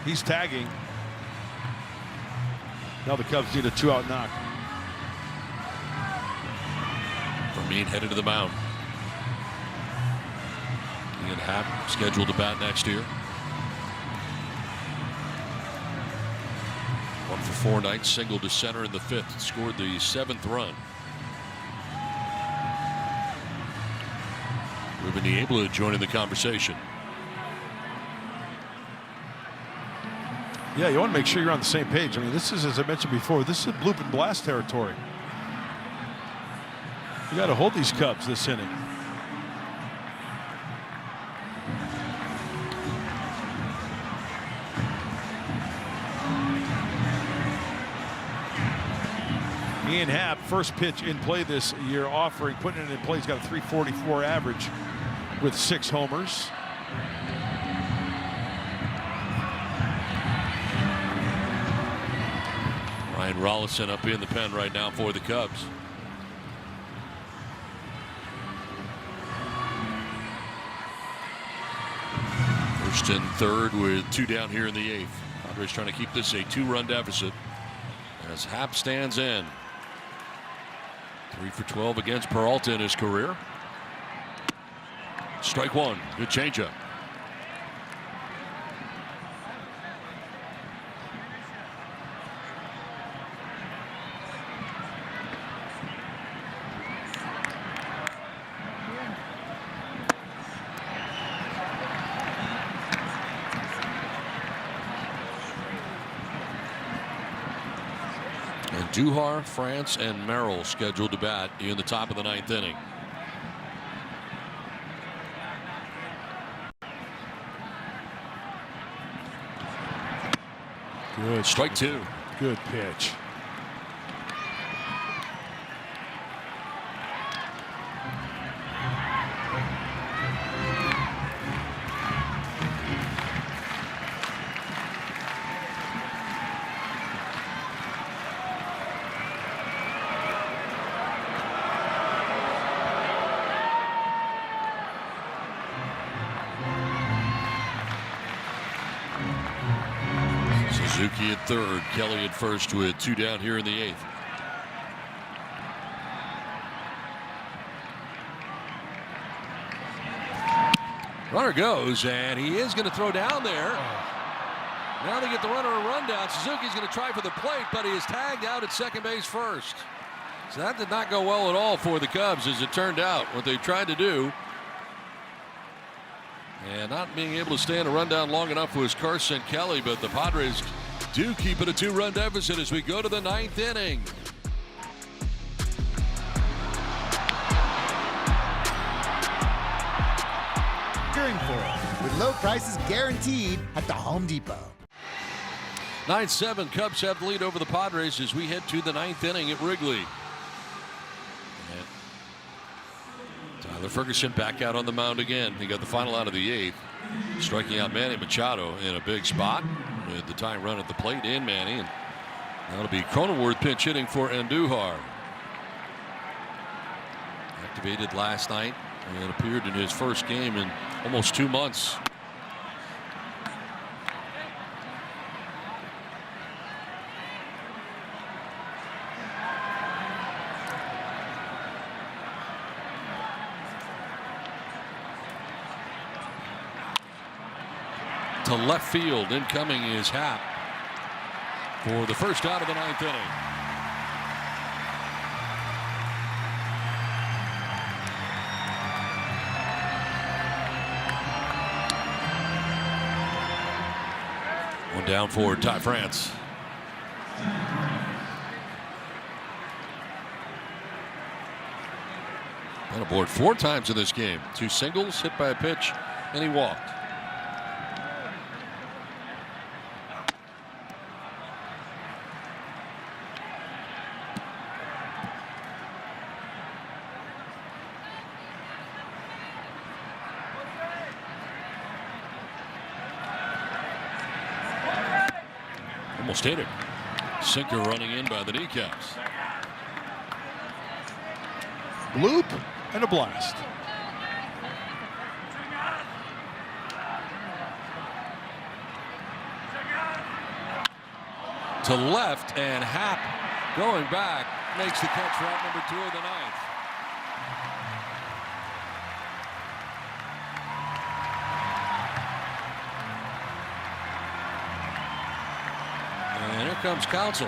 he's tagging. Now the Cubs need a 2-out knock. Vermeer headed to the mound. Ian Happ scheduled to bat next year. 1 for 4 nights, single to center in the 5th. Scored the 7th run. Ruben Niebla joining the conversation. Yeah, you want to make sure you're on the same page. I mean, this is, as I mentioned before, this is bloop and blast territory. You got to hold these Cubs this inning. Ian Happ, first pitch in play this year, putting it in play. He's got a 344 average with 6 homers. Ryan Rollison up in the pen right now for the Cubs. First and third with 2 down here in the 8th. Padres trying to keep this a 2-run deficit as Happ stands in. 3 for 12 against Peralta in his career. Strike 1. Good changeup. And Duhar, France, and Merrill scheduled to bat in the top of the 9th inning. Good. Strike 2. Good pitch. Suzuki at third, Kelly at first with 2 down here in the 8th. Runner goes, and he is going to throw down there. Now they get the runner a rundown. Suzuki's going to try for the plate, but he is tagged out at second base first. So that did not go well at all for the Cubs, as it turned out. What they tried to do, and not being able to stay in a rundown long enough was Carson Kelly, but the Padres do keep it a 2-run deficit as we go to the 9th inning. With low prices guaranteed at the Home Depot. 9-7, Cubs have the lead over the Padres as we head to the 9th inning at Wrigley. And Tyler Ferguson back out on the mound again. He got the final out of the 8th, striking out Manny Machado in a big spot with the tying run at the plate in Manny. And that'll be Cronenworth pinch hitting for Andujar. Activated last night and appeared in his first game in almost 2 months. To left field, incoming is Happ for the first out of the 9th inning. One down for Ty France. Been aboard 4 times in this game. 2 singles, hit by a pitch, and he walked. Almost hit it. Sinker running in by the kneecaps. Bloop and a blast. To left, and Happ going back makes the catch for out number 2 of the 9th. And here comes Counsell.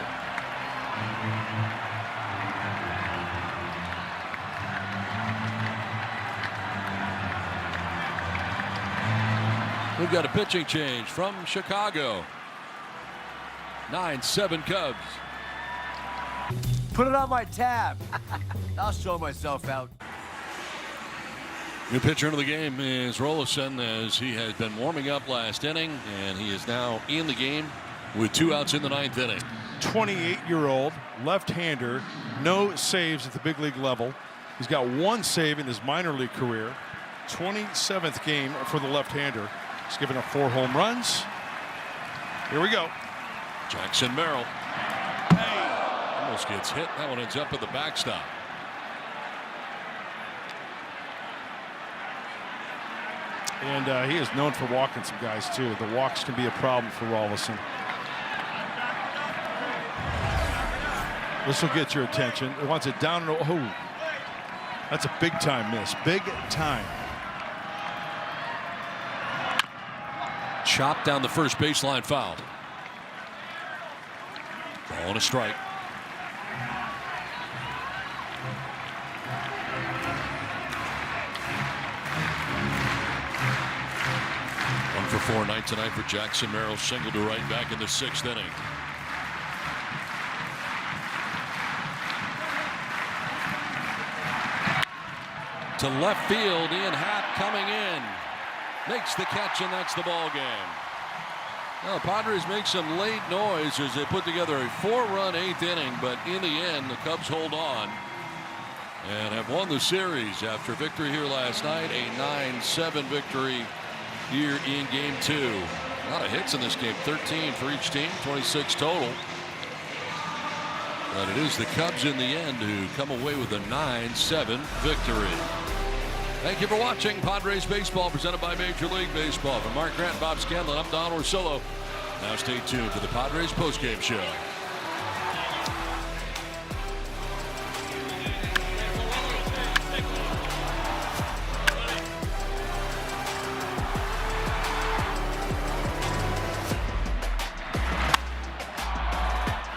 We've got a pitching change from Chicago. 9-7 Cubs. Put it on my tab. I'll show myself out. New pitcher into the game is Rolison, as he has been warming up last inning, and he is now in the game with 2 outs in the 9th inning. 28-year-old left-hander, no saves at the big league level. He's got 1 save in his minor league career. 27th game for the left-hander. He's given up 4 home runs. Here we go. Jackson Merrill. Almost gets hit. That one ends up at the backstop. And he is known for walking some guys, too. The walks can be a problem for Rolison. This will get your attention. It wants it down. And oh, that's a big time miss. Big time. Chopped down the first baseline, foul. Ball and a strike. One for 4 night tonight for Jackson Merrill. Single to right back in the 6th inning. To left field, Ian Happ coming in. Makes the catch, and that's the ball game. Now, the Padres make some late noise as they put together a 4-run 8th inning, but in the end, the Cubs hold on and have won the series after victory here last night. A 9-7 victory here in Game 2. A lot of hits in this game, 13 for each team, 26 total. But it is the Cubs in the end who come away with a 9-7 victory. Thank you for watching Padres Baseball, presented by Major League Baseball. For Mark Grant, Bob Scanlon, I'm Don Orsillo. Now stay tuned for the Padres postgame show.